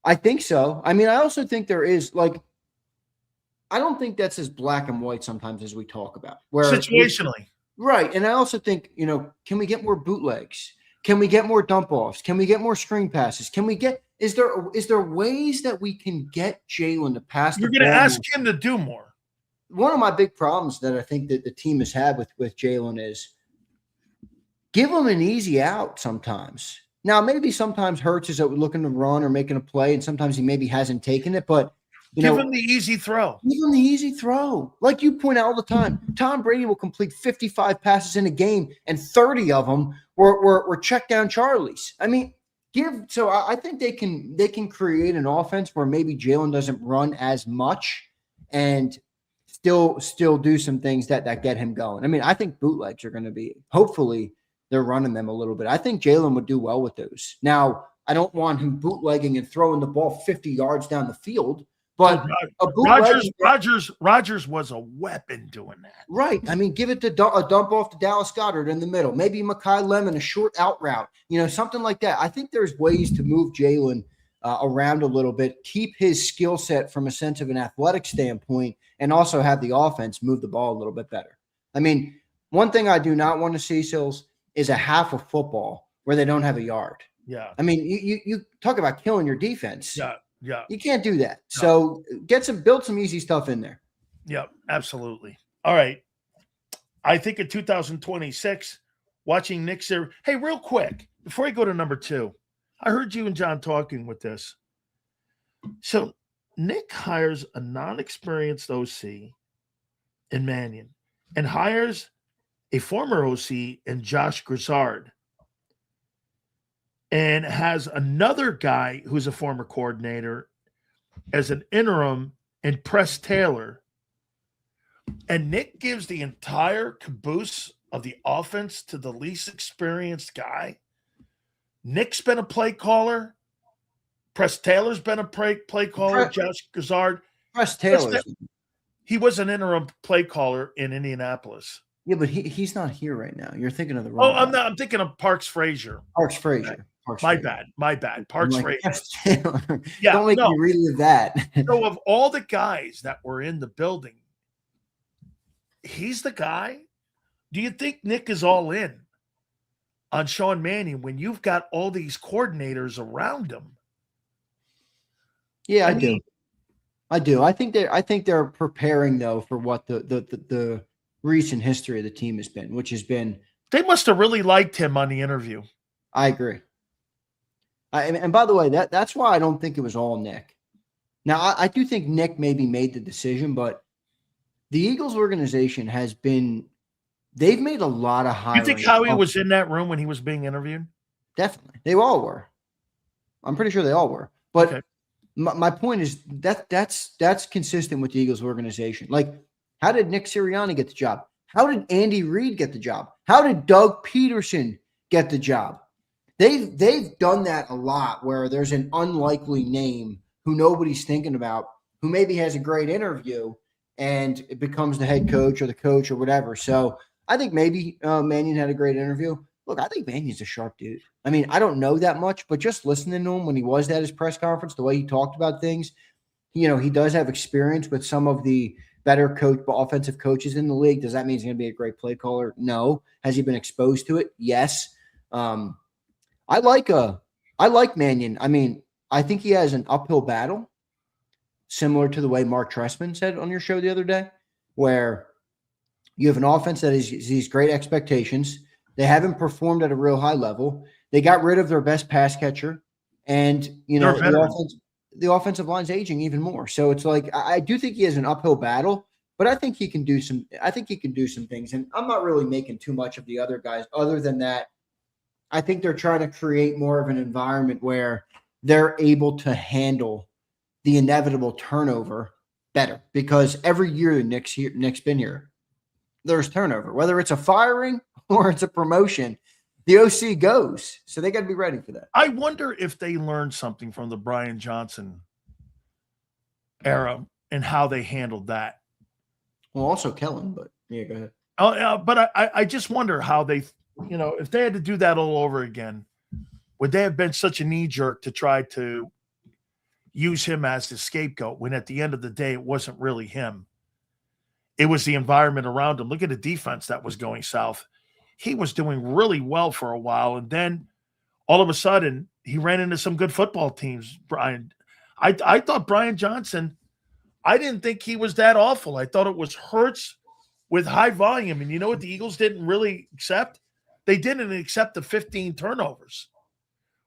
Speaker 2: I think so. I mean, I also think there is I don't think that's as black and white sometimes as we talk about. Where
Speaker 1: situationally.
Speaker 2: Right. And I also think, can we get more bootlegs? Can we get more dump offs? Can we get more screen passes? Is there ways that we can get Jalen to pass the ball?
Speaker 1: You're going to ask him to do more.
Speaker 2: One of my big problems that I think that the team has had with Jalen is give him an easy out sometimes. Now, maybe sometimes Hurts is looking to run or making a play, and sometimes he maybe hasn't taken it, but
Speaker 1: give him the easy throw.
Speaker 2: Give him the easy throw. Like you point out all the time, Tom Brady will complete 55 passes in a game, and 30 of them were check down Charlies. I mean, I think they can create an offense where maybe Jalen doesn't run as much and still do some things that get him going. I mean, I think bootlegs are going to be, hopefully they're running them a little bit. I think Jalen would do well with those. Now, I don't want him bootlegging and throwing the ball 50 yards down the field, but
Speaker 1: Rodgers was a weapon doing that.
Speaker 2: Right. I mean, give it to a dump off to Dallas Goedert in the middle. Maybe Mekhi Lemon, a short out route, something like that. I think there's ways to move Jalen around a little bit, keep his skill set from a sense of an athletic standpoint, and also have the offense move the ball a little bit better. I mean, one thing I do not want to see, Sills, is a half of football where they don't have a yard.
Speaker 1: Yeah.
Speaker 2: I mean, you talk about killing your defense.
Speaker 1: Yeah. Yeah.
Speaker 2: You can't do that. No. So build some easy stuff in there.
Speaker 1: Yeah, absolutely. All right. I think in 2026, watching Nick Sirianni. Hey, real quick, before I go to number 2, I heard you and John talking with this. So Nick hires a non-experienced OC in Mannion and hires a former OC in Josh Grizzard, and has another guy who's a former coordinator as an interim in Press Taylor. And Nick gives the entire caboose of the offense to the least experienced guy. Nick's been a play caller. Press Taylor's been a play caller. Josh Gazard.
Speaker 2: Press Taylor.
Speaker 1: He was an interim play caller in Indianapolis.
Speaker 2: Yeah, but he's not here right now. You're thinking of the wrong.
Speaker 1: I'm not. I'm thinking of Parks Frazier.
Speaker 2: Parks Frazier.
Speaker 1: My bad. Parks Frazier.
Speaker 2: Yeah, don't make me relive that.
Speaker 1: So of all the guys that were in the building, he's the guy. Do you think Nick is all in on Sean Mannion when you've got all these coordinators around him?
Speaker 2: Yeah, I do. I think they're preparing though for what the recent history of the team has been, which has been.
Speaker 1: They must have really liked him on the interview.
Speaker 2: I agree. And by the way, that's why I don't think it was all Nick. Now, I do think Nick maybe made the decision, but the Eagles organization has been – they've made a lot of hirings.
Speaker 1: You think Howie was in that room when he was being interviewed?
Speaker 2: Definitely. They all were. I'm pretty sure they all were. But okay. my point is that's consistent with the Eagles organization. Like, how did Nick Sirianni get the job? How did Andy Reid get the job? How did Doug Peterson get the job? They've done that a lot where there's an unlikely name who nobody's thinking about, who maybe has a great interview and it becomes the head coach or the coach or whatever. So I think maybe Mannion had a great interview. Look, I think Mannion's a sharp dude. I mean, I don't know that much, but just listening to him when he was at his press conference, the way he talked about things, he does have experience with some of the better offensive coaches in the league. Does that mean he's going to be a great play caller? No. Has he been exposed to it? Yes. I like Mannion. I mean, I think he has an uphill battle, similar to the way Mark Trestman said on your show the other day, where you have an offense that is these great expectations. They haven't performed at a real high level. They got rid of their best pass catcher, and the offensive line's aging even more. So it's like I do think he has an uphill battle, but I think he can do some. I think he can do some things, and I'm not really making too much of the other guys. Other than that, I think they're trying to create more of an environment where they're able to handle the inevitable turnover better, because every year Nick's been here, there's turnover, whether it's a firing or it's a promotion. The OC goes, so they got to be ready for that.
Speaker 1: I wonder if they learned something from the Brian Johnson era and how they handled that.
Speaker 2: Well, also Kellen, but yeah, go ahead.
Speaker 1: But I just wonder how they, if they had to do that all over again, would they have been such a knee jerk to try to use him as the scapegoat when at the end of the day it wasn't really him? It was the environment around him. Look at the defense that was going south. He was doing really well for a while, and then all of a sudden he ran into some good football teams. Brian, I thought Brian Johnson, I didn't think he was that awful. I thought it was Hurts with high volume, and you know what the Eagles didn't really accept? They didn't accept the 15 turnovers.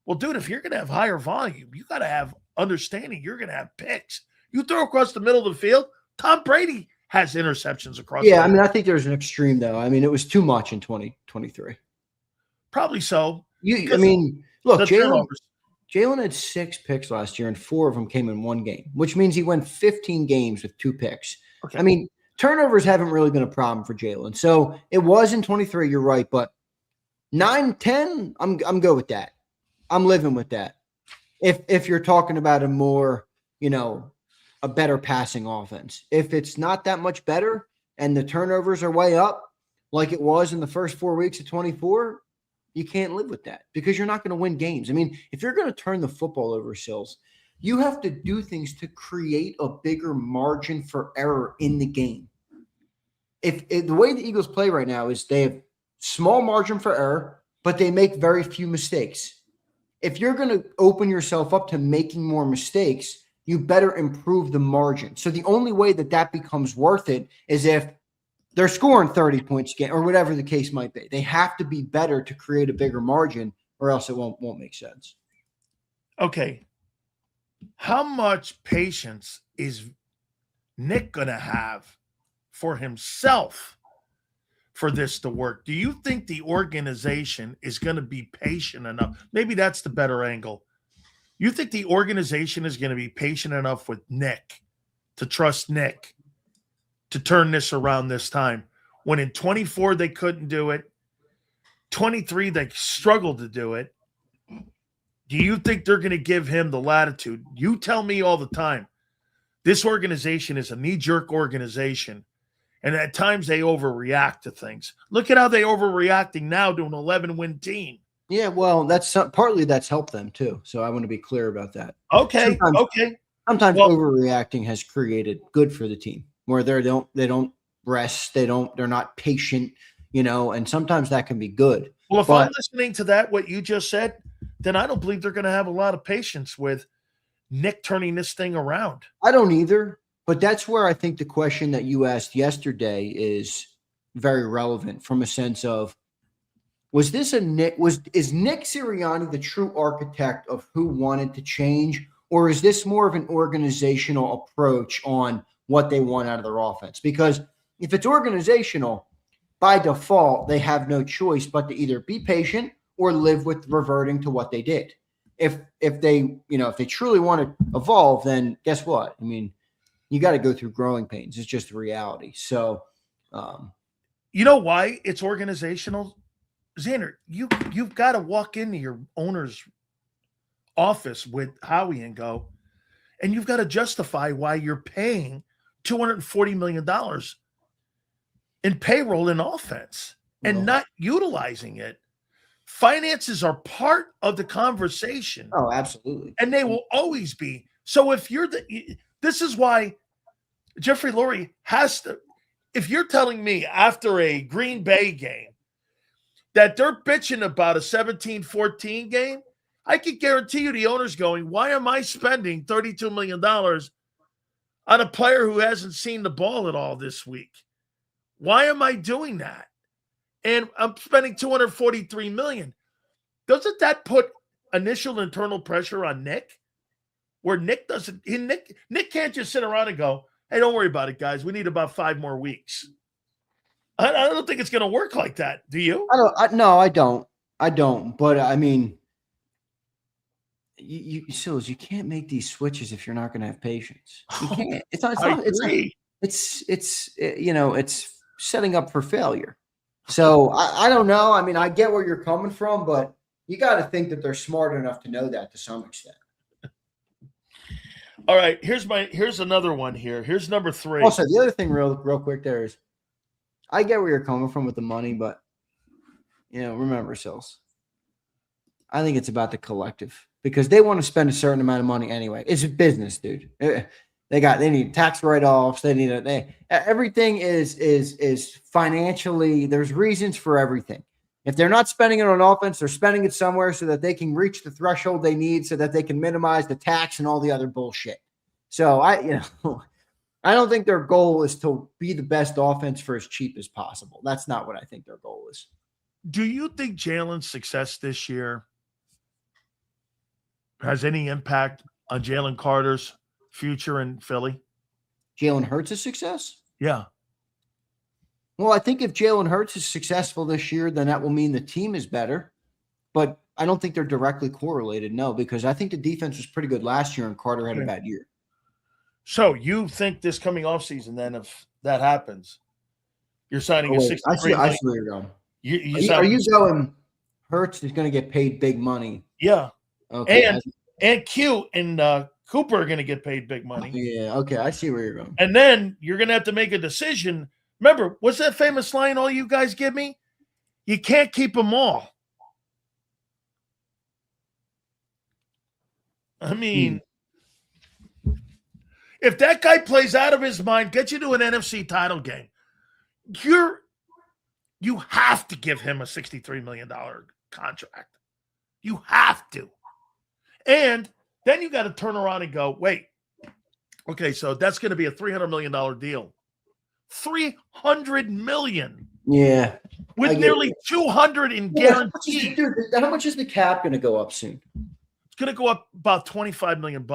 Speaker 1: Well, dude, if you're going to have higher volume, you got to have understanding you're going to have picks. You throw across the middle of the field, Tom Brady has interceptions across.
Speaker 2: Yeah, I mean, I think there's an extreme, though. I mean, it was too much in 2023.
Speaker 1: Probably so.
Speaker 2: I mean, look, Jalen had 6 picks last year, and 4 of them came in one game, which means he went 15 games with 2 picks. Okay. I mean, turnovers haven't really been a problem for Jalen. So it was in 23, you're right, but 9, 10, I'm good with that. I'm living with that. If you're talking about a more, a better passing offense. If it's not that much better and the turnovers are way up, like it was in the first 4 weeks of 24, you can't live with that because you're not going to win games. I mean, if you're going to turn the football over, Sills, you have to do things to create a bigger margin for error in the game. If the way the Eagles play right now is they have small margin for error, but they make very few mistakes. If you're going to open yourself up to making more mistakes, you better improve the margin. So the only way that becomes worth it is if they're scoring 30 points a game or whatever the case might be. They have to be better to create a bigger margin, or else it won't make sense.
Speaker 1: Okay. How much patience is Nick going to have for himself for this to work? Do you think the organization is going to be patient enough? Maybe that's the better angle. You think the organization is going to be patient enough with Nick to trust Nick to turn this around this time? When in 24 they couldn't do it, 23 they struggled to do it. Do you think they're going to give him the latitude? You tell me all the time, this organization is a knee-jerk organization, and at times they overreact to things. Look at how they overreacting now to an 11-win team.
Speaker 2: Yeah, well, that's partly that's helped them too. So I want to be clear about that.
Speaker 1: Okay,
Speaker 2: Sometimes overreacting has created good for the team where they don't rest, they're not patient, and sometimes that can be good.
Speaker 1: Well, if I'm listening to that, what you just said, then I don't believe they're going to have a lot of patience with Nick turning this thing around.
Speaker 2: I don't either, but that's where I think the question that you asked yesterday is very relevant from a sense of, is Nick Sirianni the true architect of who wanted to change, or is this more of an organizational approach on what they want out of their offense? Because if it's organizational, by default, they have no choice but to either be patient or live with reverting to what they did. If they truly want to evolve, then guess what? I mean, you got to go through growing pains. It's just the reality. So,
Speaker 1: you know why it's organizational? Zander, you've got to walk into your owner's office with Howie and go, and you've got to justify why you're paying $240 million in payroll and offense and not utilizing it. Finances are part of the conversation.
Speaker 2: Oh, absolutely.
Speaker 1: And they will always be. So if this is why Jeffrey Lurie has to, if you're telling me after a Green Bay game that they're bitching about a 17-14 game, I can guarantee you the owner's going, why am I spending $32 million on a player who hasn't seen the ball at all this week? Why am I doing that? And I'm spending $243 million. Doesn't that put initial internal pressure on Nick? Where Nick Nick can't just sit around and go, hey, don't worry about it, guys. We need about 5 more weeks. I don't think it's going to work like that. Do you?
Speaker 2: I don't. But I mean, you can't make these switches if you're not going to have patience. You can't. It's setting up for failure. So I don't know. I mean, I get where you're coming from, but you got to think that they're smart enough to know that to some extent.
Speaker 1: All right, here's another one here. Here's number 3.
Speaker 2: Also, the other thing real quick there is, I get where you're coming from with the money, but remember, Sills, I think it's about the collective because they want to spend a certain amount of money anyway. It's a business, dude. They need tax write-offs. Everything is financially. There's reasons for everything. If they're not spending it on offense, they're spending it somewhere so that they can reach the threshold they need, so that they can minimize the tax and all the other bullshit. So I don't think their goal is to be the best offense for as cheap as possible. That's not what I think their goal is.
Speaker 1: Do you think Jalen's success this year has any impact on Jalen Carter's future in Philly?
Speaker 2: Jalen Hurts' success?
Speaker 1: Yeah.
Speaker 2: Well, I think if Jalen Hurts is successful this year, then that will mean the team is better. But I don't think they're directly correlated, no, because I think the defense was pretty good last year and Carter had a bad year.
Speaker 1: So you think this coming offseason, then, if that happens, you're signing a $63 million.
Speaker 2: I see where you're going. Are you going Hurts is going to get paid big money?
Speaker 1: Yeah.
Speaker 2: Okay.
Speaker 1: And Q and Cooper are going to get paid big money.
Speaker 2: Yeah, okay. I see where you're going.
Speaker 1: And then you're going to have to make a decision. Remember, what's that famous line all you guys give me? You can't keep them all. I mean, if that guy plays out of his mind, gets you to an NFC title game, you have to give him a $63 million contract. You have to. And then you got to turn around and go, wait, okay, so that's going to be a $300 million deal. $300 million.
Speaker 2: Yeah.
Speaker 1: With nearly $200 in guaranteed.
Speaker 2: How much is the cap going to go up soon?
Speaker 1: It's going to go up about $25 million.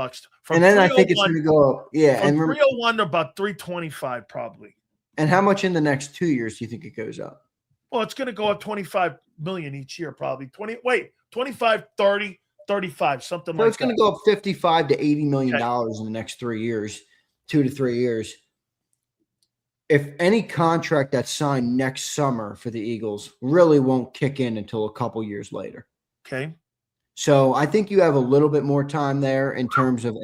Speaker 2: And then I think it's going to go up. Yeah.
Speaker 1: From 301 to about 325 probably.
Speaker 2: And how much in the next 2 years do you think it goes up?
Speaker 1: Well, it's going to go up $25 million each year probably. 25, 30, 35, something like that.
Speaker 2: It's going to go up $55 to $80 million in the next 3 years, 2 to 3 years. If any contract that's signed next summer for the Eagles really won't kick in until a couple years later.
Speaker 1: Okay.
Speaker 2: So I think you have a little bit more time there in terms of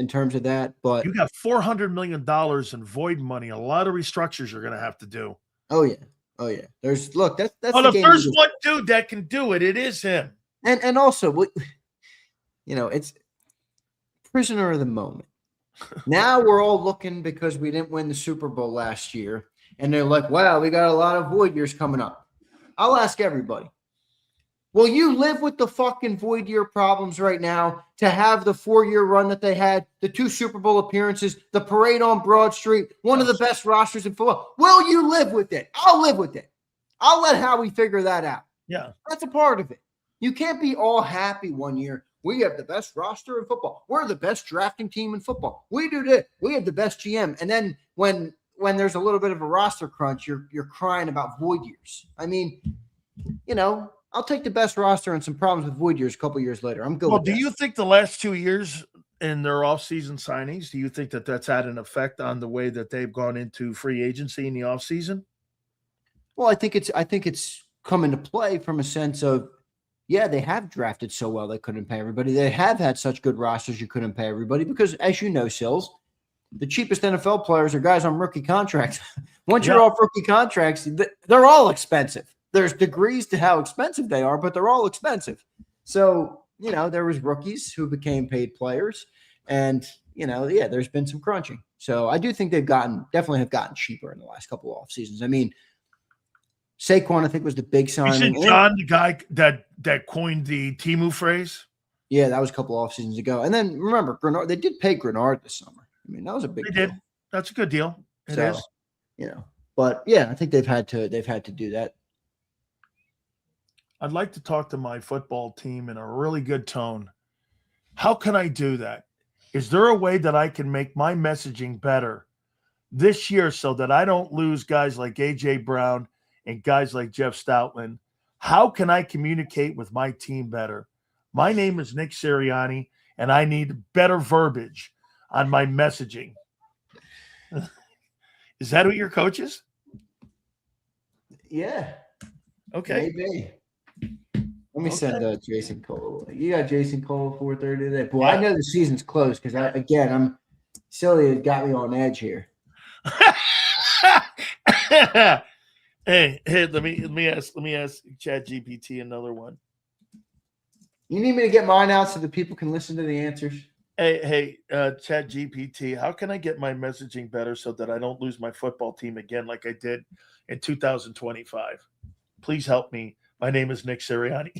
Speaker 2: that. But
Speaker 1: You got $400 million in void money. A lot of restructures you're going to have to do.
Speaker 2: oh yeah. That's
Speaker 1: But
Speaker 2: the
Speaker 1: if
Speaker 2: game.
Speaker 1: there's one dude that can do it, it is him.
Speaker 2: And also, it's prisoner of the moment. Now we're all looking because we didn't win the Super Bowl last year, and they're like, "Wow, we got a lot of void years coming up." I'll ask everybody. Will you live with the fucking void year problems right now to have the 4-year run that they had, the 2 Super Bowl appearances, the parade on Broad Street, one of the best rosters in football? Will you live with it? I'll live with it. I'll let Howie figure that out.
Speaker 1: Yeah.
Speaker 2: That's a part of it. You can't be all happy one year. We have the best roster in football. We're the best drafting team in football. We do this. We have the best GM. And then when there's a little bit of a roster crunch, you're crying about void years. I mean, I'll take the best roster and some problems with void years a couple years later. I'm good with that.
Speaker 1: Do you think the last 2 years in their offseason signings, do you think that that's had an effect on the way that they've gone into free agency in the offseason?
Speaker 2: Well, I think it's come into play from a sense of, yeah, they have drafted so well they couldn't pay everybody. They have had such good rosters you couldn't pay everybody because, as you know, Sills, the cheapest NFL players are guys on rookie contracts. Once you're off rookie contracts, they're all expensive. There's degrees to how expensive they are, but they're all expensive. So, there was rookies who became paid players, and, there's been some crunching. So I do think definitely have gotten cheaper in the last couple of off seasons. I mean, Saquon, I think, was the big signing.
Speaker 1: Isn't John the guy that coined the Temu phrase?
Speaker 2: Yeah, that was a couple off seasons ago. And then remember, Grenard, they did pay Grenard this summer. I mean, that was a big deal.
Speaker 1: Did. That's a good deal. It is.
Speaker 2: But yeah, I think they've had to do that.
Speaker 1: I'd like to talk to my football team in a really good tone. How can I do that? Is there a way that I can make my messaging better this year so that I don't lose guys like A.J. Brown and guys like Jeff Stoutland? How can I communicate with my team better? My name is Nick Sirianni, and I need better verbiage on my messaging. Is that who your coach is?
Speaker 2: Yeah.
Speaker 1: Okay.
Speaker 2: Maybe. Let me send Jason Cole. You got Jason Cole 4:30 today. Boy,
Speaker 1: Yeah.
Speaker 2: I know the season's close because I'm Sileo got me on edge here.
Speaker 1: Hey, let me ask ChatGPT another one.
Speaker 2: You need me to get mine out so that people can listen to the answers?
Speaker 1: Hey, ChatGPT, how can I get my messaging better so that I don't lose my football team again like I did in 2025? Please help me. My name is Nick Sirianni.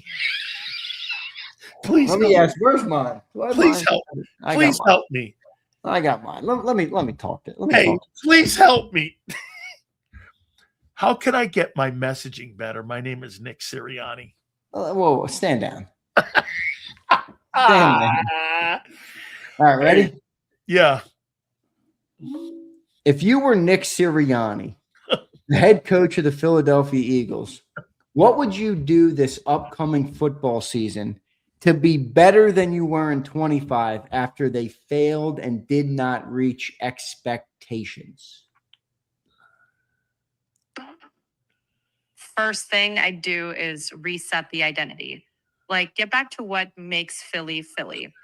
Speaker 1: Please
Speaker 2: let me ask. Where's mine?
Speaker 1: Please help me. Please help me.
Speaker 2: I got mine. Let me talk to.
Speaker 1: Please help me. How can I get my messaging better? My name is Nick Sirianni.
Speaker 2: Whoa, stand down. Stand down. All right, ready?
Speaker 1: Yeah.
Speaker 2: If you were Nick Sirianni, the head coach of the Philadelphia Eagles, what would you do this upcoming football season to be better than you were in 25 after they failed and did not reach expectations?
Speaker 3: First thing I do is reset the identity. Like, get back to what makes Philly Philly.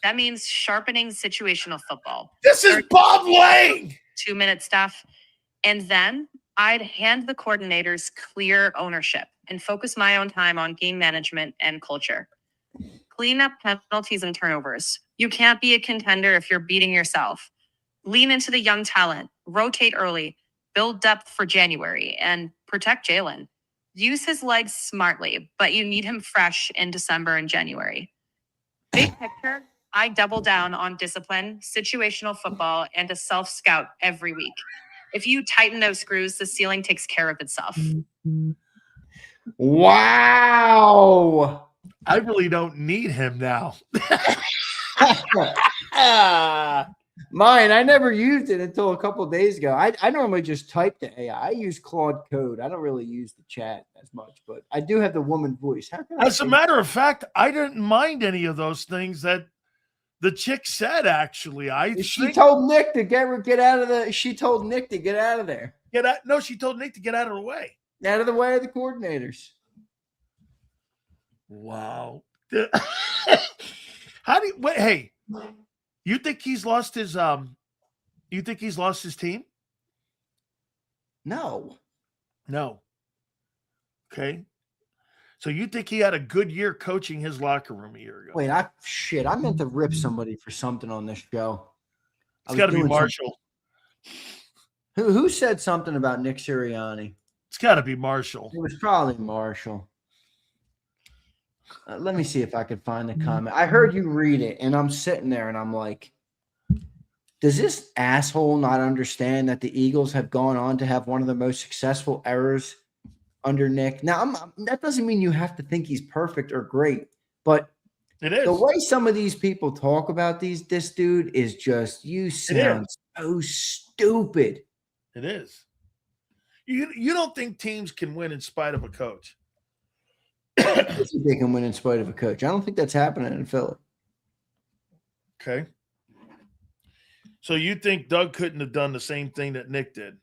Speaker 3: That means sharpening situational football.
Speaker 1: This is Bob Lang.
Speaker 3: 2-minute stuff. And then I'd hand the coordinators clear ownership and focus my own time on game management and culture. Clean up penalties and turnovers. You can't be a contender if you're beating yourself. Lean into the young talent. Rotate early. Build depth for January. And protect Jalen. Use his legs smartly, but you need him fresh in December and January. Big picture, I double down on discipline, situational football, and a self-scout every week. If you tighten those screws, the ceiling takes care of itself.
Speaker 2: Wow.
Speaker 1: I really don't need him now.
Speaker 2: Mine, I never used it until a couple of days ago. I normally just type the AI. I use Claude Code. I don't really use the chat as much, but I do have the woman voice.
Speaker 1: As a matter of fact, I didn't mind any of those things that the chick said, actually.
Speaker 2: She told Nick to get out of the. She told Nick to get out of there.
Speaker 1: No, she told Nick to get out of the way.
Speaker 2: Out of the way of the coordinators.
Speaker 1: Wow. How do you wait? Hey, you think he's lost his you think he's lost his team?
Speaker 2: No.
Speaker 1: No. Okay. So you think he had a good year coaching his locker room a year ago?
Speaker 2: Wait, I meant to rip somebody for something on this show.
Speaker 1: It's got to be Marshall.
Speaker 2: Who said something about Nick Sirianni?
Speaker 1: It's got to be Marshall.
Speaker 2: It was probably Marshall. Let me see if I could find the comment. I heard you read it, and I'm sitting there, and I'm like, does this asshole not understand that the Eagles have gone on to have one of the most successful eras under Nick? Now, that doesn't mean you have to think he's perfect or great, but
Speaker 1: it is.
Speaker 2: The way some of these people talk about this dude is just, you sound so stupid.
Speaker 1: It is. You don't think teams can win in spite of a coach?
Speaker 2: They can win in spite of a coach. I don't think that's happening in Philly.
Speaker 1: Okay. So you think Doug couldn't have done the same thing that Nick did?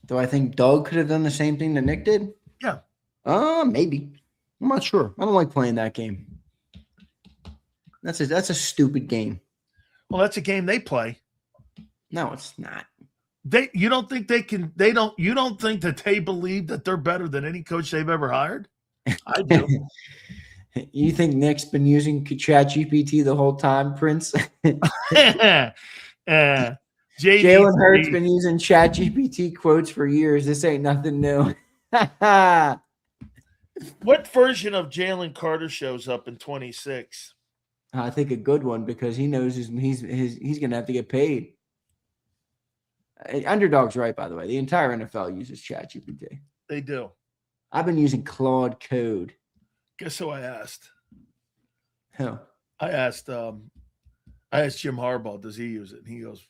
Speaker 2: Do I think Doug could have done the same thing that Nick did?
Speaker 1: Yeah.
Speaker 2: Maybe. I'm not sure. I don't like playing that game. That's a stupid game.
Speaker 1: Well, that's a game they play.
Speaker 2: No, it's not.
Speaker 1: You don't think they can? You don't think that they believe that they're better than any coach they've ever hired? I do.
Speaker 2: You think Nick's been using ChatGPT the whole time, Prince?
Speaker 1: Jalen
Speaker 2: Hurts been using ChatGPT quotes for years. This ain't nothing new.
Speaker 1: What version of Jalen Carter shows up in 26?
Speaker 2: I think a good one, because he knows he's going to have to get paid. Underdog's right, by the way. The entire NFL uses ChatGPT.
Speaker 1: They do.
Speaker 2: I've been using Claude Code.
Speaker 1: Guess who I asked?
Speaker 2: Who?
Speaker 1: I asked Jim Harbaugh, does he use it? And he goes,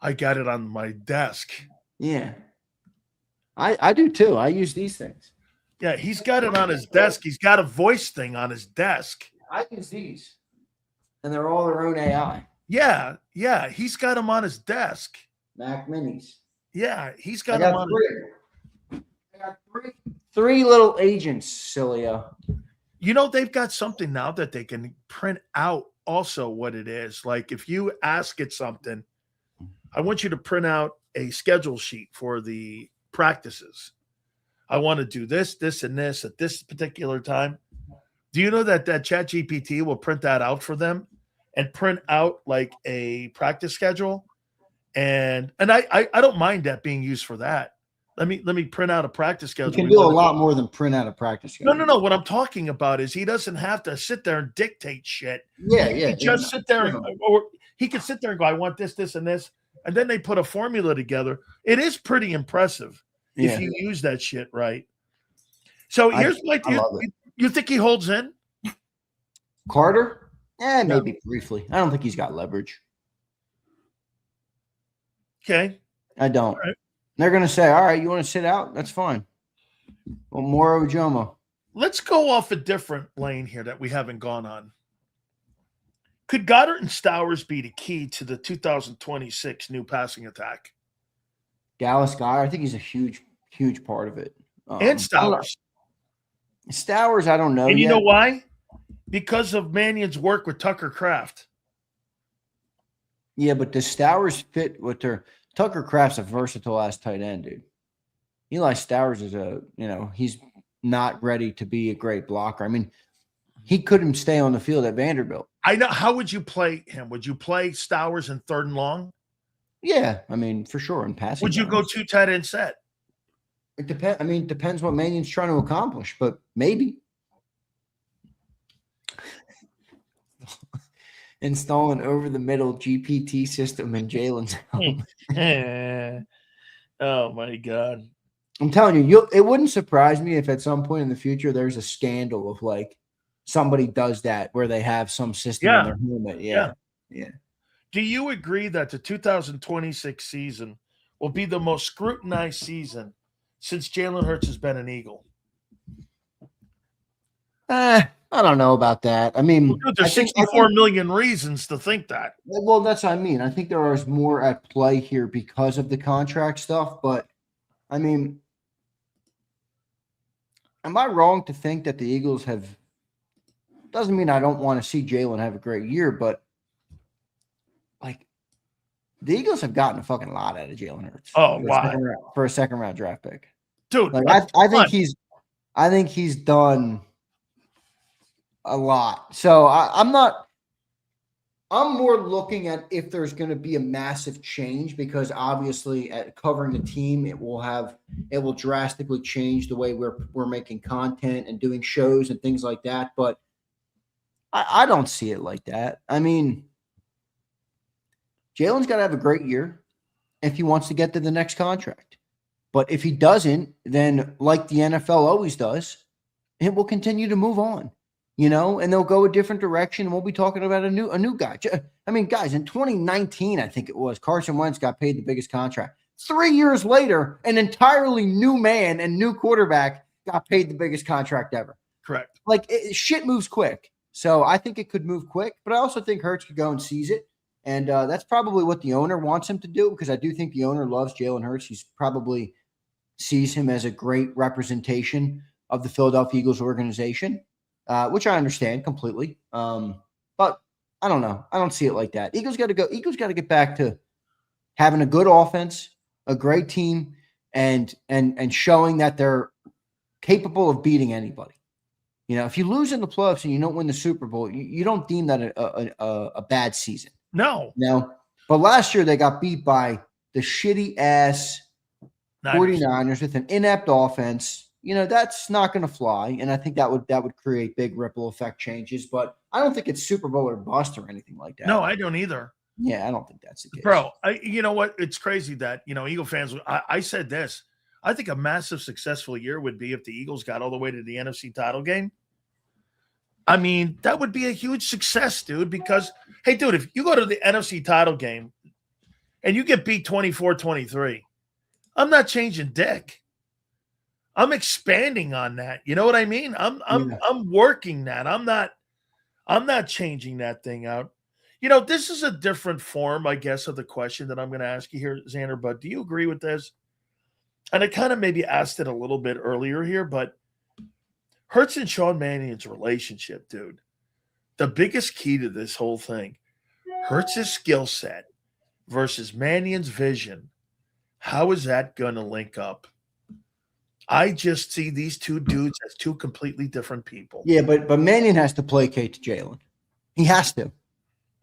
Speaker 1: I got it on my desk.
Speaker 2: Yeah. I do too. I use these things.
Speaker 1: Yeah, he's got it on his desk. He's got a voice thing on his desk.
Speaker 2: I use these. And they're all their own AI.
Speaker 1: Yeah. He's got them on his desk.
Speaker 2: Mac Minis.
Speaker 1: Yeah, he's got them on.
Speaker 2: I got three little agents, Sileo.
Speaker 1: You know, they've got something now that they can print out also what it is. Like if you ask it something, I want you to print out a schedule sheet for the practices. I want to do this, this, and this at this particular time. Do you know that ChatGPT will print that out for them and print out like a practice schedule? And I don't mind that being used for that. Let me print out a practice schedule.
Speaker 2: You can do a lot more than print out a practice schedule.
Speaker 1: No. What I'm talking about is he doesn't have to sit there and dictate shit.
Speaker 2: Yeah.
Speaker 1: He just sit there, or he can sit there and go, I want this, this, and this. And then they put a formula together. It is pretty impressive if you use that shit right. So here's my you think he holds in?
Speaker 2: Carter? Maybe briefly. I don't think he's got leverage.
Speaker 1: Okay.
Speaker 2: I don't.
Speaker 1: Right.
Speaker 2: They're going to say, all right, you want to sit out? That's fine. Well, Moro Jomo.
Speaker 1: Let's go off a different lane here that we haven't gone on. Could Goddard and Stowers be the key to the 2026 new passing attack?
Speaker 2: Dallas Goddard, I think he's a huge part of it.
Speaker 1: And Stowers.
Speaker 2: Stowers, I don't know.
Speaker 1: And you know why? Because of Mannion's work with Tucker Kraft.
Speaker 2: Yeah, but does Stowers fit with their – Tucker Kraft's a versatile-ass tight end, dude. Eli Stowers is he's not ready to be a great blocker. I mean, he couldn't stay on the field at Vanderbilt.
Speaker 1: I know. How would you play him? Would you play Stowers in 3rd and long?
Speaker 2: Yeah, I mean, for sure. In passing,
Speaker 1: would you go 2 tight end set?
Speaker 2: It depends. I mean, it depends what Mannion's trying to accomplish, but maybe. Install an over-the-middle GPT system in Jalen's home.
Speaker 1: Oh my God!
Speaker 2: I'm telling you, it wouldn't surprise me if at some point in the future there's a scandal of like somebody does that where they have some system in their helmet. Yeah.
Speaker 1: Do you agree that the 2026 season will be the most scrutinized season since Jalen Hurts has been an Eagle?
Speaker 2: I don't know about that. I mean,
Speaker 1: there's 64 million reasons to think that.
Speaker 2: Well, that's what I mean. I think there is more at play here because of the contract stuff. But I mean, am I wrong to think that the Eagles have? Doesn't mean I don't want to see Jalen have a great year, but like the Eagles have gotten a fucking lot out of Jalen Hurts.
Speaker 1: Oh, why?
Speaker 2: For a second round draft pick,
Speaker 1: Dude,
Speaker 2: like I think he's done a lot. So I'm more looking at if there's going to be a massive change, because obviously at covering the team, it will drastically change the way we're making content and doing shows and things like that. But I don't see it like that. I mean, Jalen's got to have a great year if he wants to get to the next contract. But if he doesn't, then like the NFL always does, it will continue to move on. And they'll go a different direction. And we'll be talking about a new guy. I mean, guys, in 2019, I think it was, Carson Wentz got paid the biggest contract. 3 years later, an entirely new man and new quarterback got paid the biggest contract ever.
Speaker 1: Correct.
Speaker 2: Like, shit moves quick. So I think it could move quick. But I also think Hurts could go and seize it. And that's probably what the owner wants him to do, because I do think the owner loves Jalen Hurts. He's probably sees him as a great representation of the Philadelphia Eagles organization. Which I understand completely. But I don't know. I don't see it like that. Eagles got to go. Eagles got to get back to having a good offense, a great team, and showing that they're capable of beating anybody. If you lose in the playoffs and you don't win the Super Bowl, you don't deem that a bad season.
Speaker 1: No.
Speaker 2: But last year they got beat by the shitty ass 49ers with an inept offense. That's not going to fly, and I think that would create big ripple effect changes. But I don't think it's Super Bowl or bust or anything like that.
Speaker 1: No, I don't either.
Speaker 2: Yeah, I don't think that's the case,
Speaker 1: bro. You know what? It's crazy that Eagle fans. I said this. I think a massive successful year would be if the Eagles got all the way to the NFC title game. I mean, that would be a huge success, dude. Because hey, dude, if you go to the NFC title game and you get beat 24-23, I'm not changing dick. I'm expanding on that. You know what I mean? I'm working that. I'm not changing that thing out. This is a different form, I guess, of the question that I'm going to ask you here, Zander. But do you agree with this? And I kind of maybe asked it a little bit earlier here, but Hurts and Sean Mannion's relationship, dude. The biggest key to this whole thing, Hurts' skill set versus Mannion's vision. How is that going to link up? I just see these two dudes as two completely different people.
Speaker 2: Yeah, but Mannion has to placate to Jalen. He has to.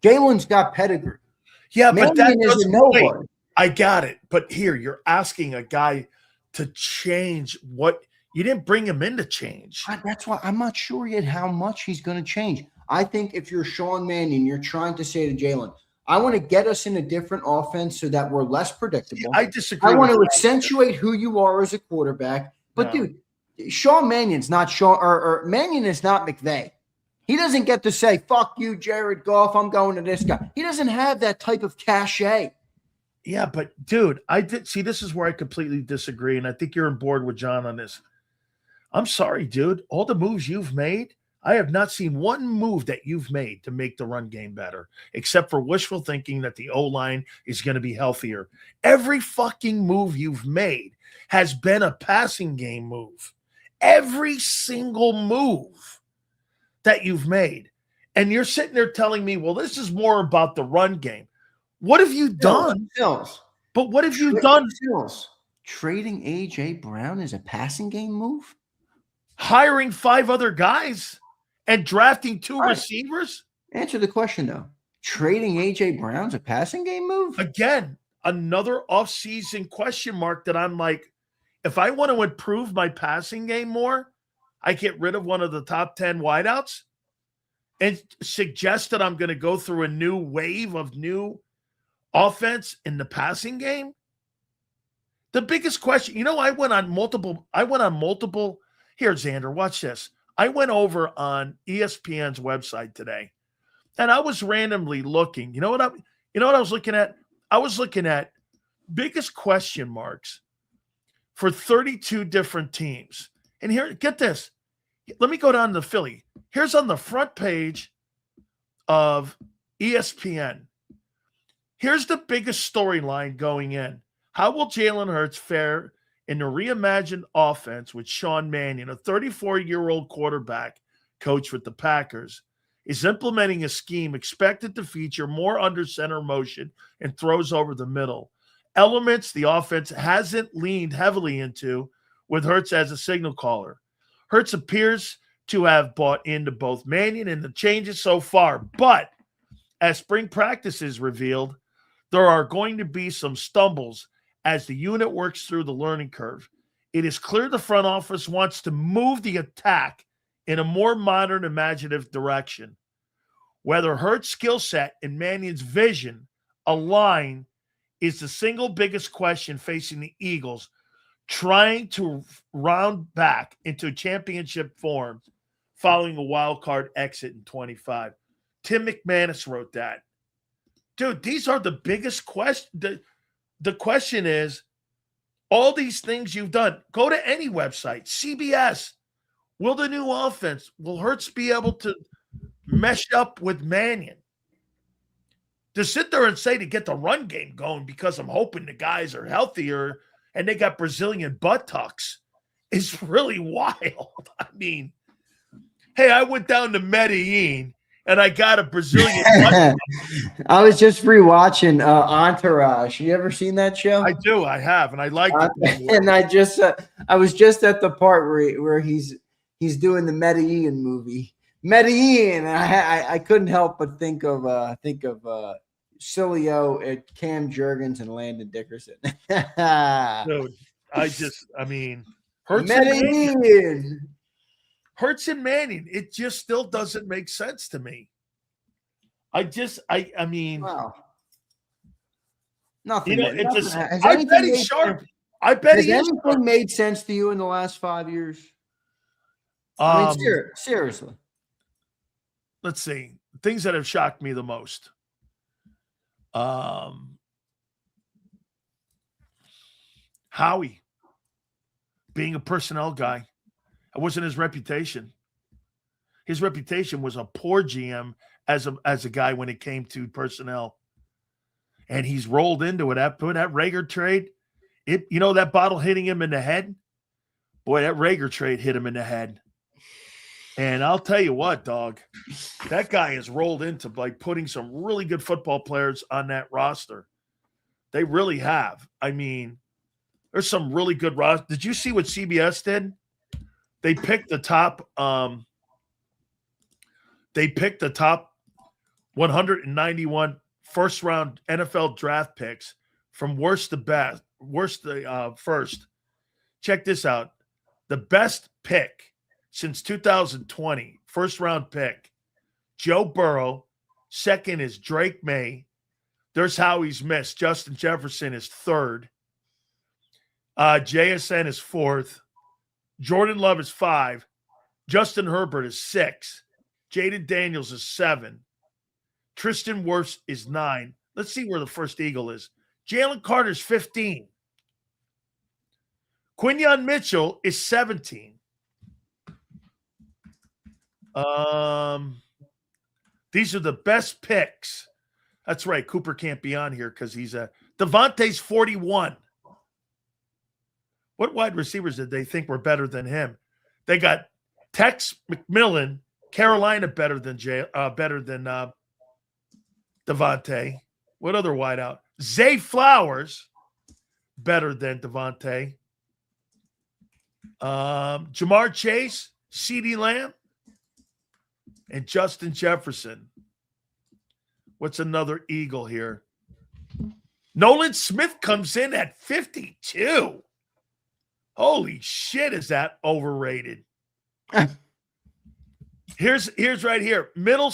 Speaker 2: Jalen's got pedigree.
Speaker 1: Yeah,
Speaker 2: Mannion
Speaker 1: but that doesn't
Speaker 2: nobody.
Speaker 1: I got it. But here, you're asking a guy to change what you didn't bring him in to change.
Speaker 2: That's why I'm not sure yet how much he's going to change. I think if you're Sean Mannion, you're trying to say to Jalen, I want to get us in a different offense so that we're less predictable.
Speaker 1: I disagree.
Speaker 2: I want to accentuate who you are as a quarterback. But dude, Sean Mannion's not Sean or Mannion is not McVay. He doesn't get to say, fuck you, Jared Goff, I'm going to this guy. He doesn't have that type of cachet.
Speaker 1: Yeah, but dude, this is where I completely disagree. And I think you're on board with John on this. I'm sorry, dude. All the moves you've made, I have not seen one move that you've made to make the run game better, except for wishful thinking that the O-line is going to be healthier. Every fucking move you've made has been a passing game move. Every single move that you've made. And you're sitting there telling me, well, this is more about the run game. What have you done? But what have you done?
Speaker 2: Trading A.J. Brown is a passing game move?
Speaker 1: Hiring 5 other guys and drafting 2 receivers?
Speaker 2: Answer the question, though. Trading A.J. Brown's a passing game move?
Speaker 1: Again, another offseason question mark that I'm like, if I want to improve my passing game more, I get rid of one of the top 10 wideouts and suggest that I'm going to go through a new wave of new offense in the passing game. The biggest question, I went on multiple. Here, Zander, watch this. I went over on ESPN's website today, and I was randomly looking. You know what I was looking at? I was looking at biggest question marks for 32 different teams. And here, get this. Let me go down to Philly. Here's on the front page of ESPN. Here's the biggest storyline going in. How will Jalen Hurts fare in the reimagined offense with Sean Mannion, a 34-year-old quarterback coach with the Packers, is implementing a scheme expected to feature more under-center motion and throws over the middle, elements the offense hasn't leaned heavily into with Hurts as a signal caller. Hurts appears to have bought into both Mannion and the changes so far, but as spring practices revealed, there are going to be some stumbles as the unit works through the learning curve. It is clear the front office wants to move the attack in a more modern, imaginative direction. Whether Hurts' skill set and Mannion's vision align is the single biggest question facing the Eagles trying to round back into championship form following a wild card exit in 25. Tim McManus wrote that. Dude, these are the biggest questions. The question is, all these things you've done, go to any website, CBS. Will the new offense, will Hurts be able to mesh up with Mannion? To sit there and say to get the run game going because I'm hoping the guys are healthier and they got Brazilian buttocks is really wild. I mean, hey, I went down to Medellin and I got a Brazilian buttock.
Speaker 2: I was just rewatching Entourage. You ever seen that show?
Speaker 1: I do. I have, and I like it.
Speaker 2: And I was just at the part where he's doing the Medellin movie. Medellin. And I couldn't help but think of Sileo, Cam Jurgens, and Landon Dickerson.
Speaker 1: Dude, I mean, Hurts
Speaker 2: Medellin.
Speaker 1: Hurts and Mannion, it just still doesn't make sense to me. I mean,
Speaker 2: wow. Nothing.
Speaker 1: You know, it's
Speaker 2: I bet he's sharp.
Speaker 1: I bet
Speaker 2: he is. Has anything made sense to you in the last 5 years? I mean, seriously.
Speaker 1: Let's see. Things that have shocked me the most. Howie being a personnel guy. It wasn't his reputation. His reputation was a poor GM as a guy when it came to personnel. And he's rolled into it. That Rager trade, that bottle hitting him in the head. Boy, that Rager trade hit him in the head. And I'll tell you what, dog, that guy has rolled into like putting some really good football players on that roster. They really have. I mean, there's some really good roster. Did you see what CBS did? They picked the top 191 first-round NFL draft picks from worst to first. Check this out. The best pick since 2020, first-round pick, Joe Burrow. Second is Drake May. There's how he's missed. Justin Jefferson is third. JSN is fourth. Jordan Love is 5. Justin Herbert is 6. Jaden Daniels is 7. Tristan Wirfs is 9. Let's see where the first Eagle is. Jalen Carter's 15. Quinyon Mitchell is 17. These are the best picks. That's right. Cooper can't be on here because he's Devontae's 41. What wide receivers did they think were better than him? They got Tex McMillan, Carolina better than Devontae. What other wideout? Zay Flowers better than Devontae. Jamar Chase, CeeDee Lamb, and Justin Jefferson. What's another Eagle here? Nolan Smith comes in at 52. Holy shit, is that overrated? Here's right here. Middle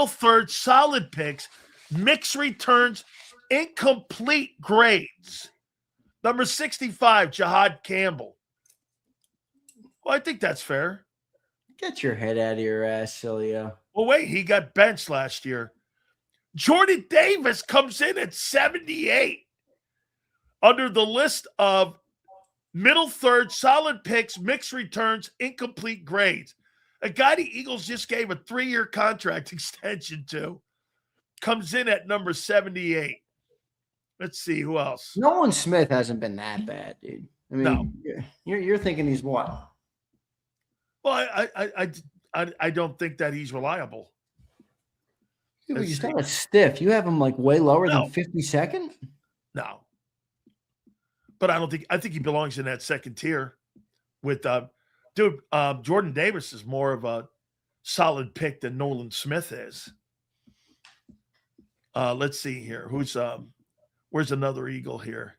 Speaker 1: third, solid picks, mixed returns, incomplete grades. Number 65, Jahad Campbell. Well, I think that's fair.
Speaker 2: Get your head out of your ass, Sileo.
Speaker 1: Well, wait, he got benched last year. Jordan Davis comes in at 78 under the list of middle third, solid picks, mixed returns, incomplete grades. A guy the Eagles just gave a 3-year contract extension to comes in at number 78. Let's see who else.
Speaker 2: Nolan Smith hasn't been that bad, dude. I mean, you're thinking he's what?
Speaker 1: Well, I don't think that he's reliable.
Speaker 2: Yeah, but you still a stiff. You have him like way lower than
Speaker 1: No.
Speaker 2: 52nd?
Speaker 1: No. But I think he belongs in that second tier with Jordan Davis is more of a solid pick than Nolan Smith is. Let's see here. Where's another Eagle here?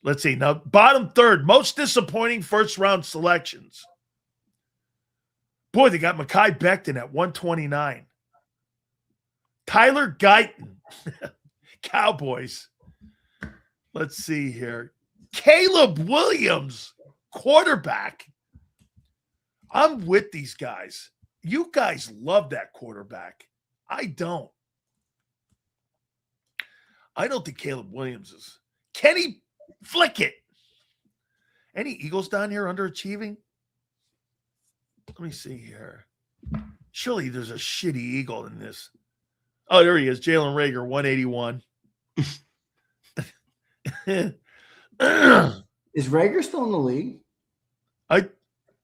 Speaker 1: Let's see. Now, bottom third, most disappointing first round selections. Boy, they got Mekhi Becton at 129. Tyler Guyton, Cowboys. Let's see here. Caleb Williams, quarterback. I'm with these guys. You guys love that quarterback. I don't. I don't think Caleb Williams is. Kenny Flickett. Any Eagles down here underachieving? Let me see here. Surely there's a shitty Eagle in this. Oh, there he is. Jalen Reagor, 181.
Speaker 2: Is Reagor still in the league?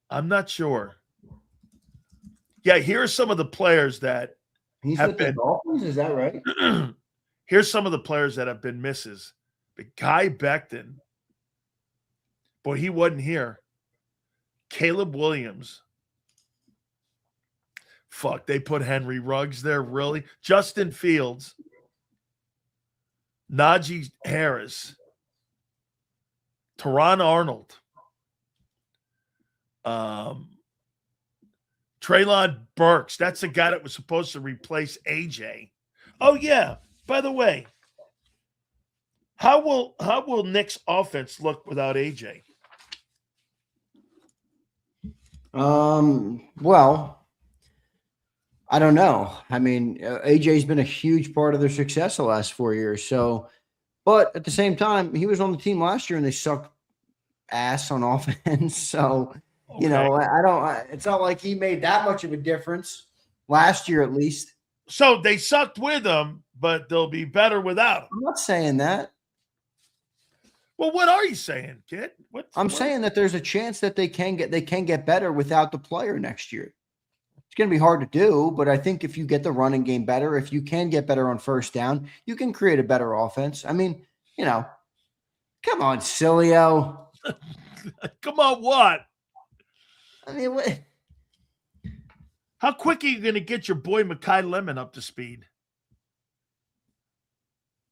Speaker 1: I'm not sure. Yeah, here are some of the players that
Speaker 2: He's with the Dolphins, is that right?
Speaker 1: Here's some of the players that have been misses. Mekhi Becton. Boy, he wasn't here. Caleb Williams. Fuck, they put Henry Ruggs there, really? Justin Fields. Najee Harris. Teron Arnold. Treylon Burks. That's the guy that was supposed to replace AJ. Oh, yeah. By the way, how will Nick's offense look without AJ?
Speaker 2: Well, I don't know. I mean, AJ's been a huge part of their success the last 4 years. So, but at the same time, he was on the team last year and they sucked ass on offense. So, you know, it's not like he made that much of a difference last year, at least.
Speaker 1: So they sucked with him, but they'll be better without him.
Speaker 2: I'm not saying that.
Speaker 1: Well, what are you saying, kid?
Speaker 2: I'm saying that there's a chance that they can get better without the player next year. It's going to be hard to do, but I think if you get the running game better, if you can get better on first down, you can create a better offense. I mean, you know, come on, Sileo.
Speaker 1: Come on, what?
Speaker 2: I mean, what?
Speaker 1: How quick are you going to get your boy Mekhi Lemon up to speed?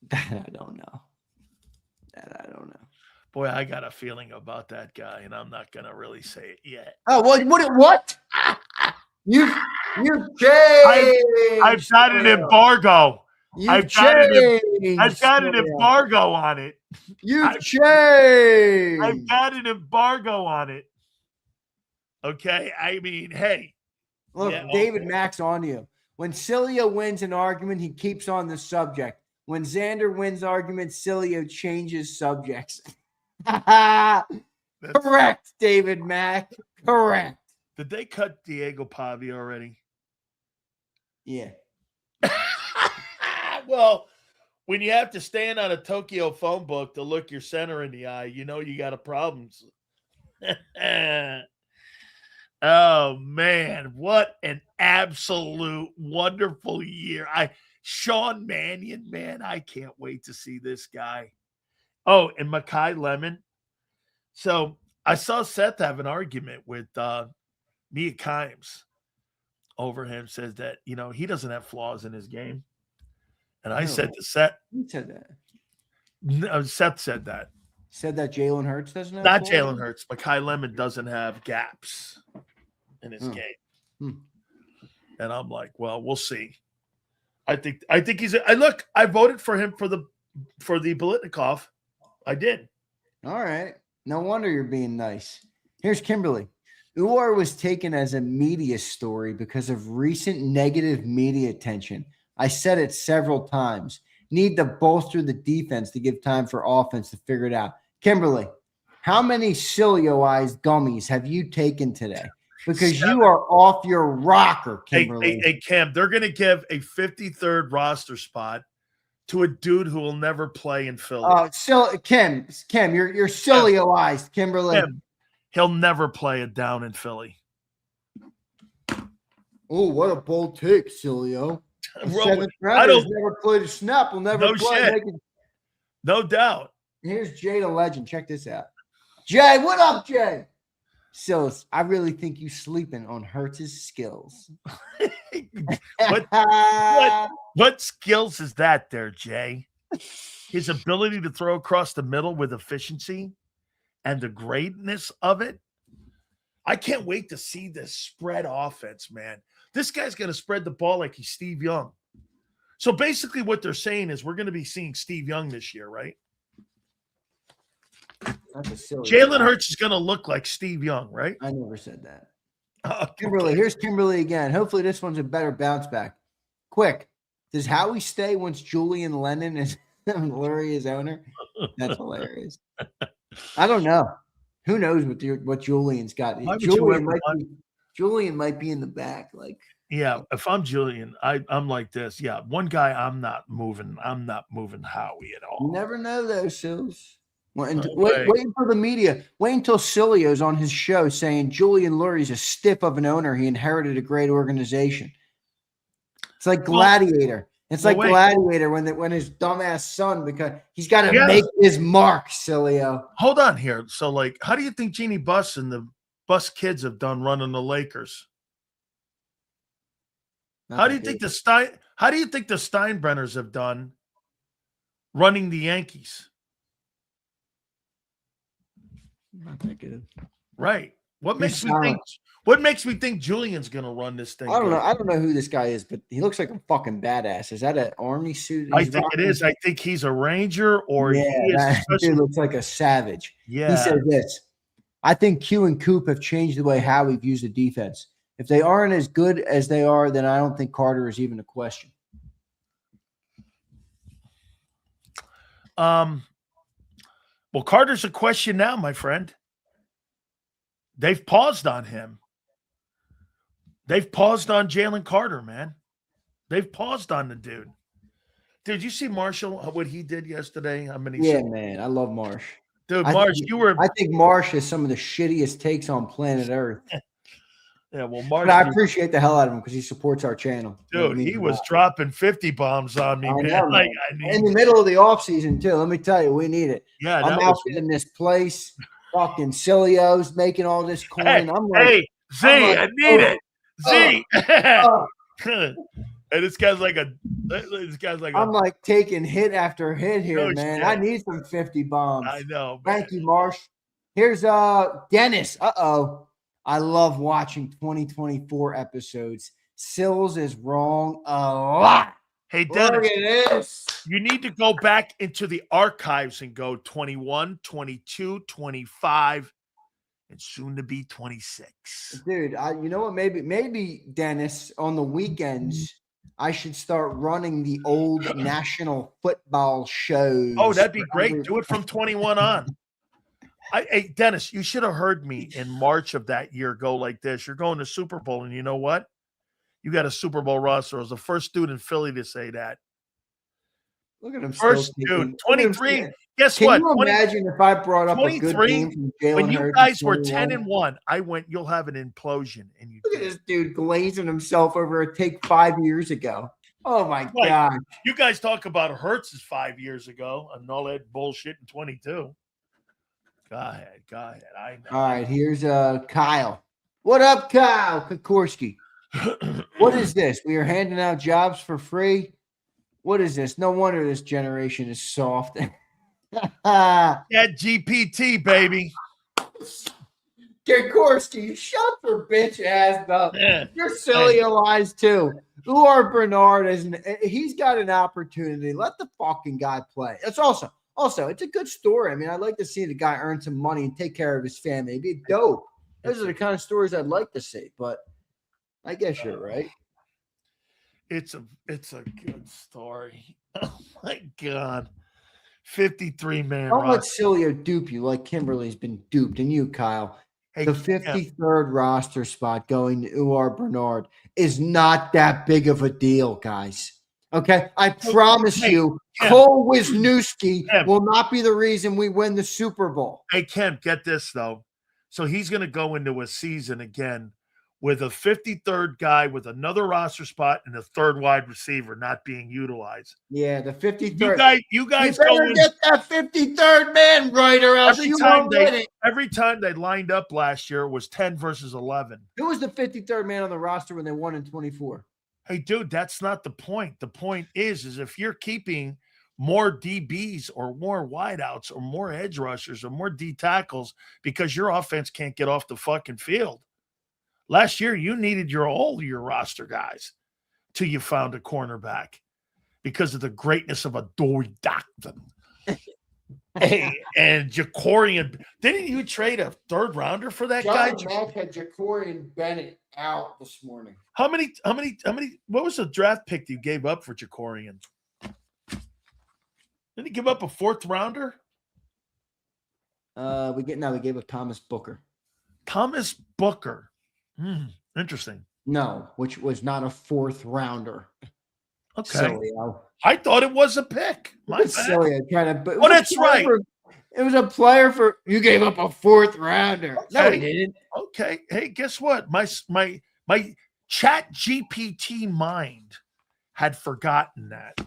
Speaker 2: That I don't know.
Speaker 1: Boy, I got a feeling about that guy, and I'm not going to really say it yet.
Speaker 2: Oh, what? You changed.
Speaker 1: I've got an embargo. I've got an embargo on it.
Speaker 2: You've changed.
Speaker 1: I've got an embargo on it. Okay? I mean, hey.
Speaker 2: Look,
Speaker 1: yeah,
Speaker 2: David Mack's on you. When Sileo wins an argument, he keeps on the subject. When Zander wins arguments, Sileo changes subjects. Correct, David Mack. Correct.
Speaker 1: Did they cut Diego Pavi already?
Speaker 2: Yeah.
Speaker 1: Well, when you have to stand on a Tokyo phone book to look your center in the eye, you know you got a problem. Oh, man. What an absolute wonderful year. Sean Mannion, man, I can't wait to see this guy. Oh, and Mekhi Lemon. So I saw Seth have an argument with Mia Kimes over him, says that, you know, he doesn't have flaws in his game. And I said to Seth.
Speaker 2: Who said that?
Speaker 1: No, Seth said that.
Speaker 2: Said that Jalen Hurts doesn't have
Speaker 1: Not
Speaker 2: flaws?
Speaker 1: Jalen Hurts. Mekhi Lemon doesn't have gaps in his game. And I'm like, well, we'll see. I think he's I voted for him for the Biletnikoff. I did.
Speaker 2: All right. No wonder you're being nice. Here's Kimberly. Uar was taken as a media story because of recent negative media attention. I said it several times. Need to bolster the defense to give time for offense to figure it out. Kimberly, how many Sileo-ized gummies have you taken today? Because
Speaker 1: 7.
Speaker 2: you are off your rocker, Kimberly.
Speaker 1: Hey, Cam, they're going to give a 53rd roster spot to a dude who will never play in Philly.
Speaker 2: Kim, you're Sileo-ized, Kimberly.
Speaker 1: Kim, he'll never play it down in Philly.
Speaker 2: Oh, what a bold take, Sileo.
Speaker 1: Roman,
Speaker 2: I don't never played a snap. Will never play.
Speaker 1: Shit. No doubt.
Speaker 2: Here's Jay the Legend. Check this out. Jay, what up, Jay? Sills, I really think you sleeping on Hurts' skills.
Speaker 1: What skills is that there, Jay? His ability to throw across the middle with efficiency and the greatness of it. I can't wait to see this spread offense, man. This guy's going to spread the ball like he's Steve Young. So basically what they're saying is we're going to be seeing Steve Young this year, right? Jalen Hurts is going to look like Steve Young, right?
Speaker 2: I never said that.
Speaker 1: Okay.
Speaker 2: Kimberly, here's Kimberly again. Hopefully this one's a better bounce back. Quick, does Howie stay once Julian Lennon is Lurie is owner? That's hilarious. I don't know. Who knows what Julian's got? Julian might be in the back. Like,
Speaker 1: yeah, if I'm Julian, I'm like this. Yeah, one guy I'm not moving Howie at all.
Speaker 2: You never know though, Sills. Wait for the media. Wait until Sileo's on his show saying Julian Lurie's a stiff of an owner. He inherited a great organization. It's like Gladiator. Gladiator when his dumbass son, because he's got to make his mark, Sileo.
Speaker 1: Hold on here. So, like, how do you think Jeannie Buss and the Buss kids have done running the Lakers? How do you think the Steinbrenners have done running the Yankees?
Speaker 2: Not that good.
Speaker 1: Right. What makes me think Julian's gonna run this thing?
Speaker 2: I don't know. I don't know who this guy is, but he looks like a fucking badass. Is that an army suit?
Speaker 1: I think it is. I think he's a Ranger
Speaker 2: that dude looks like a savage.
Speaker 1: Yeah.
Speaker 2: He said this. I think Q and Coop have changed the way Howie views the defense. If they aren't as good as they are, then I don't think Carter is even a question.
Speaker 1: Well, Carter's a question now, my friend. They've paused on him. They've paused on Jalen Carter, man. They've paused on the dude. Did you see Marshall, what he did yesterday?
Speaker 2: Man, I love Marsh.
Speaker 1: Dude,
Speaker 2: I think Marsh has some of the shittiest takes on planet Earth.
Speaker 1: Yeah, well, Marsh.
Speaker 2: But I appreciate the hell out of him because he supports our channel.
Speaker 1: Dude, he was dropping 50 bombs on me, man.
Speaker 2: In the middle of the offseason, too. Let me tell you, we need it.
Speaker 1: Yeah,
Speaker 2: I'm out in this place. Fucking Sileo's making all this coin.
Speaker 1: I need it. Z. And this guy's like
Speaker 2: I'm like taking hit after hit here, man.
Speaker 1: Shit.
Speaker 2: I need some 50 bombs.
Speaker 1: I know.
Speaker 2: Thank you, Marsh. Here's Dennis. I love watching 2024 episodes. Sills is wrong a lot.
Speaker 1: Hey, Dennis,
Speaker 2: look at this.
Speaker 1: You need to go back into the archives and go 21, 22, 25, and soon to be 26.
Speaker 2: Dude, you know what? Maybe Dennis, on the weekends, I should start running the old national football shows.
Speaker 1: Oh, that'd be great. Do it from 21 on. Hey, Dennis, you should have heard me in March of that year go like this. You're going to Super Bowl, and you know what? You got a Super Bowl roster. I was the first dude in Philly to say that.
Speaker 2: Look at him.
Speaker 1: First dude, 23. Guess what?
Speaker 2: Can you imagine if I brought up a good game from Jalen
Speaker 1: when you
Speaker 2: Hurts
Speaker 1: guys were 10-1, I went, you'll have an implosion. And you
Speaker 2: look at this dude glazing himself over a take 5 years ago. Oh, my God.
Speaker 1: You guys talk about Hurts 5 years ago and all that bullshit in 22. Go ahead. I know.
Speaker 2: All right, here's Kyle. What up, Kyle Kokorski? What is this? We are handing out jobs for free. What is this? No wonder this generation is soft.
Speaker 1: That GPT, baby.
Speaker 2: Kokorski, shut your bitch ass up. You're silly eyes too. Uar Bernard he's got an opportunity. Let the fucking guy play. It's also, it's a good story. I mean, I'd like to see the guy earn some money and take care of his family. It'd be dope. Those are the kind of stories I'd like to see, but I guess you're right.
Speaker 1: It's a good story. Oh my God. 53-man.
Speaker 2: Don't let Sileo dupe you like Kimberly's been duped. And you, Kyle. Hey, the 53rd roster spot going to Uar Bernard is not that big of a deal, guys. Okay, I promise you,
Speaker 1: Kim.
Speaker 2: Cole Wisniewski
Speaker 1: Kim.
Speaker 2: will not be the reason we win the Super Bowl.
Speaker 1: Hey, Kim, get this, though. So he's going to go into a season again with a 53rd guy with another roster spot and a third wide receiver not being utilized.
Speaker 2: Yeah, the 53rd.
Speaker 1: You guys
Speaker 2: better
Speaker 1: go in.
Speaker 2: get that 53rd man right, or else
Speaker 1: Every
Speaker 2: you
Speaker 1: time
Speaker 2: won't win it.
Speaker 1: every time they lined up last year, it was 10 versus 11.
Speaker 2: Who was the 53rd man on the roster when they won in 24?
Speaker 1: Hey, dude, that's not the point. The point is if you're keeping more DBs or more wideouts or more edge rushers or more D tackles because your offense can't get off the fucking field. Last year, you needed all your roster guys till you found a cornerback because of the greatness of a Dory Docton. Hey, and Jacorian. Didn't you trade a third rounder for that guy?
Speaker 2: Mack had Jacorian Bennett out this morning.
Speaker 1: How many? What was the draft pick you gave up for Jacorian? Didn't he give up a fourth rounder?
Speaker 2: We gave up Thomas Booker.
Speaker 1: Thomas Booker. Interesting.
Speaker 2: No, which was not a fourth rounder.
Speaker 1: Okay.
Speaker 2: Sileo.
Speaker 1: I thought it was a pick. My bad.
Speaker 2: Sileo
Speaker 1: That's right.
Speaker 2: It was a player for you gave up a fourth rounder.
Speaker 1: Okay.
Speaker 2: No, he didn't.
Speaker 1: Okay. Hey, guess what? My Chat GPT mind had forgotten that.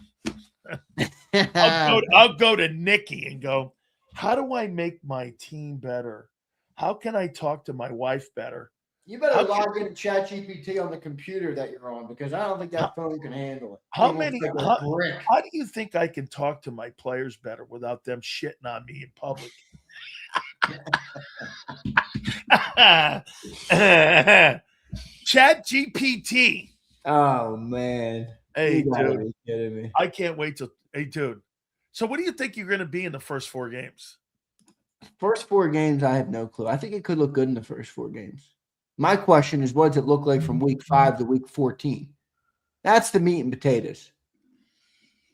Speaker 1: I'll go to Nikki and go, how do I make my team better? How can I talk to my wife better?
Speaker 2: You better log into ChatGPT on the computer that you're on because I don't think that phone can handle it. How
Speaker 1: do you think I can talk to my players better without them shitting on me in public? ChatGPT.
Speaker 2: Oh man.
Speaker 1: Hey,
Speaker 2: you
Speaker 1: dude.
Speaker 2: Be kidding me.
Speaker 1: I can't wait till. Hey, dude. So what do you think you're going to be in the first 4 games?
Speaker 2: First 4 games, I have no clue. I think it could look good in the first 4 games. My question is, what does it look like from week 5 to week 14? That's the meat and potatoes.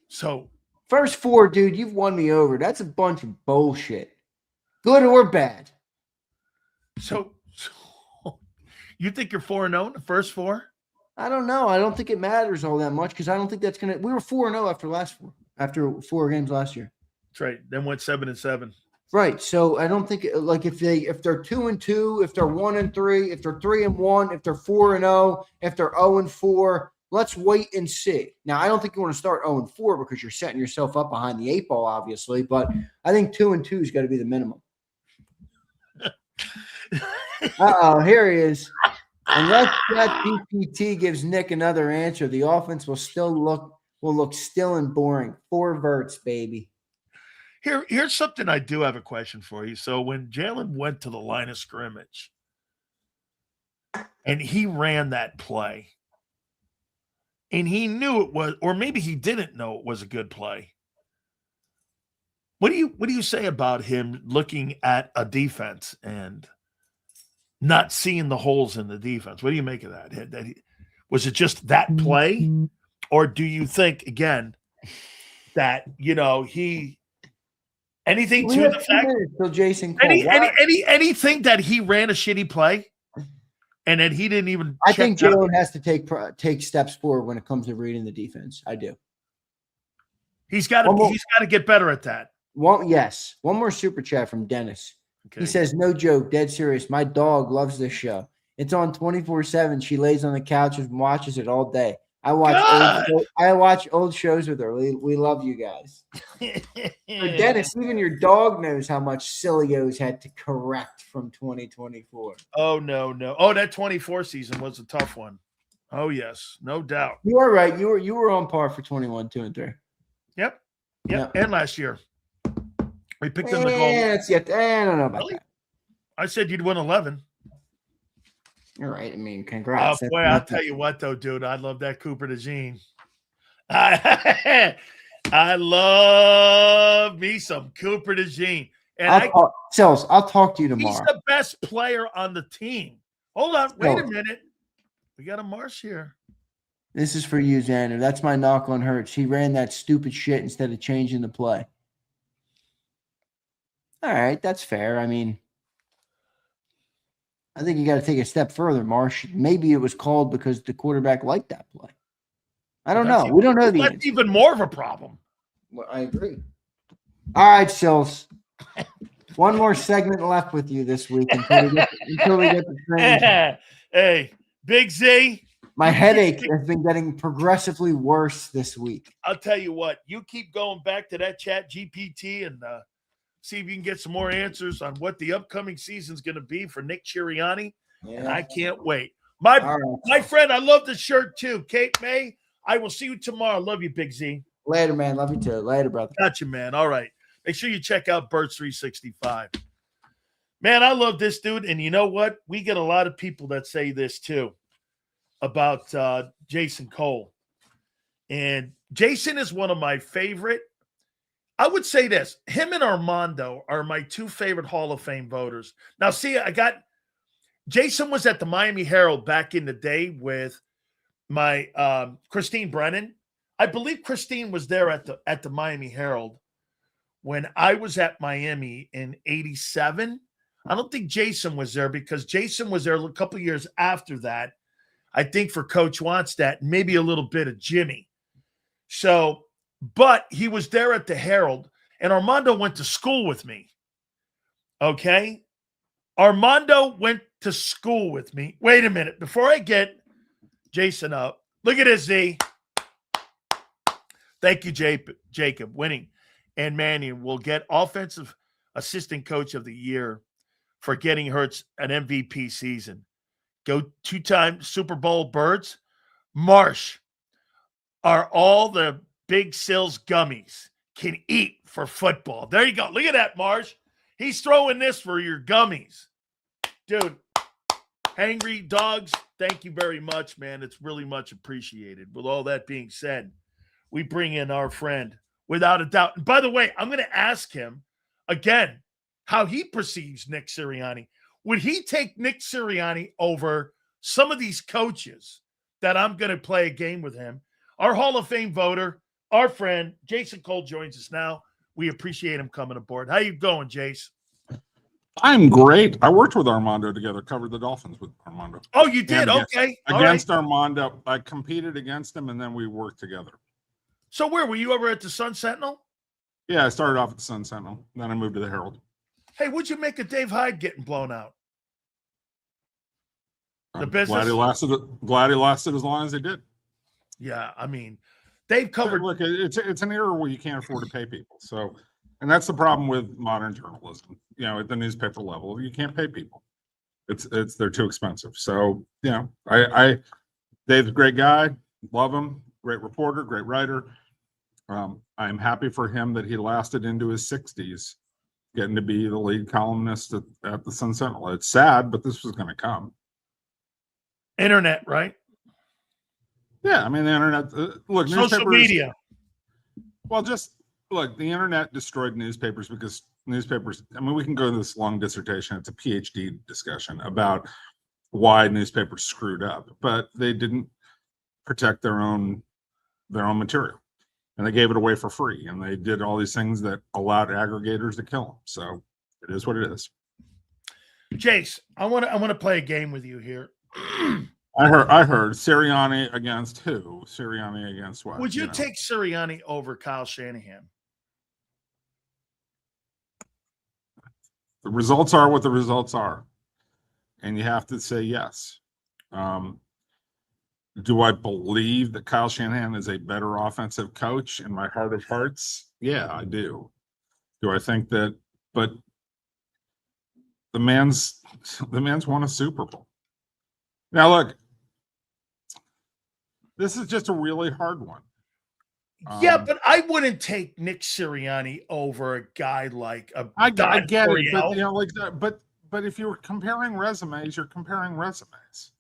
Speaker 1: So
Speaker 2: first 4, dude, you've won me over. That's a bunch of bullshit. Good or bad.
Speaker 1: So you think you're 4-0 in the first 4?
Speaker 2: I don't know. I don't think it matters all that much because I don't think that's going to – we were 4-0 after 4 games last year.
Speaker 1: That's right. Then went 7-7.
Speaker 2: Right. So I don't think like if they're 2-2, if they're 1-3, if they're 3-1, if they're 4-0, if they're 0-4, let's wait and see. Now I don't think you want to start 0-4 because you're setting yourself up behind the 8 ball, obviously. But I think 2-2 has got to be the minimum. Here he is. Unless that GPT gives Nick another answer, the offense will look still and boring. 4 verts, baby.
Speaker 1: Here's something I do have a question for you. So when Jalen went to the line of scrimmage and he ran that play and he knew it was, or maybe he didn't know it was a good play. What do you say about him looking at a defense and not seeing the holes in the defense? What do you make of that? Was it just that play? Or do you think, again, that, anything to the fact
Speaker 2: so Jason Cole,
Speaker 1: anything that he ran a shitty play and that he didn't even
Speaker 2: I think Jalen has to take steps forward when it comes to reading the defense. I do.
Speaker 1: He's got to get better at that.
Speaker 2: One more super chat from Dennis. Okay. He says, no joke, dead serious. My dog loves this show. It's on 24/7. She lays on the couch and watches it all day. I watch old shows with her. We love you guys. Dennis, even your dog knows how much Silio's had to correct from 2024.
Speaker 1: Oh, no. Oh, that 24 season was a tough one. Oh, yes. No doubt.
Speaker 2: You are right. You were on par for 21, 2, and 3.
Speaker 1: Yep. And last year. We picked them the goal.
Speaker 2: I don't know about that.
Speaker 1: I said you'd win 11.
Speaker 2: All right. I mean, congrats.
Speaker 1: Oh, boy, I'll tell you what, though, dude. I love that Cooper DeJean. I love me some Cooper DeJean. And
Speaker 2: I'll talk to you tomorrow.
Speaker 1: He's the best player on the team. Hold on. Wait a minute. We got a marsh here.
Speaker 2: This is for you, Zander. That's my knock on Hurts. He ran that stupid shit instead of changing the play. All right. That's fair. I mean, I think you got to take a step further, Marsh. Maybe it was called because the quarterback liked that play. I don't know. We don't know the
Speaker 1: That's
Speaker 2: answer.
Speaker 1: even more of a problem.
Speaker 2: Well, I agree. All right, Sills. One more segment left with you this week until we get to training camp.
Speaker 1: Hey, Big Z.
Speaker 2: My headache has been getting progressively worse this week.
Speaker 1: I'll tell you what. You keep going back to that chat GPT and see if you can get some more answers on what the upcoming season's going to be for Nick Sirianni. Yeah. And I can't wait. My friend, I love the shirt too. Kate May, I will see you tomorrow. Love you, Big Z.
Speaker 2: Later, man. Love you too. Later, brother.
Speaker 1: Gotcha, man. All right. Make sure you check out Birds 365. Man, I love this dude. And you know what? We get a lot of people that say this too about Jason Cole. And Jason is one of my favorite. I would say this. Him and Armando are my two favorite Hall of Fame voters. Now, see, Jason was at the Miami Herald back in the day with my Christine Brennan. I believe Christine was there at the Miami Herald when I was at Miami in 87. I don't think Jason was there because Jason was there a couple of years after that, I think for Coach Wannstedt, maybe a little bit of Jimmy. So, but he was there at the Herald, and Armando went to school with me. Okay? Armando went to school with me. Wait a minute. Before I get Jason up, look at this, Z. Thank you, Jacob. Winning. And Mannion will get Offensive Assistant Coach of the Year for getting Hurts an MVP season. Go 2-time Super Bowl Birds. Marsh are all the Big Sills gummies can eat for football. There you go. Look at that, Marsh. He's throwing this for your gummies. Dude, Hangry Dogs, thank you very much, man. It's really much appreciated. With all that being said, we bring in our friend without a doubt. And by the way, I'm going to ask him again how he perceives Nick Sirianni. Would he take Nick Sirianni over some of these coaches that I'm going to play a game with him? Our Hall of Fame voter, our friend, Jason Cole joins us now. We appreciate him coming aboard. How you going, Jace?
Speaker 4: I'm great. I worked with Armando together, covered the Dolphins with Armando.
Speaker 1: Oh, you did? Okay.
Speaker 4: Against Armando. I competed against him, and then we worked together.
Speaker 1: So where were you over at the Sun Sentinel?
Speaker 4: Yeah, I started off at the Sun Sentinel. Then I moved to the Herald.
Speaker 1: Hey, what'd you make of Dave Hyde getting blown out? The business?
Speaker 4: Glad he lasted as long as he did.
Speaker 1: Yeah, I mean, they've covered.
Speaker 4: Look, it's an era where you can't afford to pay people. So, and that's the problem with modern journalism. You know, at the newspaper level, you can't pay people. They're too expensive. So, you know, I Dave's a great guy. Love him. Great reporter, great writer. I'm happy for him that he lasted into his 60s, getting to be the lead columnist at the Sun Sentinel. It's sad, but this was going to come.
Speaker 1: Internet, right?
Speaker 4: Yeah, I mean, the internet. Look,
Speaker 1: social media.
Speaker 4: Well, just look, the internet destroyed newspapers because newspapers. I mean, we can go to this long dissertation. It's a PhD discussion about why newspapers screwed up, but they didn't protect their own material, and they gave it away for free, and they did all these things that allowed aggregators to kill them. So it is what it is.
Speaker 1: Jace, I want to play a game with you here.
Speaker 4: I heard Sirianni against who? Sirianni against what?
Speaker 1: Would you take Sirianni over Kyle Shanahan?
Speaker 4: The results are what the results are, and you have to say yes. Do I believe that Kyle Shanahan is a better offensive coach in my heart of hearts? Yeah, I do. Do I think that? But the man's won a Super Bowl. Now, look, this is just a really hard one.
Speaker 1: Yeah, but I wouldn't take Nick Sirianni over a guy like a.
Speaker 4: I get it, but you know, like that. But if you're comparing resumes, you're comparing resumes.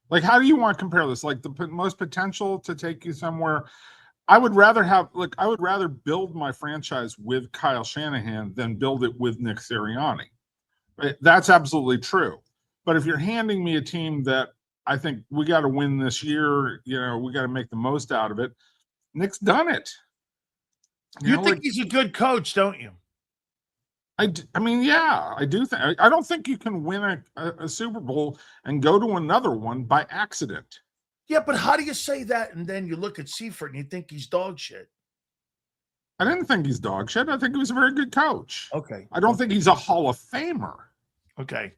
Speaker 4: Like, how do you want to compare this? Like, the most potential to take you somewhere. I would rather build my franchise with Kyle Shanahan than build it with Nick Sirianni. Right? That's absolutely true. But if you're handing me a team that I think we got to win this year, you know, we got to make the most out of it. Nick's done it.
Speaker 1: You think like, he's a good coach, don't you?
Speaker 4: I mean, yeah, I do think. I don't think you can win a Super Bowl and go to another one by accident.
Speaker 1: Yeah, but how do you say that? And then you look at Seifert and you think he's dog shit.
Speaker 4: I didn't think he's dog shit. I think he was a very good coach.
Speaker 1: Okay.
Speaker 4: I don't think he's a Hall of Famer.
Speaker 1: Okay.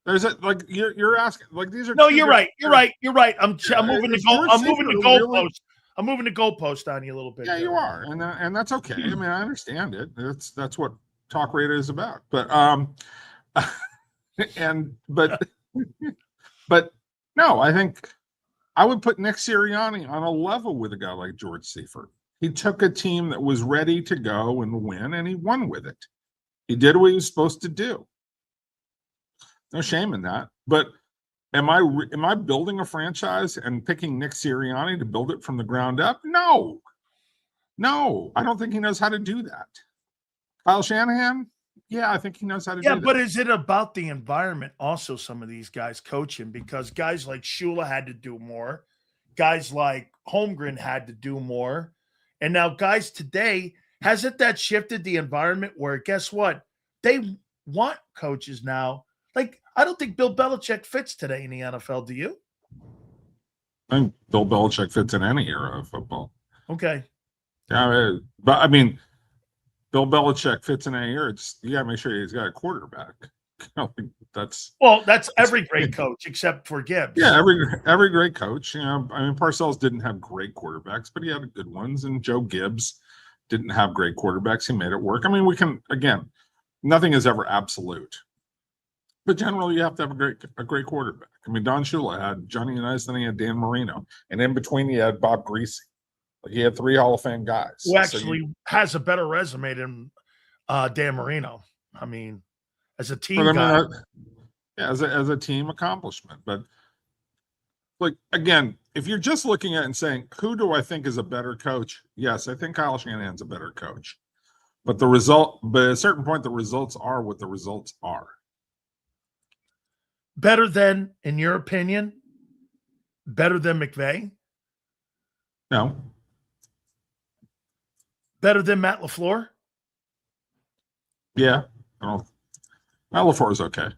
Speaker 4: There's a like you're asking like these are.
Speaker 1: No, you're right. You're right. You're right. I'm moving the goal. I'm moving the goalpost.
Speaker 4: Really,
Speaker 1: I'm moving the goalpost on you a little bit.
Speaker 4: Yeah, you are, and that's okay. I mean, I understand it. That's what talk radio is about. But but no, I think I would put Nick Sirianni on a level with a guy like George Seifert. He took a team that was ready to go and win, and he won with it. He did what he was supposed to do. No shame in that. But am I building a franchise and picking Nick Sirianni to build it from the ground up? No, I don't think he knows how to do that. Kyle Shanahan, yeah, I think he knows how to do that.
Speaker 1: Yeah, but is it about the environment also, some of these guys coaching? Because guys like Shula had to do more. Guys like Holmgren had to do more. And now guys today, hasn't that shifted the environment where, guess what? They want coaches now. Like, I don't think Bill Belichick fits today in the NFL. Do you?
Speaker 4: I think Bill Belichick fits in any era of football.
Speaker 1: Okay.
Speaker 4: Yeah, but I mean, Bill Belichick fits in any era. You got to make sure he's got a quarterback. That's
Speaker 1: every great coach except for Gibbs.
Speaker 4: Yeah, every great coach. You know, I mean, Parcells didn't have great quarterbacks, but he had good ones. And Joe Gibbs didn't have great quarterbacks. He made it work. I mean, nothing is ever absolute. But generally, you have to have a great quarterback. I mean, Don Shula had Johnny Unitas, then he had Dan Marino, and in between he had Bob Greasy. Like he had 3 Hall of Fame guys
Speaker 1: who actually has a better resume than Dan Marino. I mean, as a team guy,
Speaker 4: as a team accomplishment. But like again, if you're just looking at it and saying, who do I think is a better coach? Yes, I think Kyle Shanahan's a better coach. But at a certain point, the results are what the results are.
Speaker 1: Better than, in your opinion, better than McVay?
Speaker 4: No.
Speaker 1: Better than Matt LaFleur?
Speaker 4: Yeah. Matt LaFleur is okay.
Speaker 1: How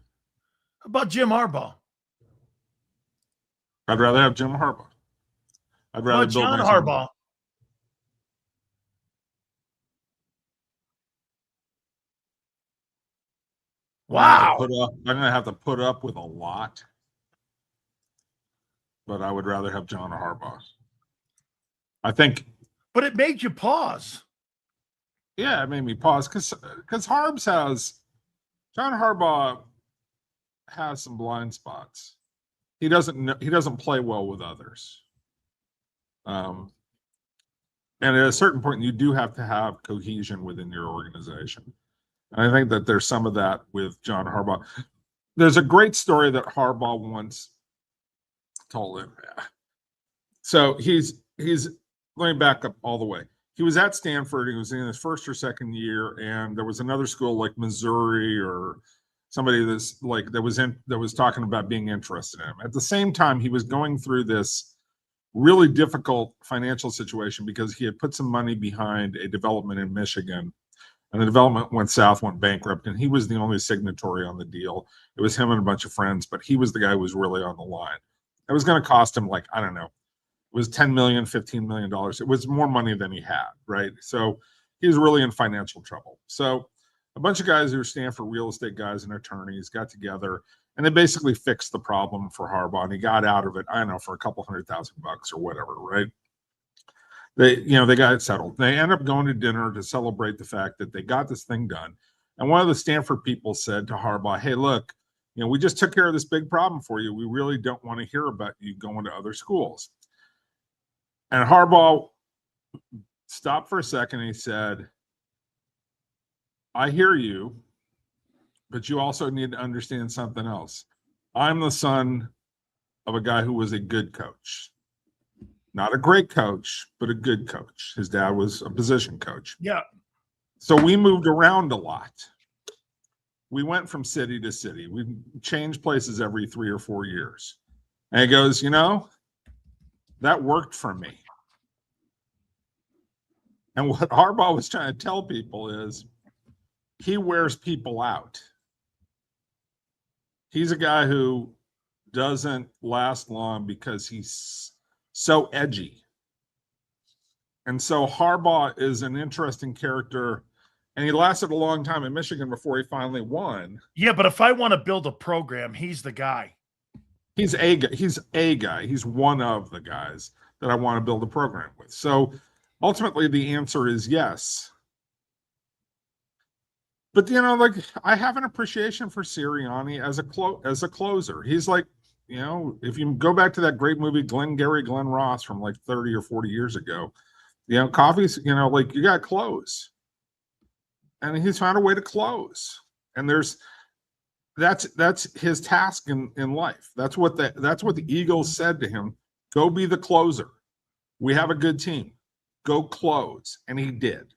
Speaker 1: about Jim Harbaugh?
Speaker 4: I'd rather have Jim Harbaugh. I'd rather build
Speaker 1: John Harbaugh. Wow.
Speaker 4: I'm going to have to put up with a lot, but I would rather have John Harbaugh. I think.
Speaker 1: But it made you pause.
Speaker 4: Yeah, it made me pause because John Harbaugh has some blind spots. He doesn't play well with others. And at a certain point, you do have to have cohesion within your organization. And I think that there's some of that with John Harbaugh. There's a great story that Harbaugh once told him. So let me back up all the way. He was at Stanford. He was in his first or second year, and there was another school like Missouri or somebody that was talking about being interested in him. At the same time, he was going through this really difficult financial situation because he had put some money behind a development in Michigan. And the development went south, went bankrupt, and he was the only signatory on the deal. It was him and a bunch of friends, but he was the guy who was really on the line. It was going to cost him, like, I don't know, it was $10 million, $15 million. It was more money than he had, right? So he was really in financial trouble. So a bunch of guys who were Stanford real estate guys and attorneys got together, and they basically fixed the problem for Harbaugh, and he got out of it, I don't know, for a couple $100,000 or whatever, right? They got it settled. They end up going to dinner to celebrate the fact that they got this thing done. And one of the Stanford people said to Harbaugh, hey, look, we just took care of this big problem for you. We really don't want to hear about you going to other schools. And Harbaugh stopped for a second and he said, I hear you, but you also need to understand something else. I'm the son of a guy who was a good coach. Not a great coach, but a good coach. His dad was a position coach.
Speaker 1: Yeah.
Speaker 4: So we moved around a lot. We went from city to city. We changed places every 3 or 4 years. And he goes, that worked for me. And what Harbaugh was trying to tell people is he wears people out. He's a guy who doesn't last long because he's so edgy. And so Harbaugh is an interesting character, and he lasted a long time in Michigan before he finally won.
Speaker 1: Yeah, but if I want to build a program, he's the guy.
Speaker 4: He's a guy. He's one of the guys that I want to build a program with. So ultimately, the answer is yes. But like I have an appreciation for Sirianni as a closer. He's like, if you go back to that great movie Glenn Ross from like 30 or 40 years ago, coffee's, like you got to close, and he's found a way to close. And that's his task in life. That's what the Eagles said to him. Go be the closer. We have a good team. Go close. And he did.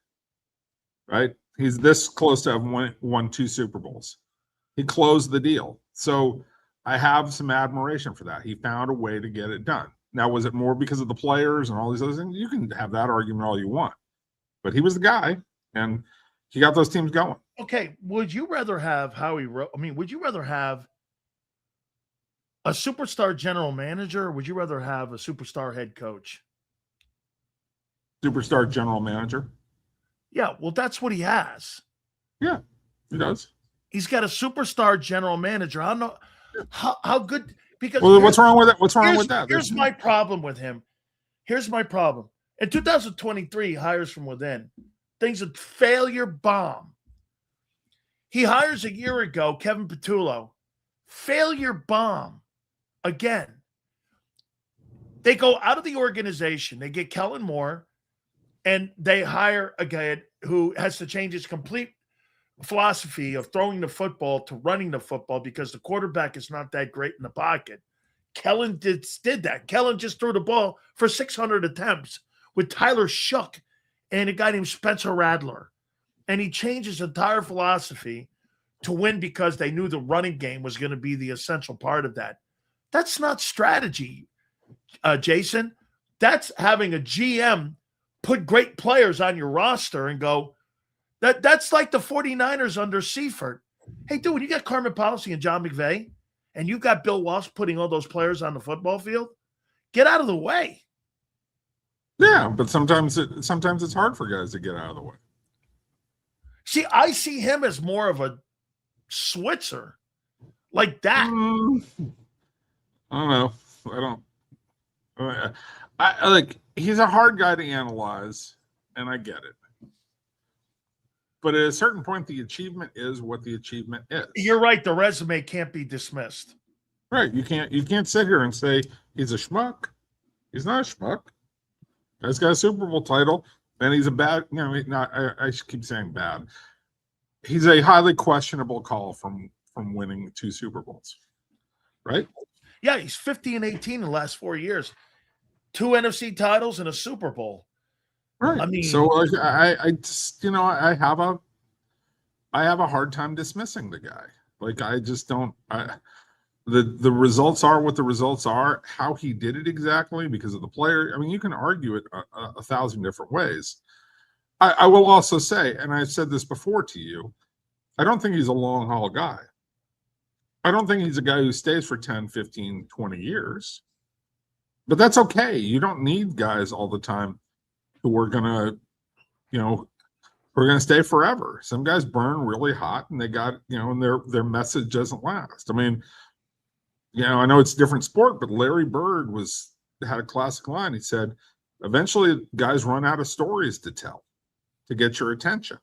Speaker 4: Right? He's this close to having won 2 Super Bowls. He closed the deal. So I have some admiration for that. He found a way to get it done. Now, was it more because of the players and all these other things? You can have that argument all you want. But he was the guy, and he got those teams going.
Speaker 1: Okay, would you rather have would you rather have a superstar general manager, or would you rather have a superstar head coach?
Speaker 4: Superstar general manager.
Speaker 1: Yeah, well, that's what he has.
Speaker 4: Yeah, he does.
Speaker 1: He's got a superstar general manager. I don't know how good, because
Speaker 4: what's wrong with it? What's wrong with that?
Speaker 1: Here's my problem with him. Here's my problem. In 2023, he hires from within. Things a failure bomb. He hires a year ago, Kevin Petullo. Failure bomb. Again. They go out of the organization. They get Kellen Moore, and they hire a guy who has to change his complete philosophy of throwing the football to running the football because the quarterback is not that great in the pocket. Kellen did that. Kellen just threw the ball for 600 attempts with Tyler Shook and a guy named Spencer Radler. And he changed his entire philosophy to win because they knew the running game was going to be the essential part of that. That's not strategy, Jason. That's having a GM put great players on your roster and go, that's like the 49ers under Seifert. Hey, dude, you got Carmen Policy and John McVay, and you got Bill Walsh putting all those players on the football field. Get out of the way.
Speaker 4: Yeah, but sometimes it's hard for guys to get out of the way.
Speaker 1: See, I see him as more of a Switzer, like that.
Speaker 4: I don't know. I like, he's a hard guy to analyze, and I get it. But at a certain point, the achievement is what the achievement is.
Speaker 1: You're right. The resume can't be dismissed.
Speaker 4: Right. You can't sit here and say he's a schmuck. He's not a schmuck. Guy's got a Super Bowl title, and he's a bad. I keep saying bad. He's a highly questionable call from winning 2 Super Bowls. Right.
Speaker 1: Yeah, he's 50-18 in the last 4 years. 2 NFC titles and a Super Bowl.
Speaker 4: Right.
Speaker 1: I mean,
Speaker 4: so I just, I have a hard time dismissing the guy. Like, I just don't. The results are what the results are. How he did it exactly because of the player. I mean, you can argue it a 1,000 different ways. I will also say, and I've said this before to you, I don't think he's a long haul guy. I don't think he's a guy who stays for 10, 15, 20 years. But that's okay. You don't need guys all the time who are gonna stay forever. Some guys burn really hot, and they got, and their message doesn't last. I mean, I know it's a different sport, but Larry Bird had a classic line. He said, "Eventually, guys run out of stories to tell to get your attention."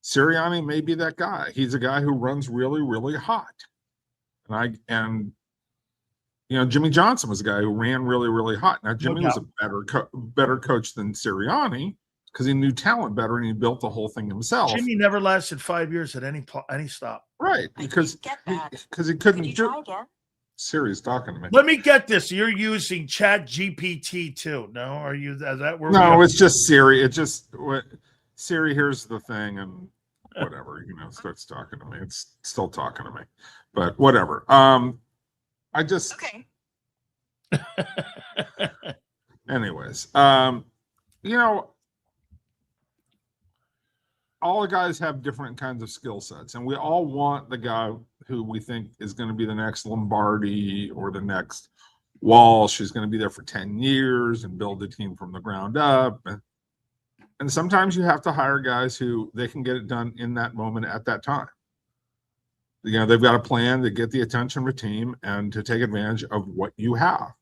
Speaker 4: Sirianni may be that guy. He's a guy who runs really, really hot, and Jimmy Johnson was a guy who ran really, really hot. Now, Jimmy was a better coach than Sirianni because he knew talent better and he built the whole thing himself.
Speaker 1: Jimmy never lasted 5 years at any stop.
Speaker 4: Right, because he couldn't do. Siri's talking to me.
Speaker 1: Let me get this. You're using Chat GPT too. No, are you? Is that where?
Speaker 4: No, it's just Siri. It just Siri hears the thing and whatever, starts talking to me. It's still talking to me, but whatever. I just
Speaker 3: okay.
Speaker 4: Anyways, all the guys have different kinds of skill sets, and we all want the guy who we think is going to be the next Lombardi or the next wall. She's going to be there for 10 years and build a team from the ground up. And sometimes you have to hire guys who they can get it done in that moment at that time. You know, they've got a plan to get the attention of a team and to take advantage of what you have.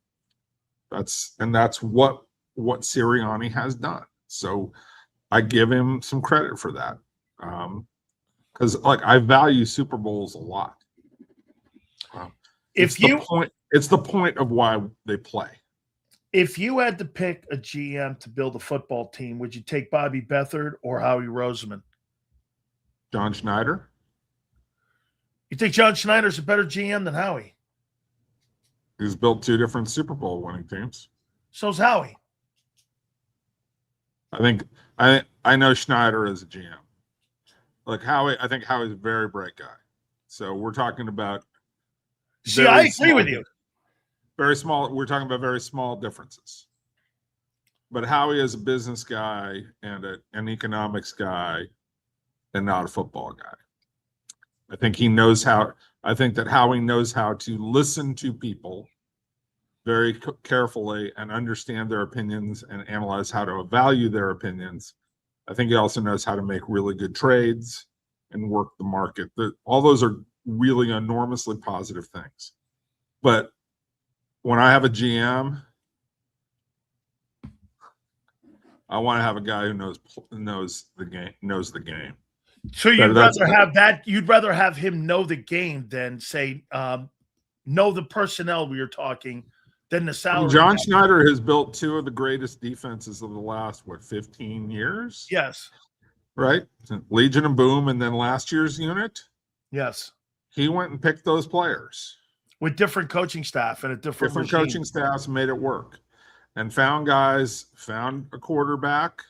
Speaker 4: That's what Sirianni has done. So I give him some credit for that. Because I value Super Bowls a lot. It's the point of why they play.
Speaker 1: If you had to pick a GM to build a football team, would you take Bobby Beathard or Howie Roseman?
Speaker 4: John Schneider.
Speaker 1: You think John Schneider's a better GM than Howie?
Speaker 4: He's built 2 different Super Bowl winning teams.
Speaker 1: So's Howie.
Speaker 4: I know Schneider as a GM. Like Howie, I think Howie's a very bright guy. So we're talking about.
Speaker 1: See, I agree with you.
Speaker 4: Very small. We're talking about very small differences. But Howie is a business guy and an economics guy, and not a football guy. I think that Howie knows how to listen to people very carefully and understand their opinions and analyze how to value their opinions. I think he also knows how to make really good trades and work the market. All those are really enormously positive things. But when I have a GM, I want to have a guy who knows the game.
Speaker 1: So you'd rather have him know the game than say know the personnel we were talking than the salary.
Speaker 4: John Schneider has built 2 of the greatest defenses of the last 15 years.
Speaker 1: Yes.
Speaker 4: Right? Legion and Boom, and then last year's unit.
Speaker 1: Yes.
Speaker 4: He went and picked those players
Speaker 1: with different coaching staff and a different
Speaker 4: coaching staffs, made it work, and found a quarterback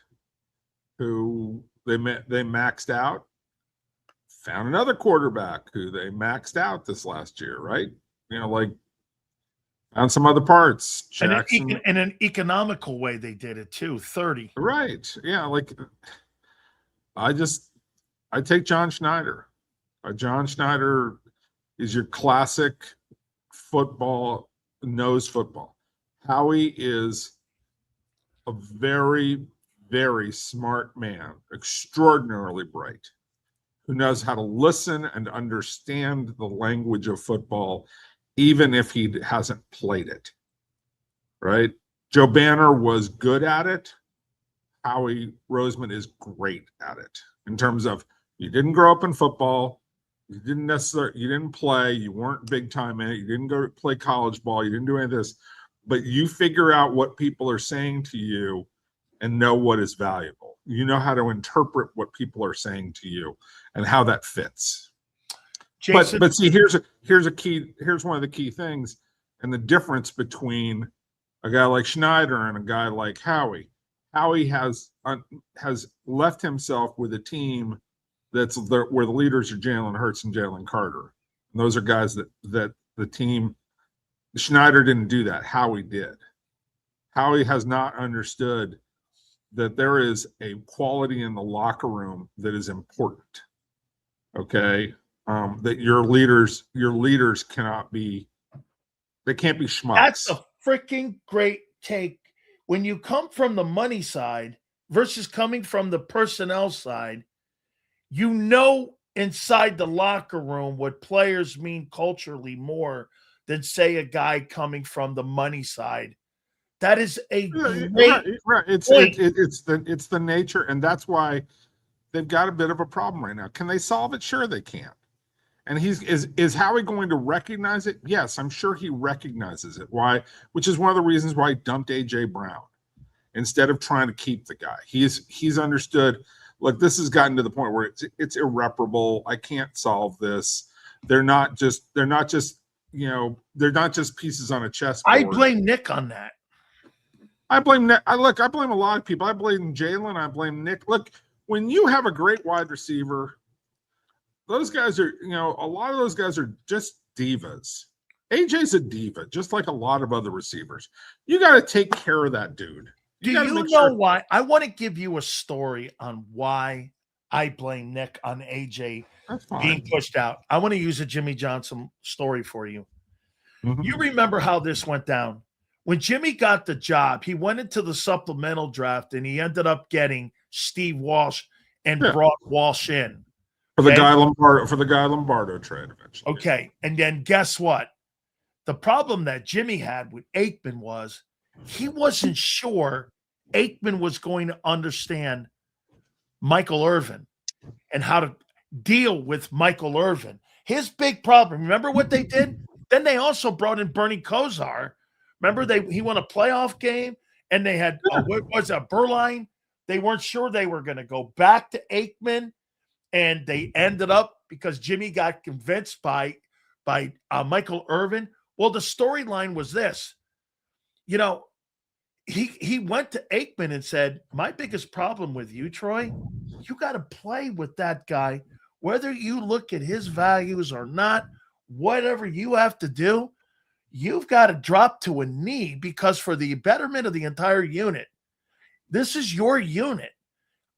Speaker 4: who they maxed out. Found another quarterback who they maxed out this last year, right? You know, found some other parts. Jackson.
Speaker 1: In an economical way, they did it too. 30.
Speaker 4: Right. Yeah. I take John Schneider. John Schneider is your classic knows football. Howie is a very, very smart man, extraordinarily bright, who knows how to listen and understand the language of football, even if he hasn't played it, right? Joe Banner was good at it. Howie Roseman is great at it in terms of you didn't grow up in football. You didn't play. You weren't big time in it. You didn't go play college ball. You didn't do any of this, but you figure out what people are saying to you and know what is valuable. You know how to interpret what people are saying to you and how that fits. Jason, but see, here's one of the key things, and the difference between a guy like Schneider and a guy like Howie. Howie has left himself with a team where the leaders are Jalen Hurts and Jalen Carter. And those are guys that the team. Schneider didn't do that. Howie did. Howie has not understood that there is a quality in the locker room that is important. Okay, that your leaders can't be schmucks.
Speaker 1: That's a freaking great take. When you come from the money side versus coming from the personnel side, you know inside the locker room what players mean culturally more than, say, a guy coming from the money side. That is a great
Speaker 4: right. It's the nature, and that's why they've got a bit of a problem right now. Can they solve it? Sure, they can. And is Howie going to recognize it? Yes, I'm sure he recognizes it. Why? Which is one of the reasons why he dumped AJ Brown instead of trying to keep the guy. He's understood. Look, this has gotten to the point where it's irreparable. I can't solve this. They're not just pieces on a chessboard.
Speaker 1: I blame Nick on that.
Speaker 4: I blame Nick. I blame a lot of people. I blame Jalen. I blame Nick. Look, when you have a great wide receiver, those guys are, a lot of those guys are just divas. AJ's a diva, just like a lot of other receivers. You got to take care of that dude.
Speaker 1: Do you know why? I want to give you a story on why I blame Nick on AJ being pushed out. I want to use a Jimmy Johnson story for you. You remember how this went down. When Jimmy got the job, he went into the supplemental draft and he ended up getting Steve Walsh and brought Walsh in.
Speaker 4: For the Guy Lombardo trade eventually.
Speaker 1: Okay. And then guess what? The problem that Jimmy had with Aikman was he wasn't sure Aikman was going to understand Michael Irvin and how to deal with Michael Irvin. His big problem, remember what they did? Then they also brought in Bernie Kosar. Remember, he won a playoff game, and they had what was a Berline. They weren't sure they were going to go back to Aikman, and they ended up because Jimmy got convinced by Michael Irvin. Well, the storyline was this. You know, he went to Aikman and said, "My biggest problem with you, Troy, you got to play with that guy, whether you look at his values or not. Whatever you have to do." You've got to drop to a knee because for the betterment of the entire unit, this is your unit.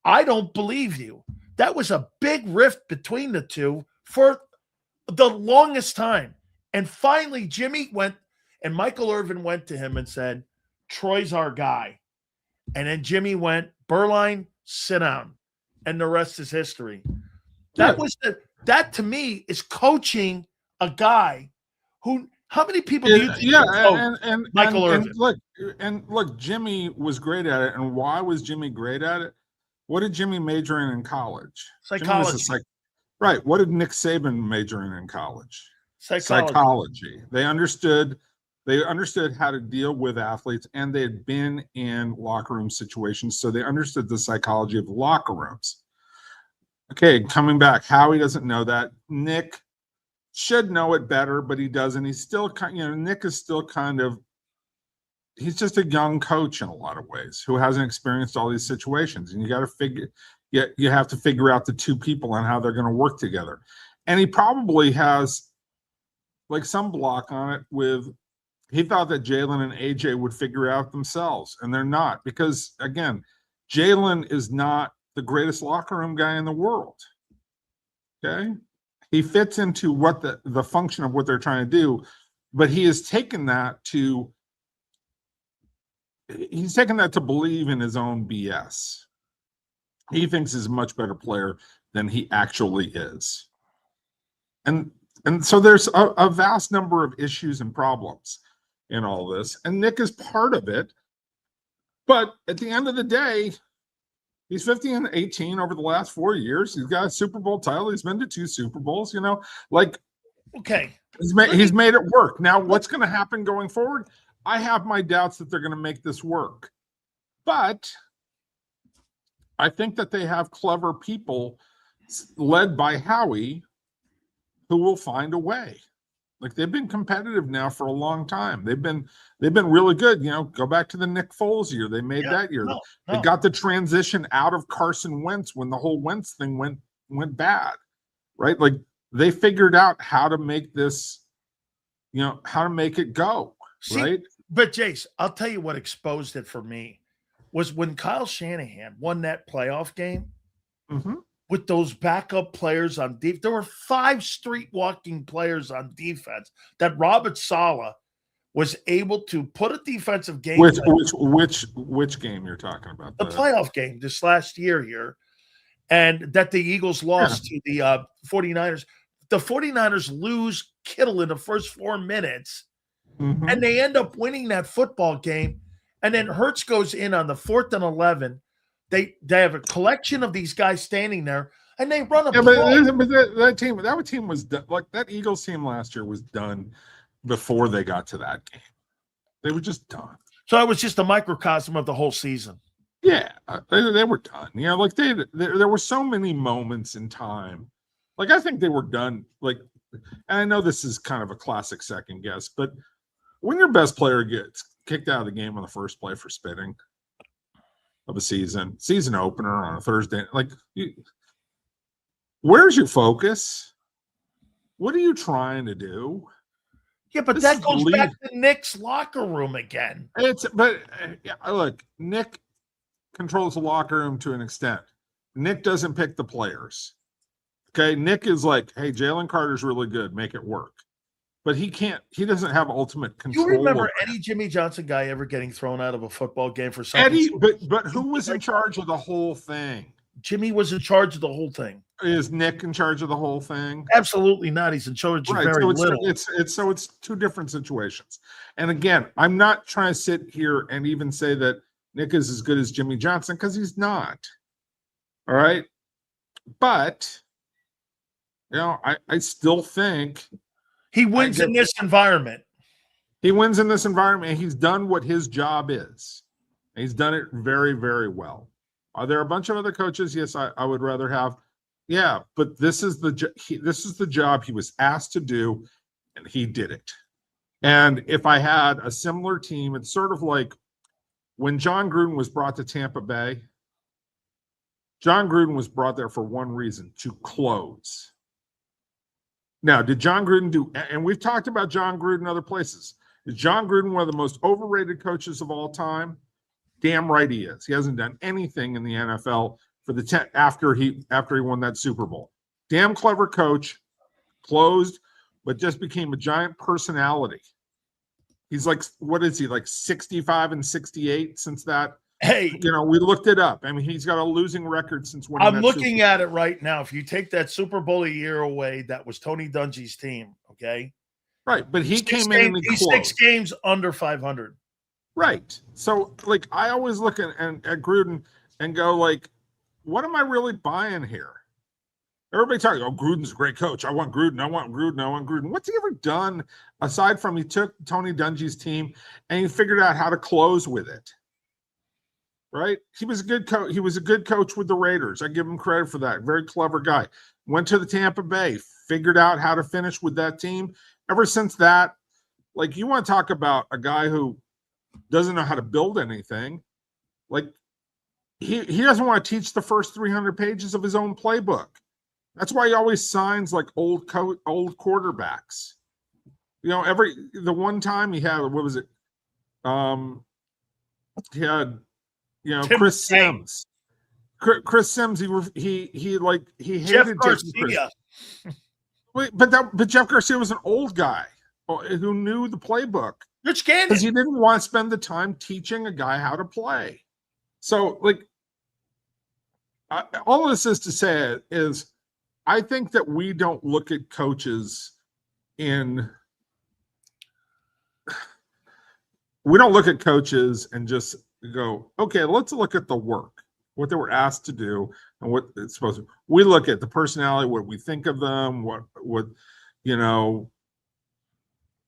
Speaker 1: I don't believe you. That was a big rift between the two for the longest time. And finally, Jimmy went and Michael Irvin went to him and said, Troy's our guy. And then Jimmy went, Berline, sit down. And the rest is history. That to me is coaching a guy who. How many people do you think Michael Irvin?
Speaker 4: And look, Jimmy was great at it. And why was Jimmy great at it? What did Jimmy major in college?
Speaker 1: Psychology.
Speaker 4: Right. What did Nick Saban major in college?
Speaker 1: Psychology.
Speaker 4: They understood how to deal with athletes, and they had been in locker room situations, so they understood the psychology of the locker rooms. Okay, coming back, Howie doesn't know that. Nick should know it better, but he doesn't. He's still Nick is still he's just a young coach in a lot of ways who hasn't experienced all these situations. And you have to figure out the two people and how they're going to work together. And he probably has like some block on it he thought that Jalen and AJ would figure out themselves, and they're not, because again, Jalen is not the greatest locker room guy in the world. Okay. He fits into what the function of what they're trying to do, but he has taken that to believe in his own BS. He thinks he's a much better player than he actually is. And so there's a vast number of issues and problems in all this, and Nick is part of it. But at the end of the day, he's 50-18 over the last 4 years. He's got a Super Bowl title. He's been to 2 Super Bowls,
Speaker 1: Okay.
Speaker 4: He's made it work. Now, what's going to happen going forward? I have my doubts that they're going to make this work. But I think that they have clever people led by Howie who will find a way. Like, they've been competitive now for a long time. They've been really good. Go back to the Nick Foles year. They made that year. No. They got the transition out of Carson Wentz when the whole Wentz thing went bad, right? Like, they figured out how to make this, how to make it go, right?
Speaker 1: But Jace, I'll tell you what exposed it for me was when Kyle Shanahan won that playoff game.
Speaker 4: Mm-hmm.
Speaker 1: With those backup players on defense. There were 5 street-walking players on defense that Robert Saleh was able to put a defensive game.
Speaker 4: Which game you're talking about?
Speaker 1: The playoff game this last year here, and that the Eagles lost to the 49ers. The 49ers lose Kittle in the first 4 minutes, and they end up winning that football game. And then Hurts goes in on the 4th and 11. They have a collection of these guys standing there, and they run a play.
Speaker 4: But that team was done. Like, that Eagles team last year was done before they got to that game. They were just done.
Speaker 1: So it was just a microcosm of the whole season.
Speaker 4: Yeah, they were done. There were so many moments in time. Like, I think they were done. Like, and I know this is kind of a classic second guess, but when your best player gets kicked out of the game on the first play for spitting of a season opener on a Thursday, where's your focus? What are you trying to do?
Speaker 1: Yeah, but that goes back to Nick's locker room again.
Speaker 4: Look, Nick controls the locker room to an extent. Nick doesn't pick the players. Okay, Nick is like, hey, Jalen Carter's really good, make it work. but he doesn't have ultimate
Speaker 1: Do
Speaker 4: control.
Speaker 1: you remember
Speaker 4: over
Speaker 1: any Jimmy Johnson guy ever getting thrown out of a football game for
Speaker 4: it.
Speaker 1: something?
Speaker 4: Eddie, but who was in charge of the whole thing?
Speaker 1: Jimmy was in charge of the whole thing.
Speaker 4: Is Nick in charge of the whole thing?
Speaker 1: Absolutely not. He's in charge of very little.
Speaker 4: It's two different situations. And again, I'm not trying to sit here and even say that Nick is as good as Jimmy Johnson, because he's not. All right. But I still think
Speaker 1: he wins in this environment.
Speaker 4: He wins in this environment, and he's done what his job is. And he's done it very, very well. Are there a bunch of other coaches? Yes, I would rather have. Yeah, but this is the job he was asked to do, and he did it. And if I had a similar team, it's sort of like when John Gruden was brought to Tampa Bay. John Gruden was brought there for one reason: to close. Now, did John Gruden do? And we've talked about John Gruden other places. Is John Gruden one of the most overrated coaches of all time? Damn right he is. He hasn't done anything in the NFL for the after he won that Super Bowl. Damn clever coach, closed, but just became a giant personality. He's like, what is he, like 65 and 68 since that?
Speaker 1: Hey,
Speaker 4: we looked it up. I mean, he's got a losing record since winning.
Speaker 1: I'm looking at it right now. If you take that Super Bowl a year away, that was Tony Dungy's team. Okay,
Speaker 4: right, but he came in and he closed.
Speaker 1: 6 games under 500.
Speaker 4: Right. So, like, I always look at Gruden and go, like, what am I really buying here? Everybody talking, Gruden's a great coach. I want Gruden. I want Gruden. I want Gruden. What's he ever done aside from he took Tony Dungy's team and he figured out how to close with it? Right? He was a good coach. He was a good coach with the Raiders. I give him credit for that. Very clever guy. Went to the Tampa Bay, figured out how to finish with that team. Ever since that, like, you want to talk about a guy who doesn't know how to build anything. Like, he doesn't want to teach the first 300 pages of his own playbook. That's why he always signs like old quarterbacks. The one time he had, what was it? He had, Chris Sims. Chris Sims. He hated
Speaker 1: Jeff Garcia.
Speaker 4: Wait, but Jeff Garcia was an old guy who knew the playbook.
Speaker 1: Rich Gannon.
Speaker 4: Because he didn't want to spend the time teaching a guy how to play. So, like, all of this is to say is, I think that we don't look at coaches and just go, okay, let's look at the work, what they were asked to do, and what it's supposed to. We look at the personality, what we think of them, what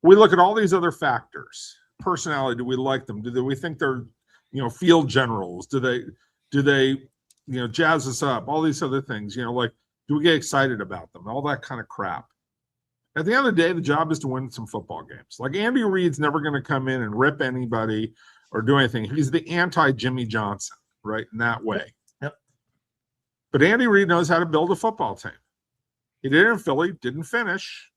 Speaker 4: we look at all these other factors. Personality, do we like them? Do we think they're, field generals? Do they, jazz us up? All these other things, like, do we get excited about them? All that kind of crap. At the end of the day, the job is to win some football games. Like, Andy Reid's never going to come in and rip anybody or do anything. He's the anti-Jimmy Johnson, right, in that way.
Speaker 1: Yep.
Speaker 4: But Andy Reid knows how to build a football team. He did it in Philly, didn't finish.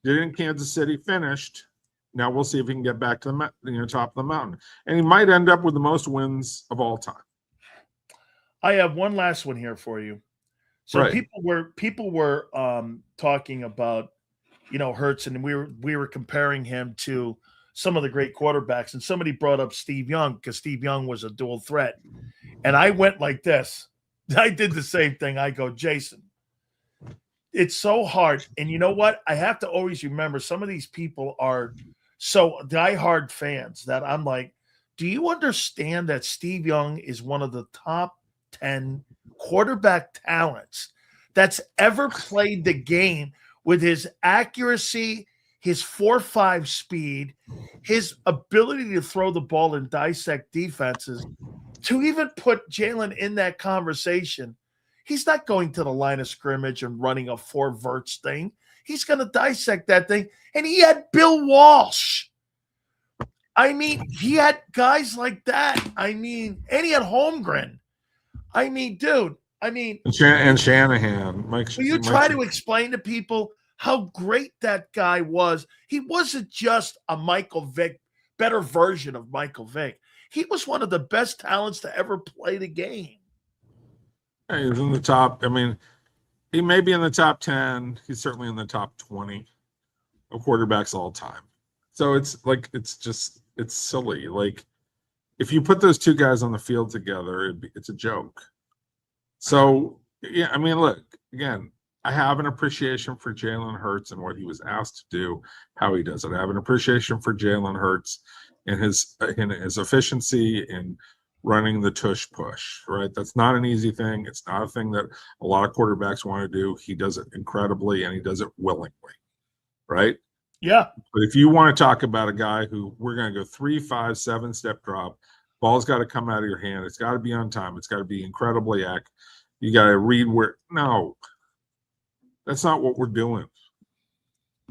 Speaker 4: Did it in Kansas City, finished. Now we'll see if he can get back to the top of the mountain. And he might end up with the most wins of all time.
Speaker 1: I have one last one here for you. So
Speaker 4: right.
Speaker 1: people were talking about, Hurts, and we were comparing him to some of the great quarterbacks, and somebody brought up Steve Young because Steve Young was a dual threat. And I went like this. I did the same thing. I go, Jason, it's so hard. And you know what? I have to always remember some of these people are so diehard fans that I'm like, do you understand that Steve Young is one of the top 10 quarterback talents that's ever played the game, with his accuracy, his 4.5 speed, his ability to throw the ball and dissect defenses? To even put Jalen in that conversation, he's not going to the line of scrimmage and running a 4 verts thing. He's going to dissect that thing. And he had Bill Walsh. I mean, he had guys like that. I mean, and he had Holmgren. I mean, dude.
Speaker 4: And Shanahan.
Speaker 1: You try to explain to people how great that guy was. He wasn't just a Michael Vick, better version of Michael Vick. He was one of the best talents to ever play the game.
Speaker 4: He was in the top. I mean, he may be in the top 10. He's certainly in the top 20. of quarterbacks all time. So it's silly. Like, if you put those two guys on the field together, it's a joke. So, yeah, I mean, look, again, I have an appreciation for Jalen Hurts and what he was asked to do, how he does it. I have an appreciation for Jalen Hurts and his efficiency in running the tush push, right? That's not an easy thing. It's not a thing that a lot of quarterbacks want to do. He does it incredibly, and he does it willingly, right?
Speaker 1: Yeah.
Speaker 4: But if you want to talk about a guy who we're going to go 3, 5, 7-step drop, ball's got to come out of your hand. It's got to be on time. It's got to be incredibly accurate. You got to read where. No, that's not what we're doing.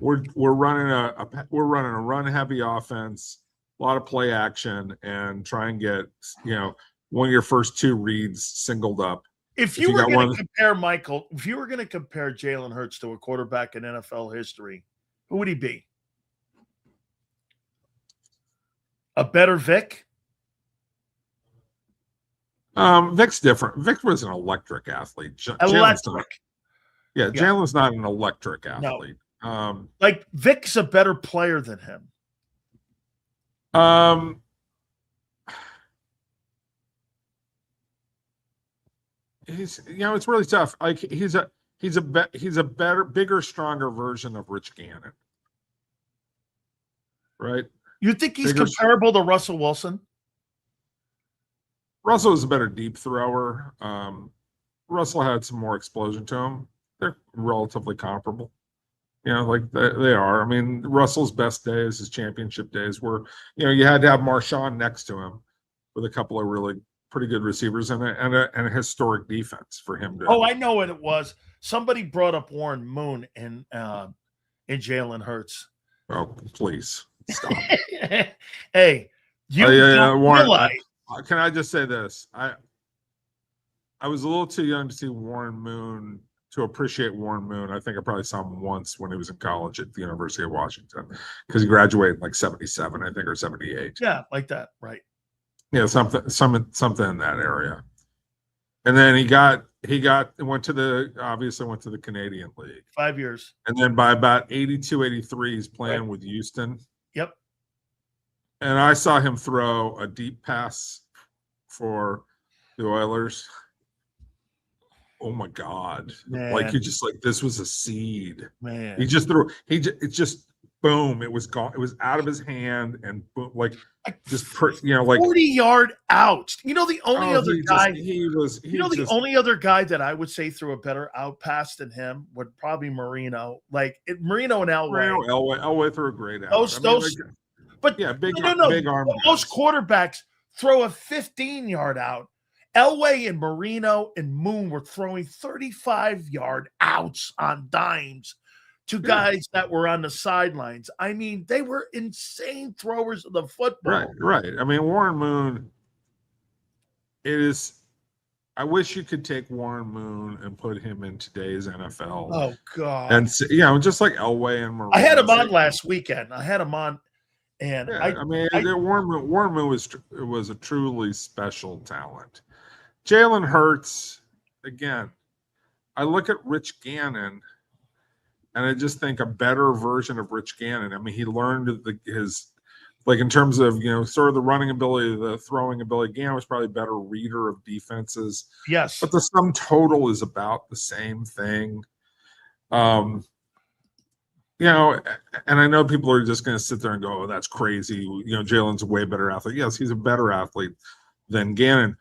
Speaker 4: We're running a run heavy offense, a lot of play action, and try and get one of your first 2 reads singled up.
Speaker 1: If you were going to compare Michael, if you were going to compare Jalen Hurts to a quarterback in NFL history, who would he be? A better Vic?
Speaker 4: Vic's different. Vic was an electric athlete.
Speaker 1: Electric.
Speaker 4: Jalen's not an electric athlete.
Speaker 1: No. Like Vic's a better player than him.
Speaker 4: It's really tough. Like he's a better, bigger, stronger version of Rich Gannon. Right?
Speaker 1: You think he's comparable to Russell Wilson?
Speaker 4: Russell is a better deep thrower. Russell had some more explosion to him. They're relatively comparable. Like they are. I mean, Russell's best days, his championship days, were, you had to have Marshawn next to him with a couple of really pretty good receivers and a historic defense for him to.
Speaker 1: Oh, I know what it was. Somebody brought up Warren Moon and Jalen Hurts.
Speaker 4: Oh, please stop.
Speaker 1: Hey,
Speaker 4: Warren. Can I just say this? I was a little too young to see Warren Moon, to appreciate Warren Moon. I think I probably saw him once when he was in college at the University of Washington, because he graduated in like 77, I think, or 78.
Speaker 1: Yeah, like that, right?
Speaker 4: Yeah, something in that area. And then he went to the Canadian League.
Speaker 1: 5 years.
Speaker 4: And then by about 82, 83, he's playing with Houston.
Speaker 1: Yep.
Speaker 4: And I saw him throw a deep pass for the Oilers. Oh my God.
Speaker 1: Man.
Speaker 4: Like, this was a seed.
Speaker 1: Man.
Speaker 4: He just threw, it just, boom, it was gone. It was out of his hand, and boom, like
Speaker 1: 40-yard out. The only other guy that I would say threw a better out pass than him would probably Marino. Marino and Elway.
Speaker 4: Elway threw a great out. Big arm.
Speaker 1: Most quarterbacks throw a 15-yard out. Elway and Marino and Moon were throwing 35-yard outs on dimes to guys that were on the sidelines. I mean, they were insane throwers of the football.
Speaker 4: Right. I mean, Warren Moon, I wish you could take Warren Moon and put him in today's NFL.
Speaker 1: Oh, God.
Speaker 4: And, just like Elway and Marino.
Speaker 1: I had him on last weekend. And
Speaker 4: Warren Moon was a truly special talent. Jalen Hurts, again, I look at Rich Gannon, and I just think a better version of Rich Gannon. I mean, he learned in terms of, sort of the running ability, the throwing ability. Gannon was probably a better reader of defenses.
Speaker 1: Yes.
Speaker 4: But the sum total is about the same thing. And I know people are just going to sit there and go, oh, that's crazy. Jalen's a way better athlete. Yes, he's a better athlete than Gannon.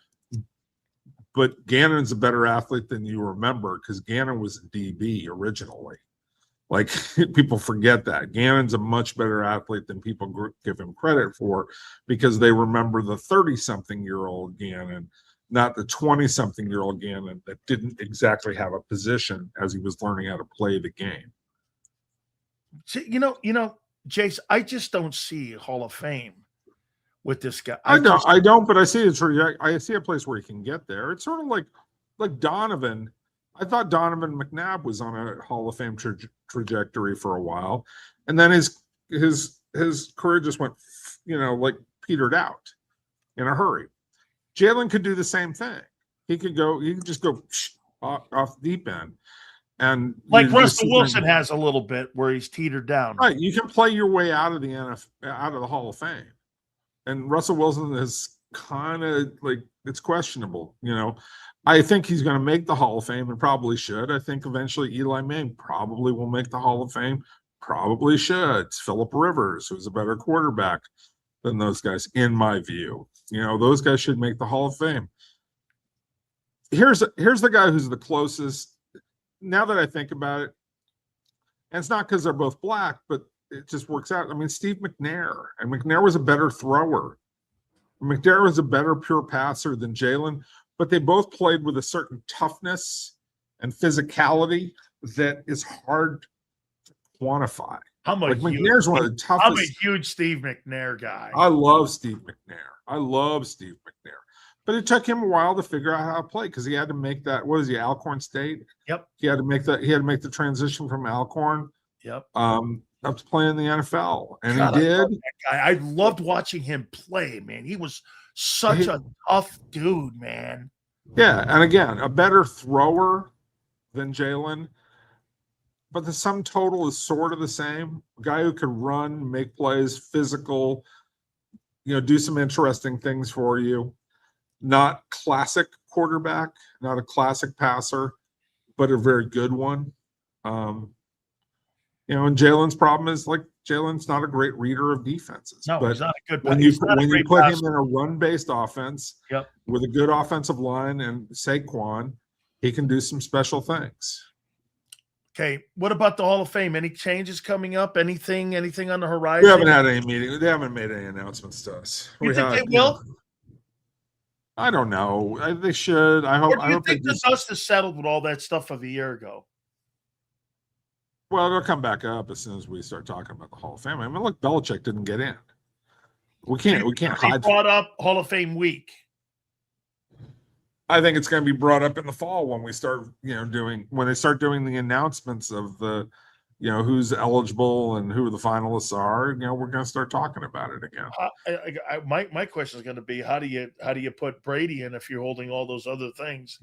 Speaker 4: But Gannon's a better athlete than you remember, because Gannon was a DB originally. Like, people forget that. Gannon's a much better athlete than people give him credit for, because they remember the 30-something-year-old Gannon, not the 20-something-year-old Gannon that didn't exactly have a position as he was learning how to play the game.
Speaker 1: See, Jace, I just don't see Hall of Fame with this guy.
Speaker 4: I don't, but I see a place where he can get there. It's sort of like Donovan. I thought Donovan McNabb was on a Hall of Fame trajectory for a while, and then his career just went, petered out in a hurry. Jalen could do the same thing. He could just go off the deep end. And
Speaker 1: like
Speaker 4: you
Speaker 1: Russell
Speaker 4: see
Speaker 1: Wilson
Speaker 4: them-
Speaker 1: has a little bit where he's teetered down.
Speaker 4: right. You can play your way out of the out of the Hall of Fame, and Russell Wilson is kind of like, it's questionable. I think he's going to make the Hall of Fame and probably should. I think eventually Eli Manning probably will make the Hall of Fame. Probably should. It's Phillip Rivers, who's a better quarterback than those guys, in my view. Those guys should make the Hall of Fame. Here's the guy who's the closest. Now that I think about it, and it's not because they're both black, but it just works out. I mean, Steve McNair, and McNair was a better thrower. McNair was a better pure passer than Jalen, but they both played with a certain toughness and physicality that is hard to quantify. McNair's one of the toughest.
Speaker 1: I'm a huge Steve McNair guy.
Speaker 4: I love Steve McNair. But it took him a while to figure out how to play because he had to make that. What is he? Alcorn State.
Speaker 1: Yep.
Speaker 4: He had to make the transition from Alcorn.
Speaker 1: Yep.
Speaker 4: Up to playing in the NFL, and
Speaker 1: God,
Speaker 4: he did.
Speaker 1: I loved watching him play, man. He was such a tough dude, man.
Speaker 4: Yeah, and again, a better thrower than Jalen, but the sum total is sort of the same. A guy who could run, make plays, physical, do some interesting things for you. Not classic quarterback, not a classic passer, but a very good one. And Jalen's problem is, like, Jalen's not a great reader of defenses.
Speaker 1: No,
Speaker 4: but
Speaker 1: he's not a good.
Speaker 4: when you put him in a run-based offense,
Speaker 1: yep,
Speaker 4: with a good offensive line and Saquon, he can do some special things.
Speaker 1: Okay, what about the Hall of Fame? Any changes coming up? Anything on the horizon?
Speaker 4: We haven't had any meeting. They haven't made any announcements to us.
Speaker 1: You think they will?
Speaker 4: I don't know. They should. I hope.
Speaker 1: Or do you think the dust is settled with all that stuff of a year ago?
Speaker 4: Well, it'll come back up as soon as we start talking about the Hall of Fame. I mean, look, Belichick didn't get in. We can't hide.
Speaker 1: Brought up Hall of Fame week.
Speaker 4: I think it's going to be brought up in the fall when we start, when they start doing the announcements of the, who's eligible and who the finalists are. We're going to start talking about it again.
Speaker 1: My question is going to be, how do you put Brady in if you're holding all those other things?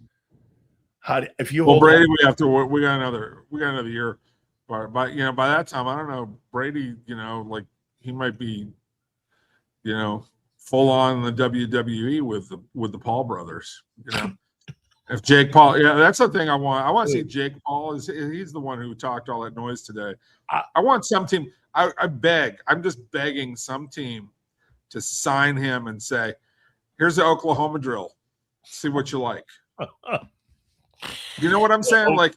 Speaker 4: Brady, we got another year. But by that time, I don't know, Brady, he might be, full on the WWE with the Paul brothers. If Jake Paul, that's the thing I want. I want to see Jake Paul. He's the one who talked all that noise today. I want some team. I'm just begging some team to sign him and say, here's the Oklahoma drill. See what you like. You know what I'm saying? Like,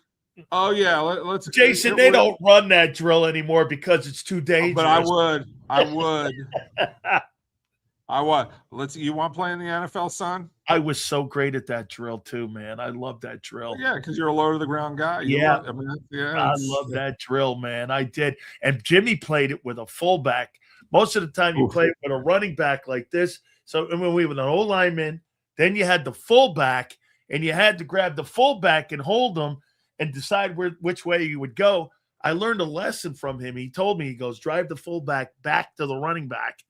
Speaker 4: oh yeah, let's.
Speaker 1: Jason, they don't run that drill anymore because it's too dangerous.
Speaker 4: But I would. You want to play in the NFL, son?
Speaker 1: I was so great at that drill too, man. I love that drill.
Speaker 4: Yeah, because you're a low to the ground guy.
Speaker 1: I love that drill, man. I did. And Jimmy played it with a fullback. Most of the time, you play it with a running back like this. So when we were an old lineman, then you had the fullback, and you had to grab the fullback and hold him and decide which way you would go. I learned a lesson from him. He told me, he goes, drive the fullback back to the running back.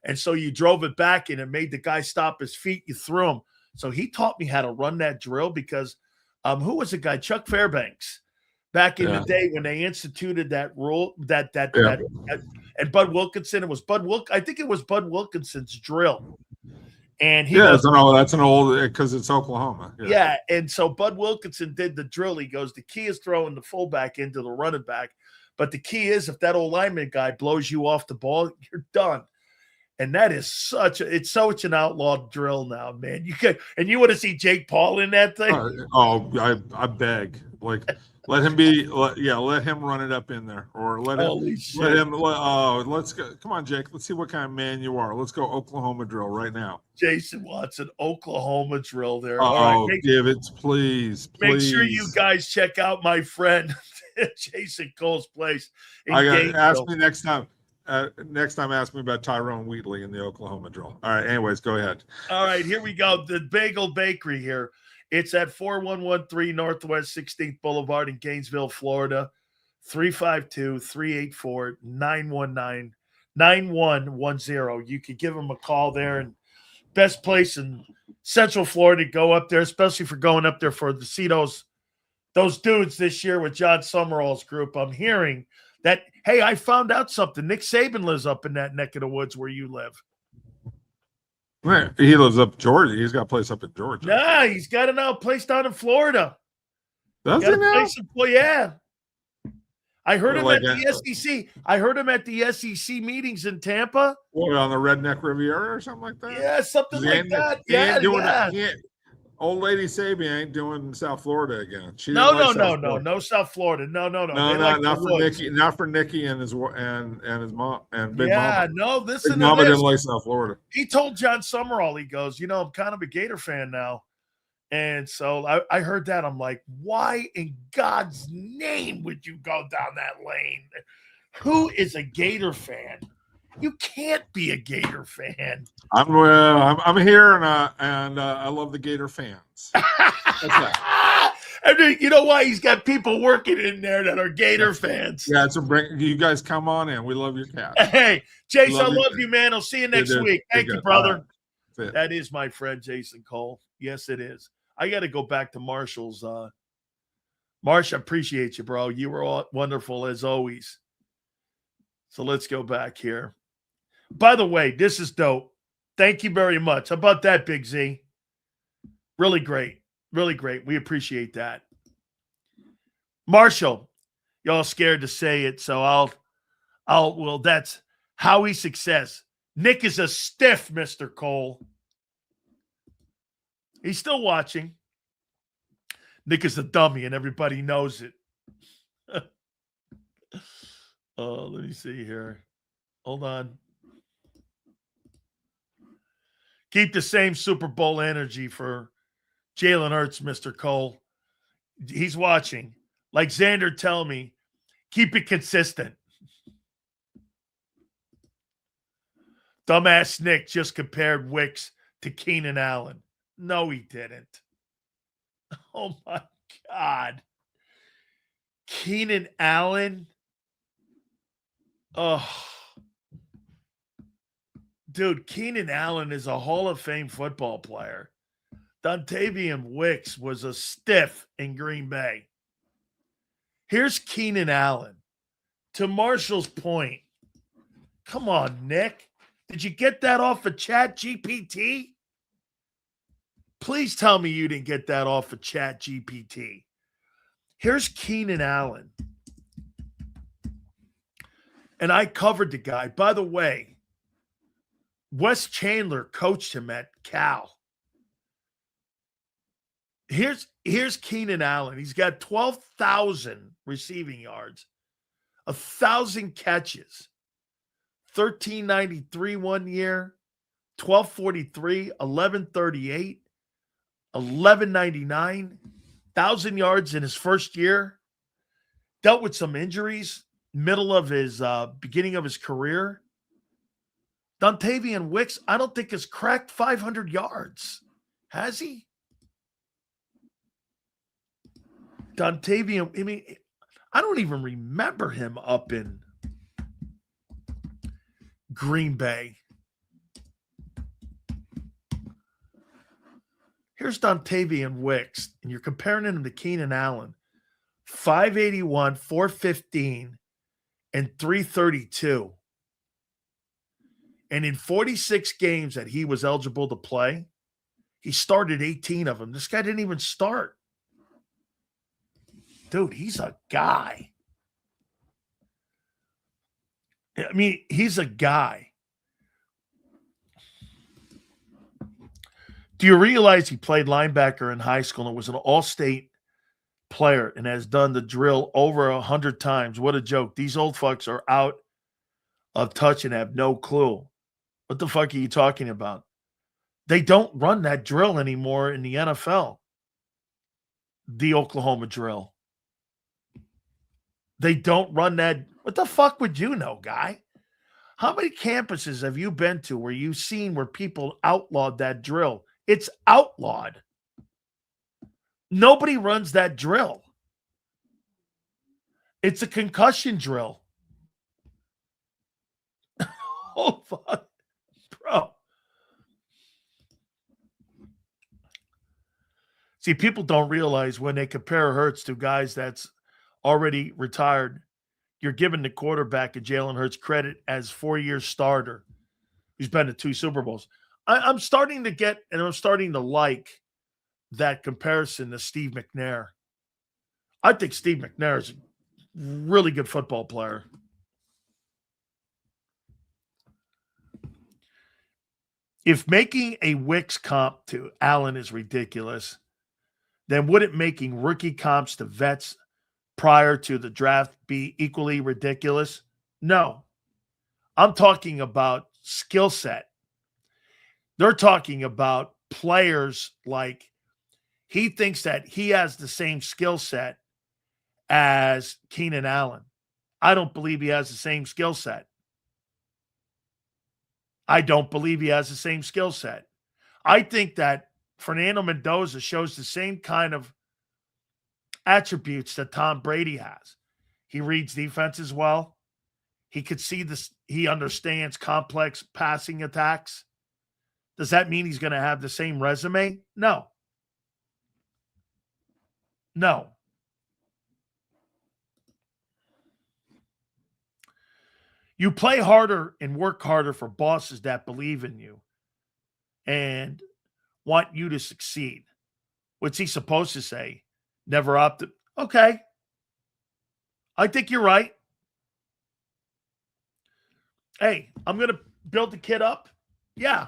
Speaker 1: And so you drove it back, and it made the guy stop his feet. You threw him. So he taught me how to run that drill because who was the guy? Chuck Fairbanks. Back in the day when they instituted that rule, and Bud Wilkinson, I think it was Bud Wilkinson's drill. And
Speaker 4: that's an old, because it's Oklahoma.
Speaker 1: Yeah, and so Bud Wilkinson did the drill. He goes, the key is throwing the fullback into the running back, but the key is if that old lineman guy blows you off the ball, you're done. And that is it's such an outlawed drill now, man. You want to see Jake Paul in that thing?
Speaker 4: I beg, like, let him run it up in there, or let him. Let's go. Come on, Jake. Let's see what kind of man you are. Let's go Oklahoma drill right now.
Speaker 1: Jason wants an Oklahoma drill there.
Speaker 4: All right, give it, please.
Speaker 1: Make sure you guys check out my friend Jason Cole's place.
Speaker 4: Ask me next time. Next time, ask me about Tyrone Wheatley in the Oklahoma drill. All right. Anyways, go ahead.
Speaker 1: All right, here we go. The Bagel Bakery here. It's at 4113 Northwest 16th Boulevard in Gainesville, Florida. 352-384-910. You could give them a call there. And best place in Central Florida to go up there, especially for going up there for the Cito's those dudes this year with John Summerall's group, I'm hearing that, hey, I found out something. Nick Saban lives up in that neck of the woods where you live.
Speaker 4: He lives up in Georgia. He's got a place up in Georgia.
Speaker 1: Nah, he's got a place down in Florida.
Speaker 4: Does he now?
Speaker 1: Yeah. I heard him
Speaker 4: Like
Speaker 1: at the SEC. I heard him at the SEC meetings in Tampa.
Speaker 4: What, on the Redneck Riviera or something like that?
Speaker 1: Yeah, something like that.
Speaker 4: He ain't doing
Speaker 1: yeah.
Speaker 4: that. Old lady Sabi ain't doing South Florida again. She
Speaker 1: No,
Speaker 4: didn't like
Speaker 1: no,
Speaker 4: South
Speaker 1: no,
Speaker 4: Florida.
Speaker 1: no South Florida. No.
Speaker 4: Not for Nikki. Not for Nikki and his mom and Big Mama.
Speaker 1: Yeah, no, listen
Speaker 4: Big
Speaker 1: to
Speaker 4: Mama
Speaker 1: this.
Speaker 4: didn't like South Florida.
Speaker 1: He told John Summerall, he goes, I'm kind of a Gator fan now. And so I heard that. I'm like, why in God's name would you go down that lane? Who is a Gator fan? You can't be a Gator fan.
Speaker 4: I'm here and I love the Gator fans. That's that.
Speaker 1: And you know why? He's got people working in there that are Gator fans.
Speaker 4: Yeah, so bring you guys come on in. We love your cat.
Speaker 1: Hey, Jason, I love you, man. I'll see you next week. Thank you, brother.
Speaker 4: Right.
Speaker 1: That is my friend, Jason Cole. Yes, it is. I got to go back to Marshall's. Marsh, I appreciate you, bro. You were all wonderful as always. So let's go back here. By the way, this is dope. Thank you very much. How about that, Big Z? Really great. Really great. We appreciate that. Marshall, y'all scared to say it, so well, that's Howie's success. Nick is a stiff, Mr. Cole. He's still watching. Nick is a dummy, and everybody knows it. Let me see here. Hold on. Keep the same Super Bowl energy for Jalen Hurts, Mr. Cole. He's watching. Like Zander tell me, keep it consistent. Dumbass Nick just compared Wicks to Keenan Allen. No, he didn't. Oh, my God. Keenan Allen? Oh. Dude, Keenan Allen is a Hall of Fame football player. Dontavian Wicks was a stiff in Green Bay. Here's Keenan Allen. To Marshall's point. Come on, Nick. Did you get that off of Chat GPT? Please tell me you didn't get that off of Chat GPT. Here's Keenan Allen. And I covered the guy. By the way, Wes Chandler coached him at Cal. Here's Keenan Allen. He's got 12,000 receiving yards, 1,000 catches, 1,393 1 year, 1,243, 1,138, 1,199, 1,000 yards in his first year. Dealt with some injuries, middle of his beginning of his career. Dontavian Wicks, I don't think has cracked 500 yards. Has he? Dontavian, I mean, I don't even remember him up in Green Bay. Here's Dontavian Wicks, and you're comparing him to Keenan Allen. 581, 415, and 332. And in 46 games that he was eligible to play, he started 18 of them. This guy didn't even start. Dude, he's a guy. I mean, he's a guy. Do you realize he played linebacker in high school and was an all-state player and has done the drill over 100 times? What a joke. These old fucks are out of touch and have no clue. What the fuck are you talking about? They don't run that drill anymore in the NFL. The Oklahoma drill. They don't run that. What the fuck would you know, guy? How many campuses have you been to where you've seen where people outlawed that drill? It's outlawed. Nobody runs that drill. It's a concussion drill. Oh, fuck. Bro. See, people don't realize when they compare Hurts to guys that's already retired, you're giving the quarterback of Jalen Hurts credit as 4-year starter who's been to 2 Super Bowls. I'm starting to get, and I'm starting to like that comparison to Steve McNair. I think Steve McNair is a really good football player. If making a Wicks comp to Allen is ridiculous, then wouldn't making rookie comps to vets prior to the draft be equally ridiculous? No. I'm talking about skill set. They're talking about players like he thinks that he has the same skill set as Keenan Allen. I don't believe he has the same skill set. I don't believe he has the same skill set. I think that Fernando Mendoza shows the same kind of attributes that Tom Brady has. He reads defenses well. He could see this. He understands complex passing attacks. Does that mean he's going to have the same resume? No. No. You play harder and work harder for bosses that believe in you and want you to succeed. What's he supposed to say? Never opted. Okay. I think you're right. Hey, I'm going to build the kid up. Yeah.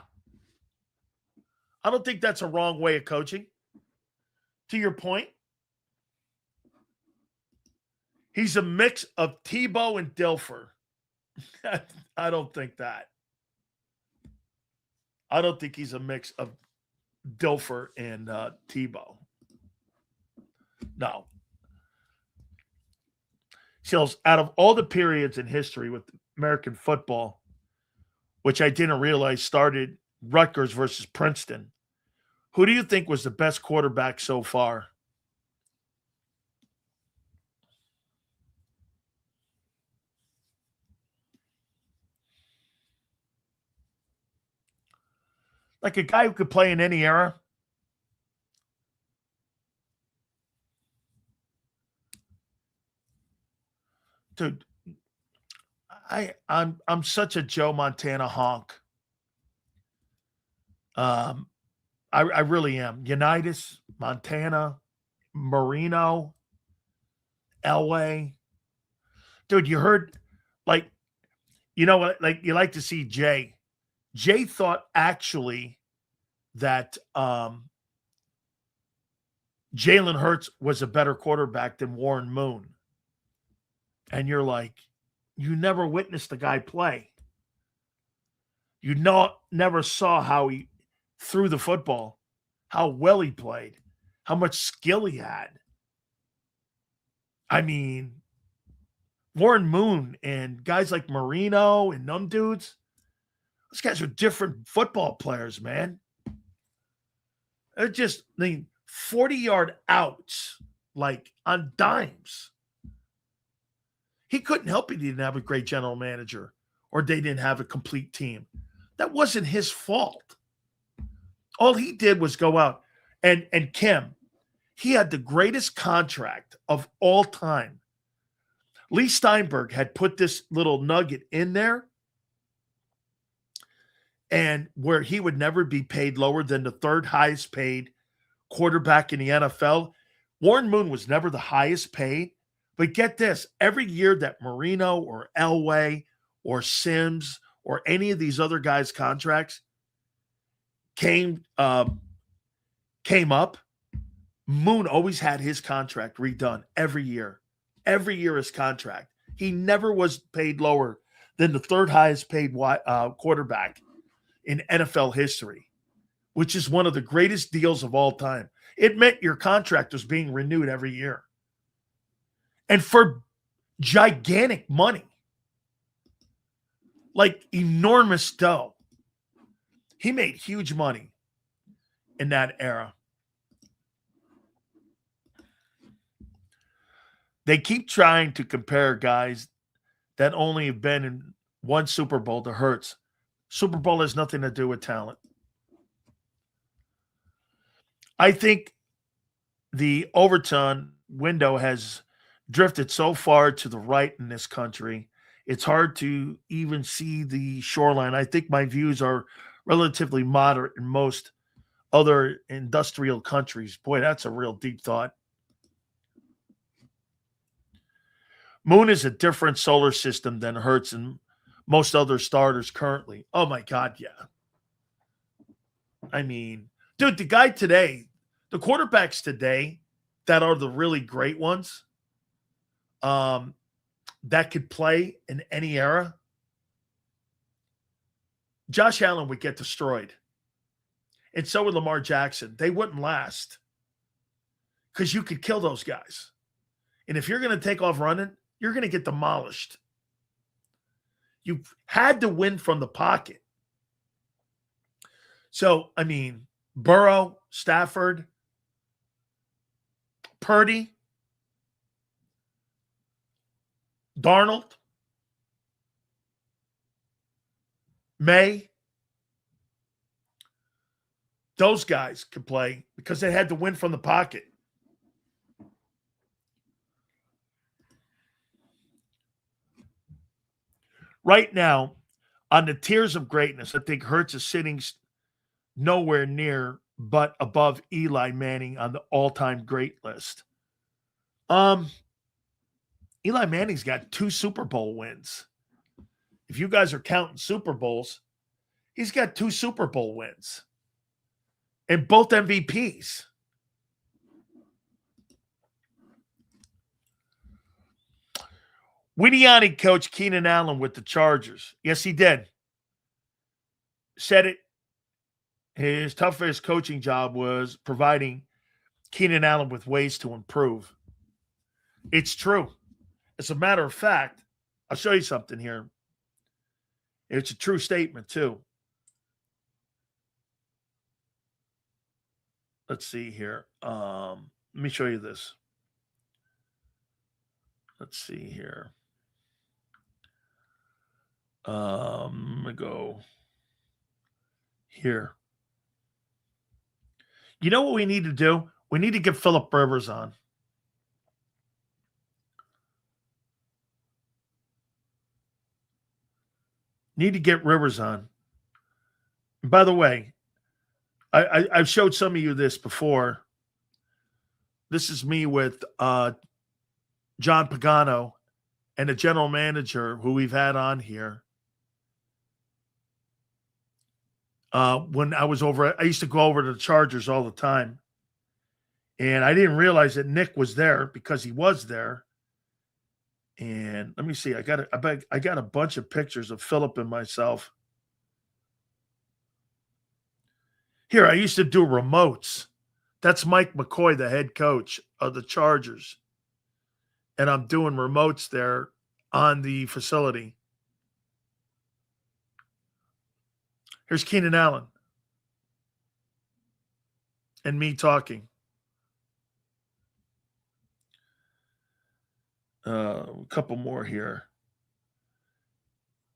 Speaker 1: I don't think that's a wrong way of coaching. To your point, he's a mix of Tebow and Dilfer. I don't think that. I don't think he's a mix of Dilfer and Tebow. No. Sills, out of all the periods in history with American football, which I didn't realize started Rutgers versus Princeton, who do you think was the best quarterback so far? Like a guy who could play in any era? Dude, I'm such a Joe Montana honk. I really am. Unitas, Montana, Marino, Elway. Dude, you heard, like, you know what? Like, you like to see Jay. Jay thought actually that Jalen Hurts was a better quarterback than Warren Moon. And you're like, you never witnessed the guy play. You never saw how he threw the football, how well he played, how much skill he had. I mean, Warren Moon and guys like Marino and them dudes, those guys are different football players, man. They're just, 40-yard outs, like on dimes. He couldn't help it. He didn't have a great general manager or they didn't have a complete team. That wasn't his fault. All he did was go out and Kim, he had the greatest contract of all time. Lee Steinberg had put this little nugget in there and where he would never be paid lower than the third highest paid quarterback in the NFL. Warren Moon was never the highest paid, but get this, every year that Marino or Elway or Sims or any of these other guys' contracts came up, Moon always had his contract redone every year. Every year his contract. He never was paid lower than the third highest paid quarterback in NFL history, which is one of the greatest deals of all time. It meant your contract was being renewed every year. And for gigantic money, like enormous dough. He made huge money in that era. They keep trying to compare guys that only have been in one Super Bowl to Hurts. Super Bowl has nothing to do with talent. I think the overturn window has drifted so far to the right in this country, it's hard to even see the shoreline. I think my views are relatively moderate in most other industrial countries. Boy, that's a real deep thought. Moon is a different solar system than Hurts and most other starters currently. Oh my God, yeah. I mean, dude, the guy today, the quarterbacks today that are the really great ones, that could play in any era, Josh Allen would get destroyed. And so would Lamar Jackson. They wouldn't last because you could kill those guys. And if you're going to take off running, you're going to get demolished. You had to win from the pocket. So, I mean, Burrow, Stafford, Purdy, Darnold, May, those guys could play because they had to win from the pocket. Right now, on the tiers of greatness, I think Hurts is sitting nowhere near but above Eli Manning on the all-time great list. Eli Manning's got 2 Super Bowl wins. If you guys are counting Super Bowls, he's got 2 Super Bowl wins and both MVPs. Widiani coached Keenan Allen with the Chargers. Yes, he did. Said it. His toughest coaching job was providing Keenan Allen with ways to improve. It's true. As a matter of fact, I'll show you something here. It's a true statement, too. Let's see here. Let me show you this. Let's see here. I'm going to go here. You know what we need to do? We need to get Phillip Rivers on. Need to get Rivers on. And by the way, I've showed some of you this before. This is me with John Pagano and the general manager who we've had on here. When I was over, I used to go over to the Chargers all the time. And I didn't realize that Nick was there because he was there. And let me see, I got a bunch of pictures of Phillip and myself. Here, I used to do remotes. That's Mike McCoy, the head coach of the Chargers. And I'm doing remotes there on the facility. Here's Keenan Allen and me talking. A couple more here.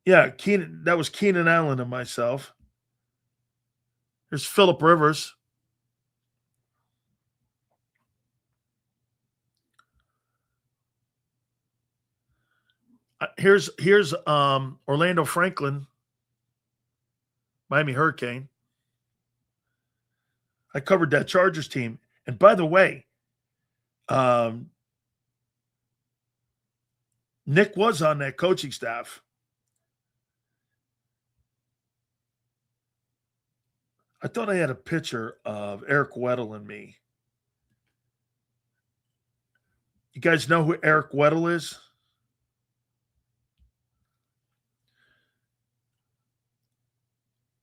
Speaker 1: Yeah, that was Keenan Allen and myself. Here's Phillip Rivers. Here's Orlando Franklin, Miami Hurricane. I covered that Chargers team. And by the way, Nick was on that coaching staff. I thought I had a picture of Eric Weddle and me. You guys know who Eric Weddle is?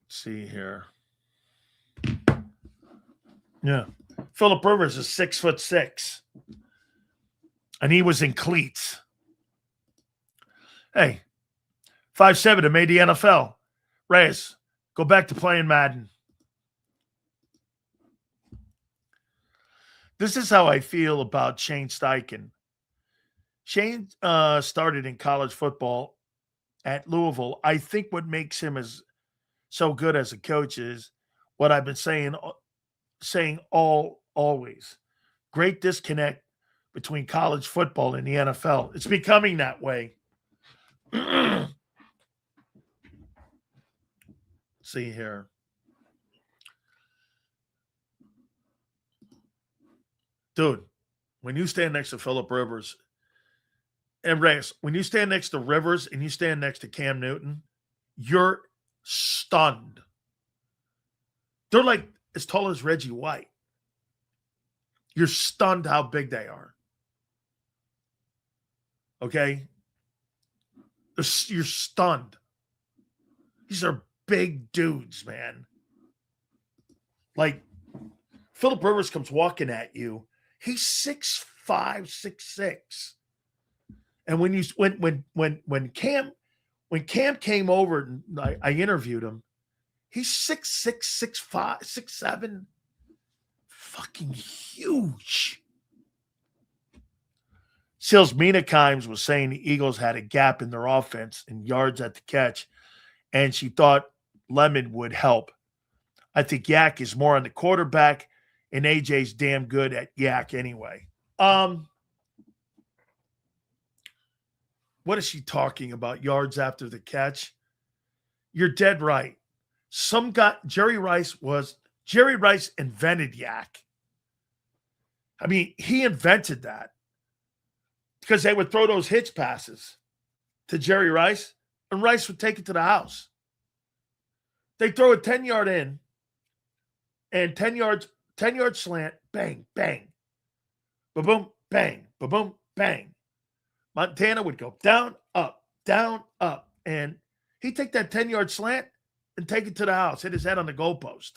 Speaker 1: Let's see here. Yeah. Phillip Rivers is 6'6", and he was in cleats. Hey, 5'7" and made the NFL. Reyes, go back to playing Madden. This is how I feel about Shane Steichen. Shane started in college football at Louisville. I think what makes him so good as a coach is what I've been saying always. great disconnect between college football and the NFL. It's becoming that way. See here. Dude, when you stand next to Phillip Rivers, and Reyes, when you stand next to Rivers and you stand next to Cam Newton, you're stunned. They're like as tall as Reggie White. You're stunned how big they are. Okay? You're stunned. These are big dudes, man. Like, Phillip Rivers comes walking at you. He's 6'5", 6'6". And when Cam came over and I interviewed him, he's 6'6", 6'5", 6'7". Fucking huge. Sales Menakimes was saying the Eagles had a gap in their offense in yards at the catch, and she thought Lemon would help. I think Yak is more on the quarterback, and AJ's damn good at Yak anyway. What is she talking about? Yards after the catch? You're dead right. Jerry Rice invented Yak. I mean, he invented that because they would throw those hitch passes to Jerry Rice, and Rice would take it to the house. They throw a 10-yard in and 10 yard slant, bang, bang, ba-boom, bang, ba-boom, bang. Montana would go down, up, and he'd take that 10-yard slant and take it to the house, hit his head on the goalpost.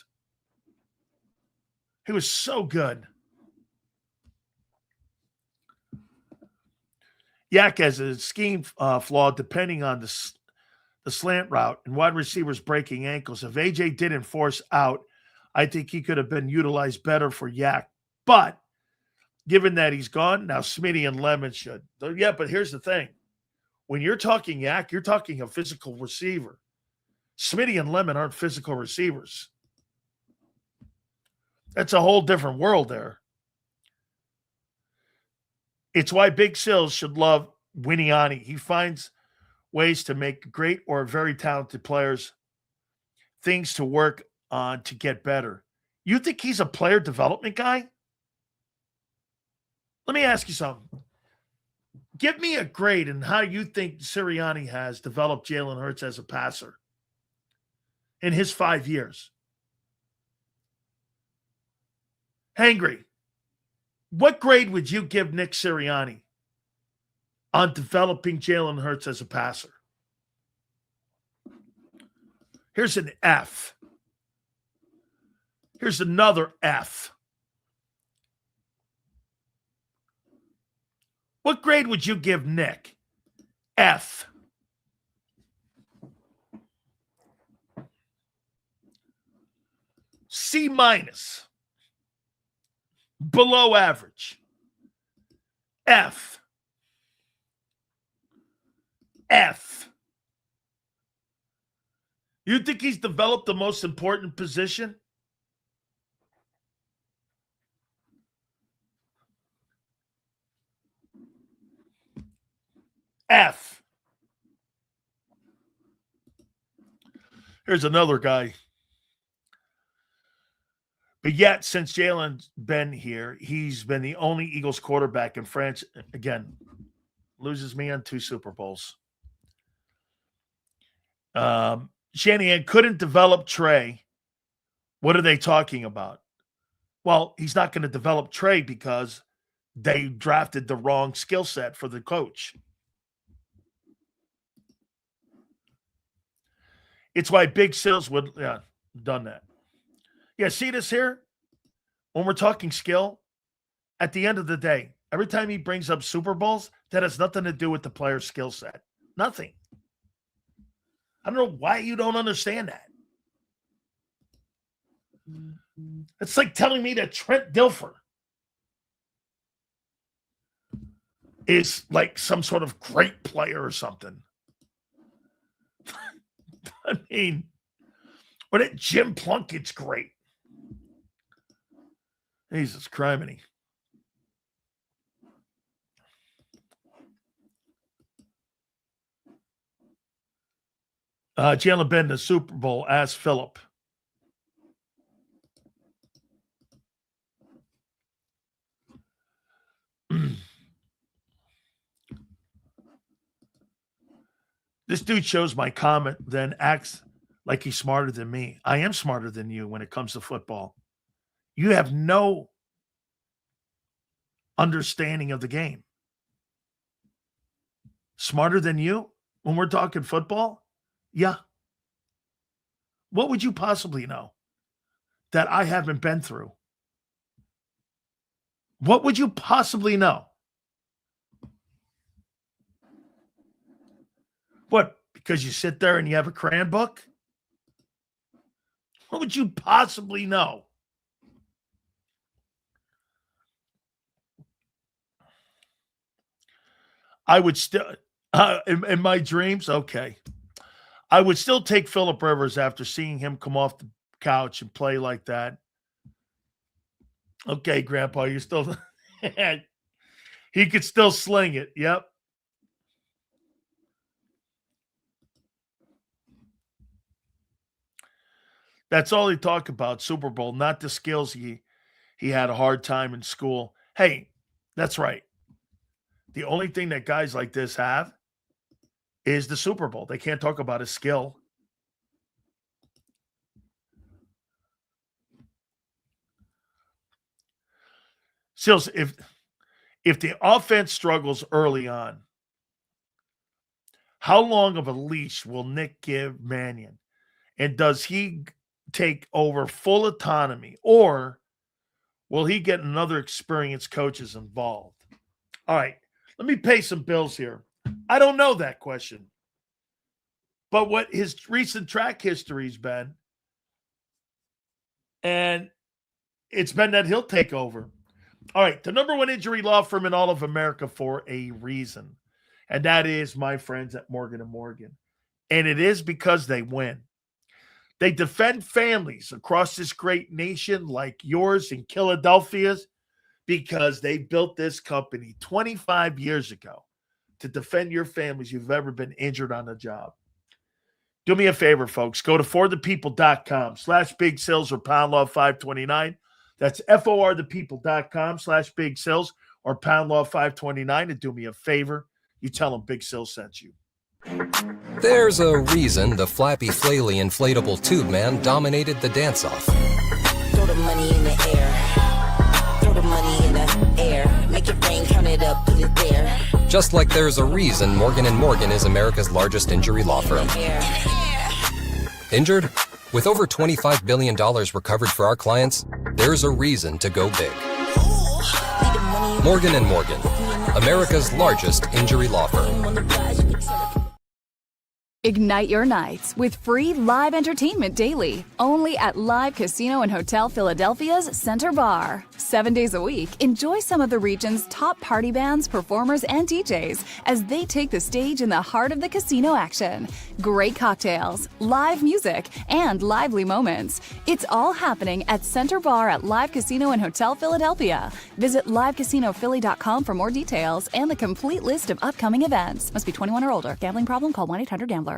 Speaker 1: He was so good. Yak has a scheme flaw depending on the slant route and wide receivers breaking ankles. If AJ didn't force out, I think he could have been utilized better for Yak. But given that he's gone, now Smitty and Lemon should. Yeah, but here's the thing. When you're talking Yak, you're talking a physical receiver. Smitty and Lemon aren't physical receivers. That's a whole different world there. It's why Big Sills should love Winiani. He finds ways to make great or very talented players things to work on to get better. You think he's a player development guy? Let me ask you something. Give me a grade in how you think Sirianni has developed Jalen Hurts as a passer in his 5 years. Hangry, what grade would you give Nick Sirianni on developing Jalen Hurts as a passer? Here's an F. Here's another F. What grade would you give Nick? F. C minus. Below average. F. F. You think he's developed the most important position? F. Here's another guy. But yet, since Jalen's been here, he's been the only Eagles quarterback in France. Again, loses me on 2 Super Bowls. Shanahan couldn't develop Trey. What are they talking about? Well, he's not going to develop Trey because they drafted the wrong skill set for the coach. It's why Big Sills would done that. Yeah, see this here? When we're talking skill, at the end of the day, every time he brings up Super Bowls, that has nothing to do with the player's skill set. Nothing. I don't know why you don't understand that. It's like telling me that Trent Dilfer is like some sort of great player or something. I mean, or that Jim Plunkett's great. Jesus criminy. Jalen been to the Super Bowl? Ask Philip. This dude shows my comment, then acts like he's smarter than me. I am smarter than you when it comes to football. You have no understanding of the game. Smarter than you when we're talking football? Yeah. What would you possibly know that I haven't been through? What would you possibly know? What, because you sit there and you have a crayon book? What would you possibly know? I would still, in my dreams, okay. I would still take Phillip Rivers after seeing him come off the couch and play like that. Okay, Grandpa, you're still, he could still sling it. Yep. That's all he talked about, Super Bowl, not the skills he had a hard time in school. Hey, that's right. The only thing that guys like this have is the Super Bowl. They can't talk about his skill. Sills, if the offense struggles early on, how long of a leash will Nick give Mannion? And does he take over full autonomy, or will he get another experienced coaches involved? All right, let me pay some bills here. I don't know that question. But what his recent track history's been, and it's been that he'll take over. All right, the number one injury law firm in all of America for a reason, and that is my friends at Morgan & Morgan. And it is because they win. They defend families across this great nation like yours in Philadelphia's, because they built this company 25 years ago to defend your families you've ever been injured on the job. Do me a favor, folks. Go to forthepeople.com/big sales or pound law 529. That's forthepeople.com/big sales or pound law 529. And do me a favor. You tell them Big Sales sent you.
Speaker 5: There's a reason the Flappy Flaily inflatable tube man dominated the dance-off.
Speaker 6: Throw the money in the air. Throw the money in the air. Make it rain, count it up, put it there.
Speaker 5: Just like there's a reason Morgan & Morgan is America's largest injury law firm. Injured? With over $25 billion recovered for our clients, there's a reason to go big. Morgan & Morgan, America's largest injury law firm.
Speaker 7: Ignite your nights with free live entertainment daily, only at Live Casino and Hotel Philadelphia's Center Bar. 7 days a week, enjoy some of the region's top party bands, performers, and DJs as they take the stage in the heart of the casino action. Great cocktails, live music, and lively moments. It's all happening at Center Bar at Live Casino and Hotel Philadelphia. Visit livecasinophilly.com for more details and the complete list of upcoming events. Must be 21 or older. Gambling problem? Call 1-800-GAMBLER.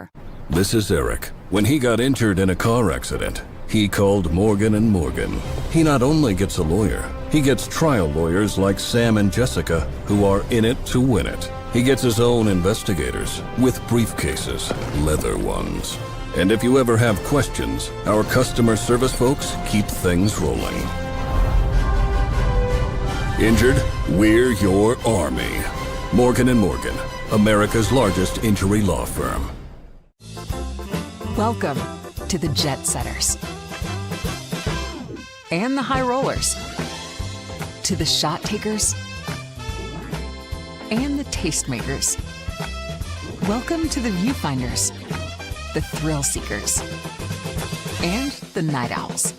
Speaker 8: This is Eric. When he got injured in a car accident, he called Morgan & Morgan. He not only gets a lawyer, he gets trial lawyers like Sam and Jessica, who are in it to win it. He gets his own investigators with briefcases, leather ones. And if you ever have questions, our customer service folks keep things rolling. Injured? We're your army. Morgan & Morgan, America's largest injury law firm.
Speaker 9: Welcome to the Jet Setters and the High Rollers, to the Shot Takers and the Tastemakers. Welcome to the Viewfinders, the Thrill Seekers, and the Night Owls.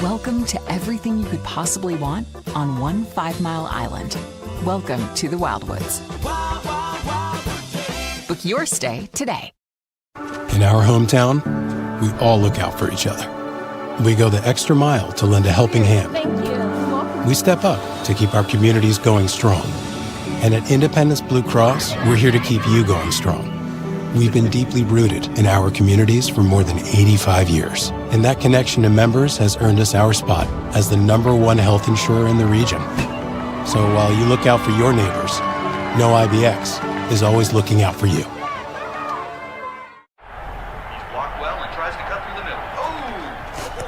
Speaker 9: Welcome to everything you could possibly want on one 5-mile island. Welcome to the Wildwoods. Book your stay today.
Speaker 10: In our hometown, we all look out for each other. We go the extra mile to lend a helping hand. We step up to keep our communities going strong. And at Independence Blue Cross, we're here to keep you going strong. We've been deeply rooted in our communities for more than 85 years, and that connection to members has earned us our spot as the #1 health insurer in the region. So while you look out for your neighbors, know IBX is always looking out for you.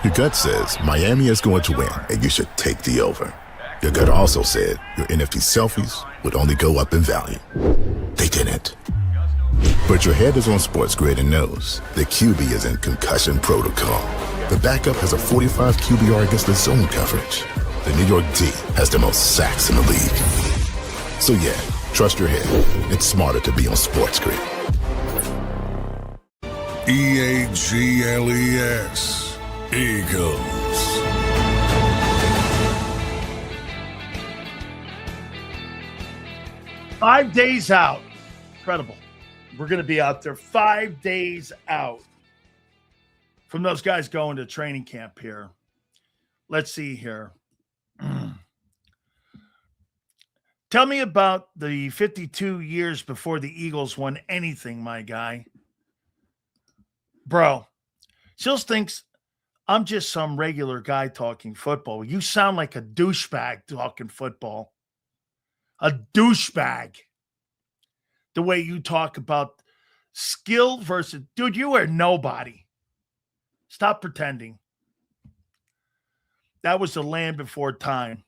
Speaker 11: Your gut says Miami is going to win, and you should take the over. Your gut also said your NFT selfies would only go up in value. They didn't. But your head is on Sports Grid and knows the QB is in concussion protocol. The backup has a 45 QBR against the zone coverage. The New York D has the most sacks in the league. So yeah, trust your head. It's smarter to be on Sports Grid.
Speaker 8: EAGLES. Eagles.
Speaker 1: Five days out. Incredible. We're going to be out there 5 days out from those guys going to training camp here. Let's see here. Tell me about the 52 years before the Eagles won anything, my guy. Bro, Sills thinks I'm just some regular guy talking football. You sound like a douchebag talking football. A douchebag. The way you talk about skill versus... Dude, you are nobody. Stop pretending. That was the land before time.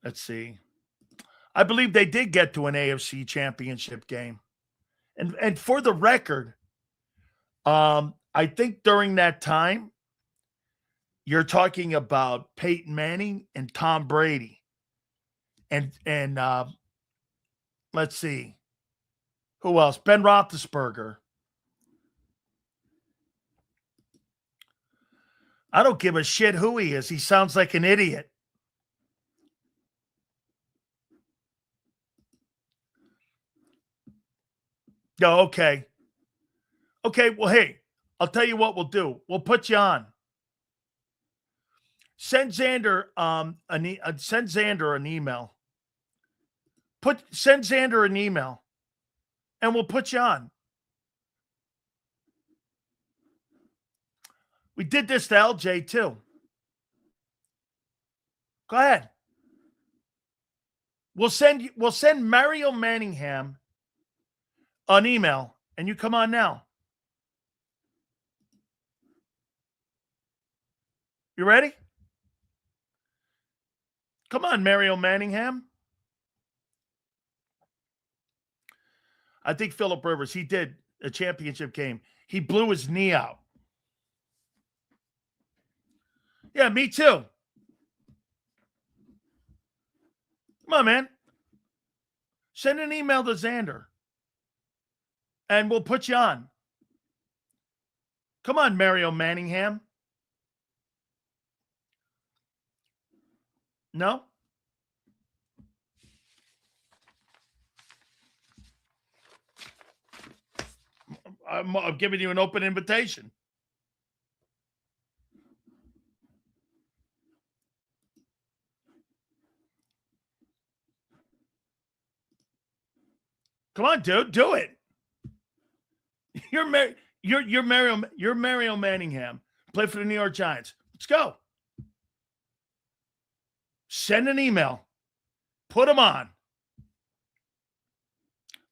Speaker 1: Let's see. I believe they did get to an AFC championship game. And for the record... I think during that time, you're talking about Peyton Manning and Tom Brady. And let's see. Who else? Ben Roethlisberger. I don't give a shit who he is. He sounds like an idiot. Oh, okay. Okay, well, hey, I'll tell you what we'll do. We'll put you on. Send Zander an email. Send Zander an email, and we'll put you on. We did this to LJ too. Go ahead. We'll send Mario Manningham an email, and you come on now. You ready? Come on, Mario Manningham. I think Phillip Rivers, he did a championship game. He blew his knee out. Yeah, me too. Come on, man. Send an email to Zander. And we'll put you on. Come on, Mario Manningham. No? I'm giving you an open invitation. Come on, dude, do it. You're Mario Manningham. Play for the New York Giants. Let's go. Send an email. Put them on.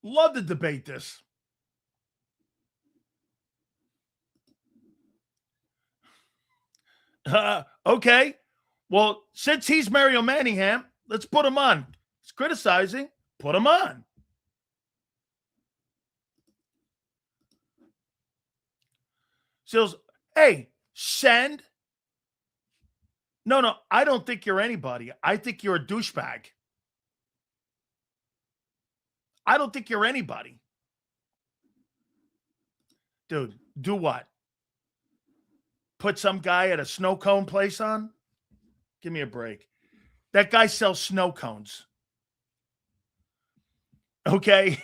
Speaker 1: Love to debate this. Okay. Well, since he's Mario Manningham, let's put him on. He's criticizing. Put him on. Sills, hey, send. No, I don't think you're anybody. I think you're a douchebag. I don't think you're anybody. Dude, do what? Put some guy at a snow cone place on? Give me a break. That guy sells snow cones. Okay?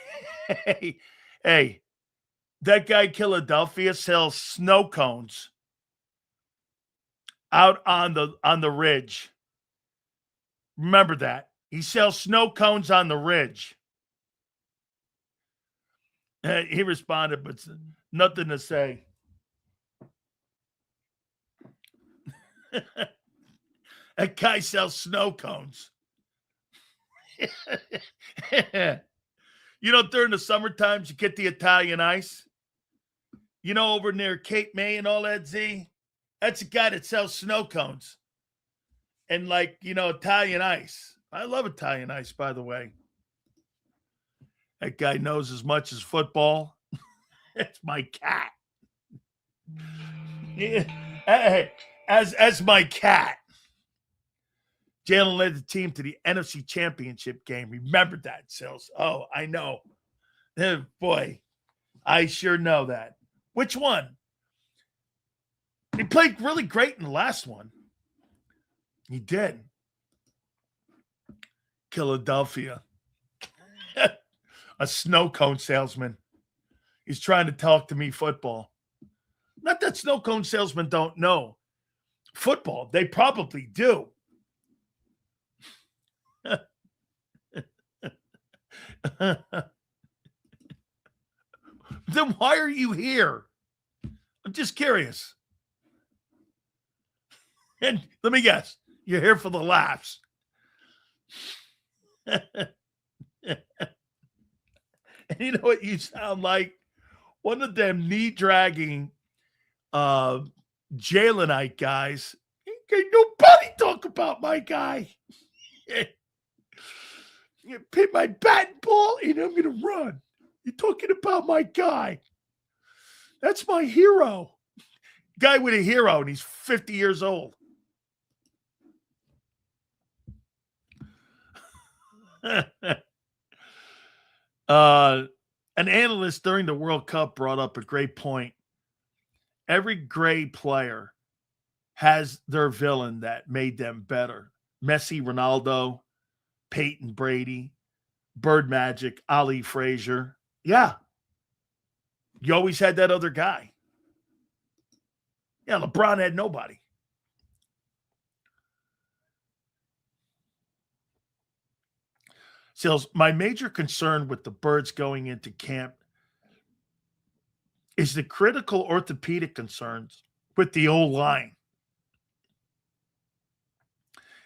Speaker 1: Hey, that guy in Philadelphia sells snow cones out on the ridge. Remember that. He sells snow cones on the ridge. He responded, but nothing to say. That guy sells snow cones. During the summer times, you get the Italian ice. Over near Cape May and all that, Z, that's a guy that sells snow cones. And Italian ice. I love Italian ice, by the way. That guy knows as much as football. It's my cat. Yeah. Hey, as my cat. Jalen led the team to the NFC Championship game. Remember that, Sills. Oh, I know. Boy, I sure know that. Which one? He played really great in the last one. He did. Philadelphia. A snow cone salesman. He's trying to talk to me football. Not that snow cone salesmen don't know football. They probably do. Then why are you here? I'm just curious. And let me guess, you're here for the laughs. And you know what you sound like? One of them knee-dragging Jalenite guys. Ain't nobody talk about my guy. You pin my bat and ball, and I'm going to run. You're talking about my guy. That's my hero. Guy with a hero, and he's 50 years old. An analyst during the World Cup brought up a great point. Every great player has their villain that made them better. Messi, Ronaldo, Peyton, Brady, Bird Magic, Ali Frazier. Yeah. You always had that other guy. Yeah, LeBron had nobody. Sills, my major concern with the Birds going into camp is the critical orthopedic concerns with the O-line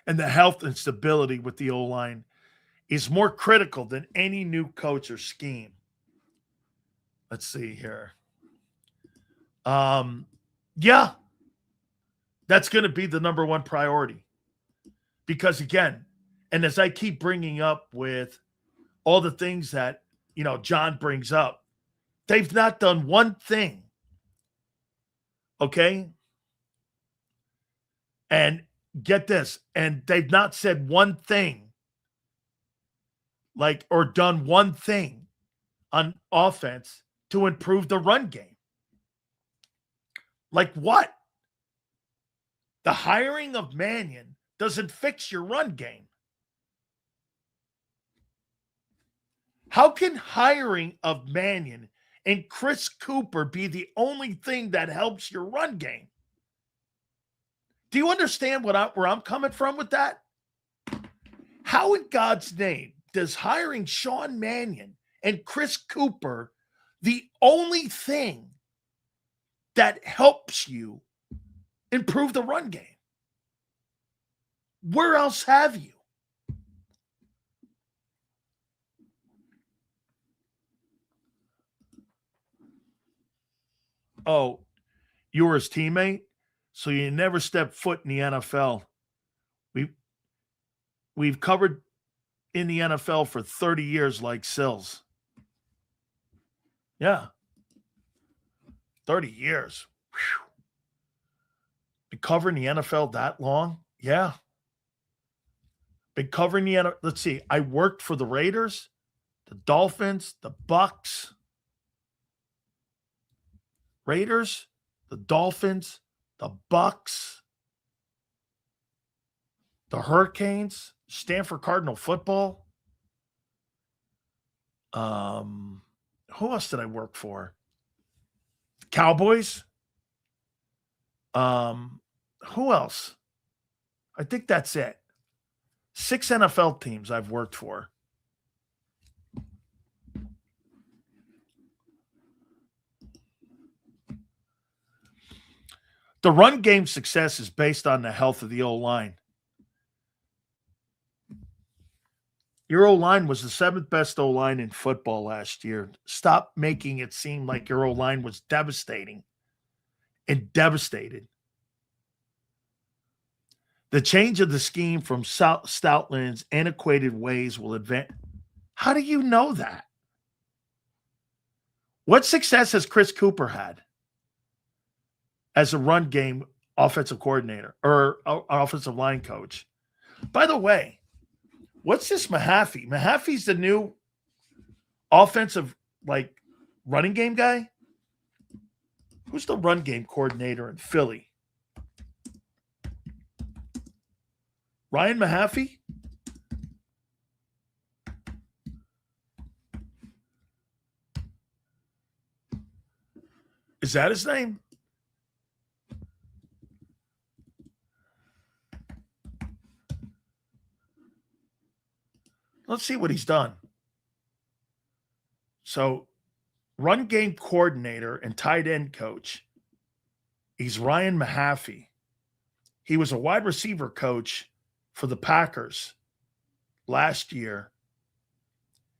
Speaker 1: and the health and stability with the O-line is more critical than any new coach or scheme. Let's see here. Yeah, that's going to be the number one priority. Because again, and as I keep bringing up with all the things that, John brings up, they've not done one thing. Okay? And get this, and they've not said one thing or done one thing on offense to improve the run game. Like what? The hiring of Mannion doesn't fix your run game. How can hiring of Mannion and Chris Cooper be the only thing that helps your run game? Do you understand where I'm coming from with that? How in God's name does hiring Sean Mannion and Chris Cooper the only thing that helps you improve the run game? Where else have you? Oh, you were his teammate, so you never stepped foot in the NFL. We've covered in the NFL for 30 years like Sills. Yeah. 30 years. Whew. Been covering the NFL that long? Yeah. Been covering the NFL. Let's see. I worked for the Raiders, the Dolphins, the Bucks. Raiders, the Dolphins, the Bucks, the Hurricanes, Stanford Cardinal football. Who else did I work for? Cowboys. Who else? I think that's it. 6 NFL teams I've worked for. The run game success is based on the health of the O-line. Your O-line was the 7th best O-line in football last year. Stop making it seem like your O-line was devastating and devastated. The change of the scheme from Stoutland's antiquated ways will advance. How do you know that? What success has Chris Cooper had as a run game offensive coordinator or offensive line coach? By the way, what's this Mahaffey? Mahaffey's the new offensive, running game guy? Who's the run game coordinator in Philly? Ryan Mahaffey? Is that his name? Let's see what he's done. So, run game coordinator and tight end coach. He's Ryan Mahaffey. He was a wide receiver coach for the Packers last year.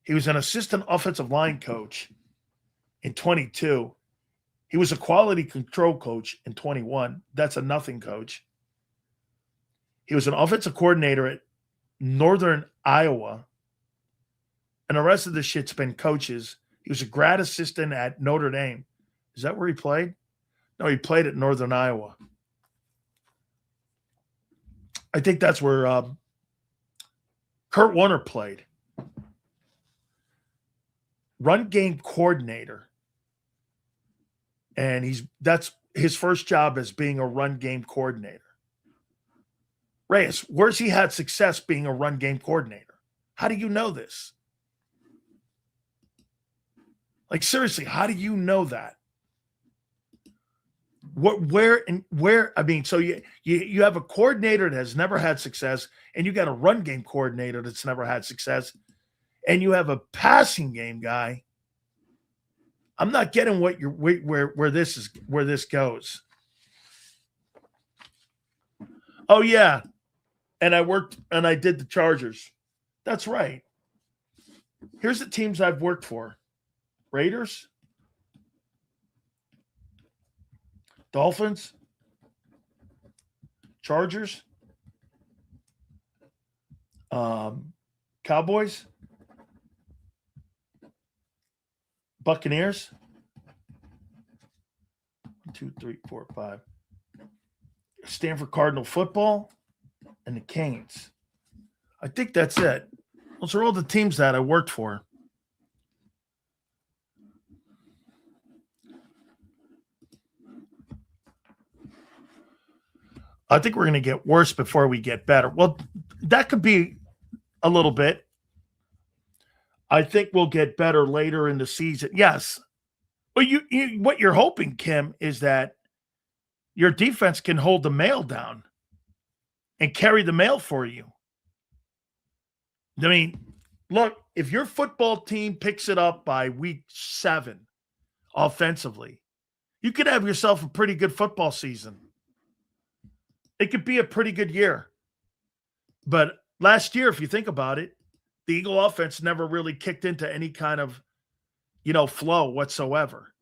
Speaker 1: He was an assistant offensive line coach in 22. He was a quality control coach in 21. That's a nothing coach. He was an offensive coordinator at Northern Iowa. And the rest of the shit's been coaches. He was a grad assistant at Notre Dame. Is that where he played? No, he played at Northern Iowa. I think that's where Kurt Warner played. Run game coordinator. And that's his first job as being a run game coordinator. Reyes, where's he had success being a run game coordinator? How do you know this? Seriously, how do you know that? Where? I mean, so you have a coordinator that has never had success, and you got a run game coordinator that's never had success, and you have a passing game guy. I'm not getting where this goes. Oh yeah, and I did the Chargers. That's right. Here's the teams I've worked for: Raiders, Dolphins, Chargers, Cowboys, Buccaneers. 1, 2, 3, 4, 5. Stanford Cardinal football and the Canes. I think that's it. Those are all the teams that I worked for. I think we're going to get worse before we get better. Well, that could be a little bit. I think we'll get better later in the season. Yes. But what you're hoping, Kim, is that your defense can hold the mail down and carry the mail for you. I mean, look, if your football team picks it up by week 7 offensively, you could have yourself a pretty good football season. It could be a pretty good year. But last year, if you think about it, the Eagle offense never really kicked into any kind of, flow whatsoever.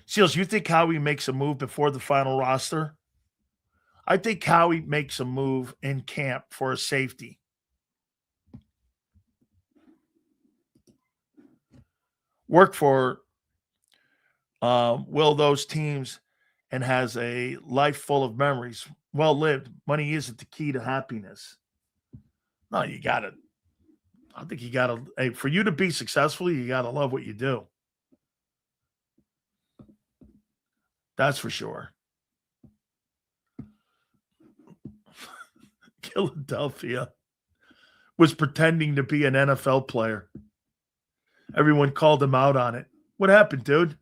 Speaker 1: Seals, you think Howie makes a move before the final roster? I think Howie makes a move in camp for a safety. Work for those teams and has a life full of memories. Well lived. Money isn't the key to happiness. No, I think you got to, for you to be successful, you got to love what you do. That's for sure. Philadelphia was pretending to be an NFL player. Everyone called him out on it. What happened, dude?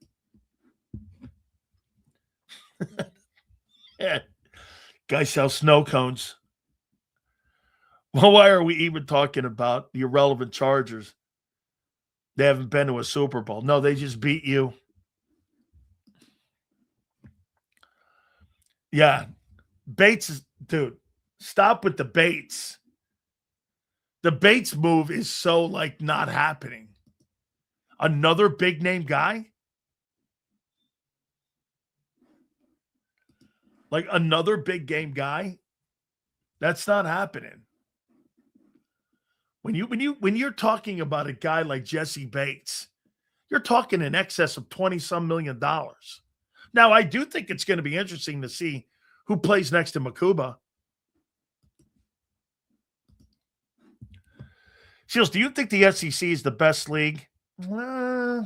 Speaker 1: Yeah. Guy sells snow cones. Well, why are we even talking about the irrelevant Chargers? They haven't been to a Super Bowl. No, they just beat you. Yeah. Bates, dude, stop with the Bates. The Bates move is so, like, not happening. Another big name guy? Like, another big game guy? That's not happening. When you're talking about a guy like Jesse Bates, you're talking in excess of $20-some million. Now, I do think it's going to be interesting to see who plays next to Makuba. Shields, do you think the SEC is the best league? They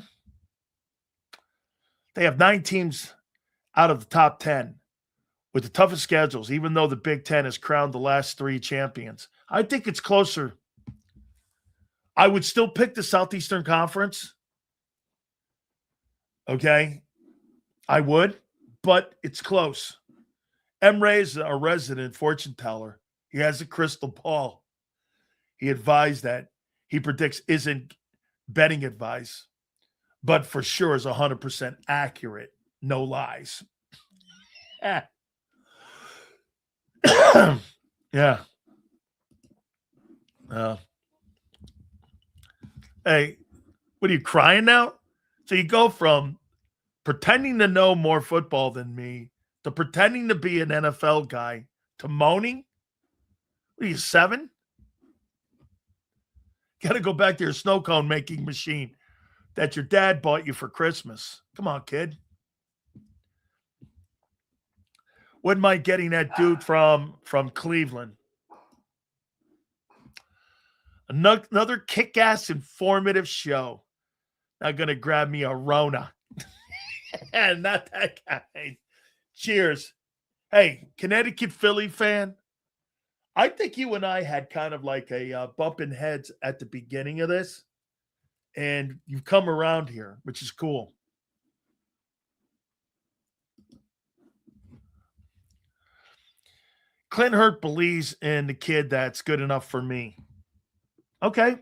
Speaker 1: have 9 teams out of the top 10 with the toughest schedules, even though the Big Ten has crowned the last 3 champions. I think it's closer. I would still pick the Southeastern Conference. Okay? I would, but it's close. Emre is a resident fortune teller. He has a crystal ball. He advised that he predicts isn't betting advice, but for sure is 100% accurate. No lies. Yeah. Hey, what are you crying now? So you go from pretending to know more football than me to pretending to be an NFL guy to moaning? What are you, 7? Got to go back to your snow cone making machine that your dad bought you for Christmas. Come on, kid. Wouldn't mind getting that dude from Cleveland. Another kick-ass informative show. Not going to grab me a Rona. Not that guy. Cheers. Hey, Connecticut Philly fan, I think you and I had kind of like a bump in heads at the beginning of this, and you've come around here, which is cool. Clint Hurt believes in the kid that's good enough for me. Okay.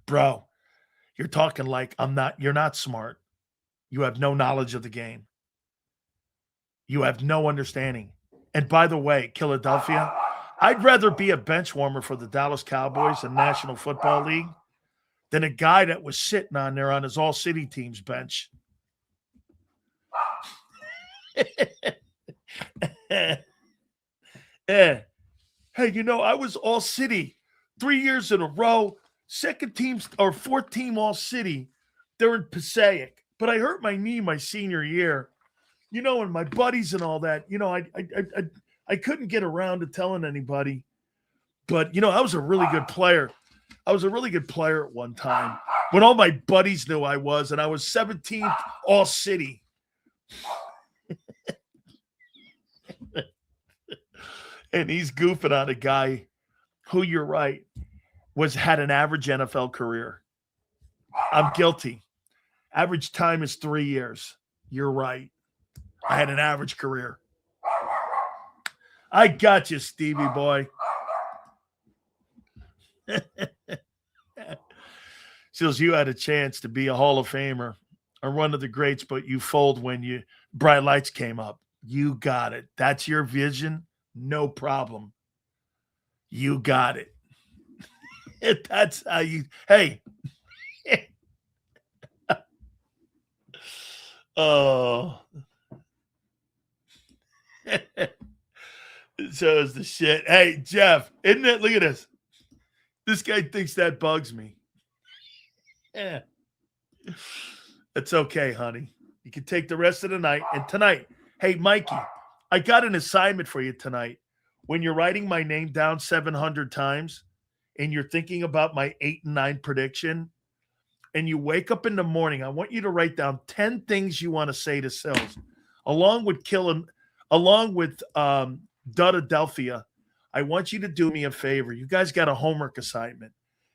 Speaker 1: Bro, you're talking like you're not smart. You have no knowledge of the game. You have no understanding. And by the way, Philadelphia, I'd rather be a bench warmer for the Dallas Cowboys in National Football League than a guy that was sitting on there on his all-city team's bench. Hey, I was all-city 3 years in a row, second team or fourth team all-city. They're in Passaic. But I hurt my knee my senior year. And my buddies and all that, I couldn't get around to telling anybody. But, I was a really good player. I was a really good player at one time when all my buddies knew I was, and I was 17th all city. And he's goofing on a guy who, you're right, had an average NFL career. I'm guilty. Average time is 3 years. You're right. I had an average career. I got you, Stevie boy. Seals, you had a chance to be a Hall of Famer or one of the greats, but you fold when bright lights came up. You got it. That's your vision. No problem. You got it. That's how you. Hey. Oh. So is the shit. Hey, Jeff, isn't it? Look at this. This guy thinks that bugs me. Yeah. It's okay, honey. You can take the rest of the night. And tonight, hey, Mikey, I got an assignment for you tonight. When you're writing my name down 700 times and you're thinking about my 8 and 9 prediction, and you wake up in the morning, I want you to write down 10 things you want to say to Sills, along with Dudadelphia. I want you to do me a favor. You guys got a homework assignment.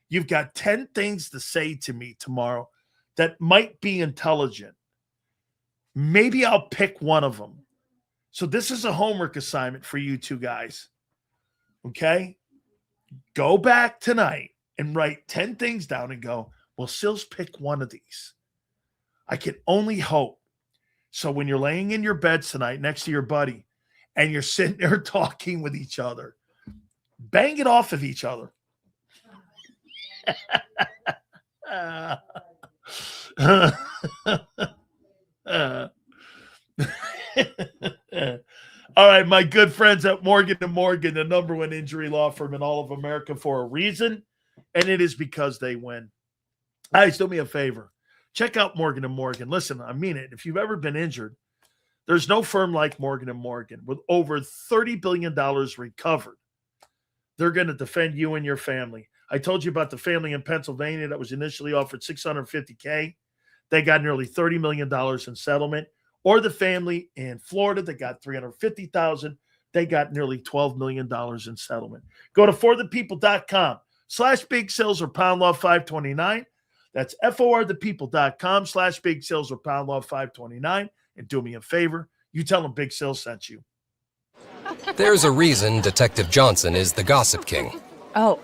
Speaker 1: You've got 10 things to say to me tomorrow that might be intelligent. Maybe I'll pick one of them. So this is a homework assignment for you two guys. Okay? Go back tonight and write 10 things down and go, well, Sills pick one of these. I can only hope. So when you're laying in your bed tonight next to your buddy and you're sitting there talking with each other, bang it off of each other. All right, my good friends at Morgan & Morgan, the number one injury law firm in all of America for a reason, and it is because they win. Guys, do me a favor. Check out Morgan & Morgan. Listen, I mean it. If you've ever been injured, there's no firm like Morgan & Morgan. With over $30 billion recovered, they're going to defend you and your family. I told you about the family in Pennsylvania that was initially offered $650K. They got nearly $30 million in settlement. Or the family in Florida that got $350,000. They got nearly $12 million in settlement. Go to forthepeople.com/big sales or pound law 529. That's forthepeople.com/big sales or pound law 529. And do me a favor, you tell them Big Sales sent you.
Speaker 5: There's a reason Detective Johnson is the gossip king.
Speaker 12: Oh,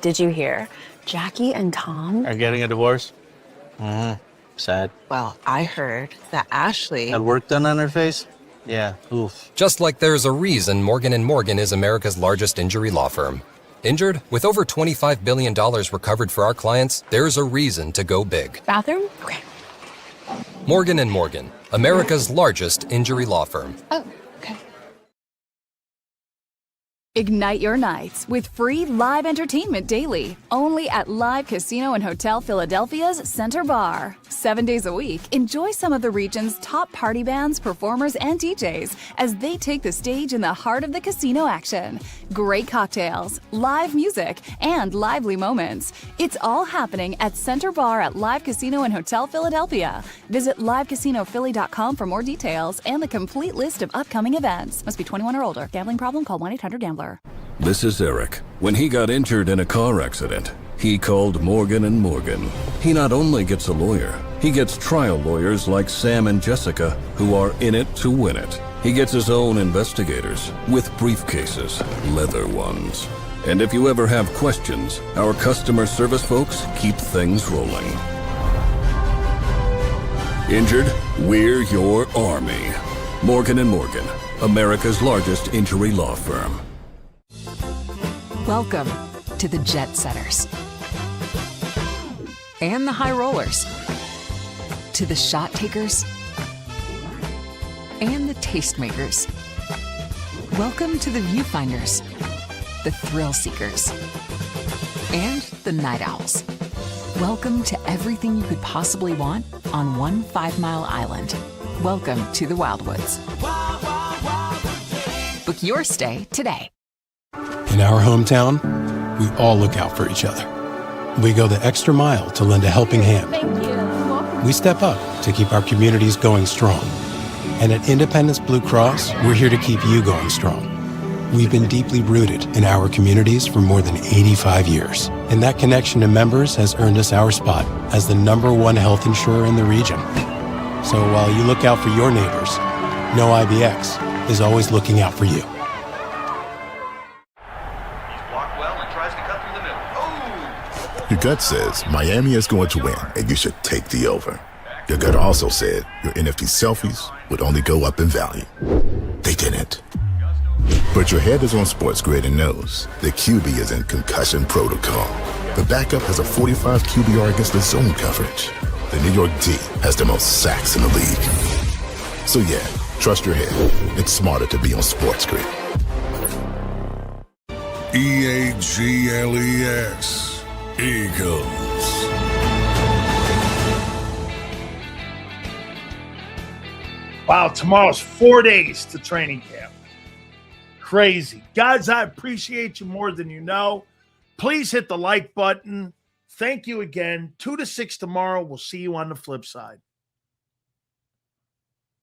Speaker 12: did you hear? Jackie and Tom
Speaker 13: are getting a divorce? Mm-hmm. Sad.
Speaker 12: Well, I heard that Ashley
Speaker 13: had work done on her face? Yeah, oof.
Speaker 5: Just like there's a reason Morgan & Morgan is America's largest injury law firm. Injured? With over $25 billion recovered for our clients, there's a reason to go big.
Speaker 12: Bathroom? Okay.
Speaker 5: Morgan & Morgan, America's largest injury law firm.
Speaker 12: Oh, okay.
Speaker 7: Ignite your nights with free live entertainment daily, only at Live Casino and Hotel Philadelphia's Center Bar. 7 days a week, enjoy some of the region's top party bands, performers, and DJs as they take the stage in the heart of the casino action. Great cocktails, live music, and lively moments. It's all happening at Center Bar at Live Casino and Hotel Philadelphia. Visit livecasinophilly.com for more details and the complete list of upcoming events. Must be 21 or older. Gambling problem? Call 1-800-GAMBLER.
Speaker 8: This is Eric. When he got injured in a car accident, he called Morgan & Morgan. He not only gets a lawyer, he gets trial lawyers like Sam and Jessica who are in it to win it. He gets his own investigators with briefcases, leather ones. And if you ever have questions, our customer service folks keep things rolling. Injured? We're your army. Morgan & Morgan, America's largest injury law firm.
Speaker 9: Welcome to the Jet Setters and the High Rollers, to the Shot Takers and the Tastemakers. Welcome to the Viewfinders, the Thrill Seekers, and the Night Owls. Welcome to everything you could possibly want on one 5-mile island. Welcome to the Wildwoods. Book your stay today.
Speaker 10: In our hometown, we all look out for each other. We go the extra mile to lend a helping hand.
Speaker 12: Thank you.
Speaker 10: We step up to keep our communities going strong. And at Independence Blue Cross, we're here to keep you going strong. We've been deeply rooted in our communities for more than 85 years. And that connection to members has earned us our spot as the #1 health insurer in the region. So while you look out for your neighbors, know IBX is always looking out for you.
Speaker 11: Your gut says Miami is going to win, and you should take the over. Your gut also said your NFT selfies would only go up in value. They didn't. But your head is on Sports Grid and knows the QB is in concussion protocol. The backup has a 45 QBR against the zone coverage. The New York D has the most sacks in the league. So yeah, trust your head. It's smarter to be on Sports Grid.
Speaker 8: EAGLES. Eagles.
Speaker 1: Wow, tomorrow's 4 days to training camp. Crazy. Guys, I appreciate you more than you know. Please hit the like button. Thank you again. 2 to 6 tomorrow. We'll see you on the flip side.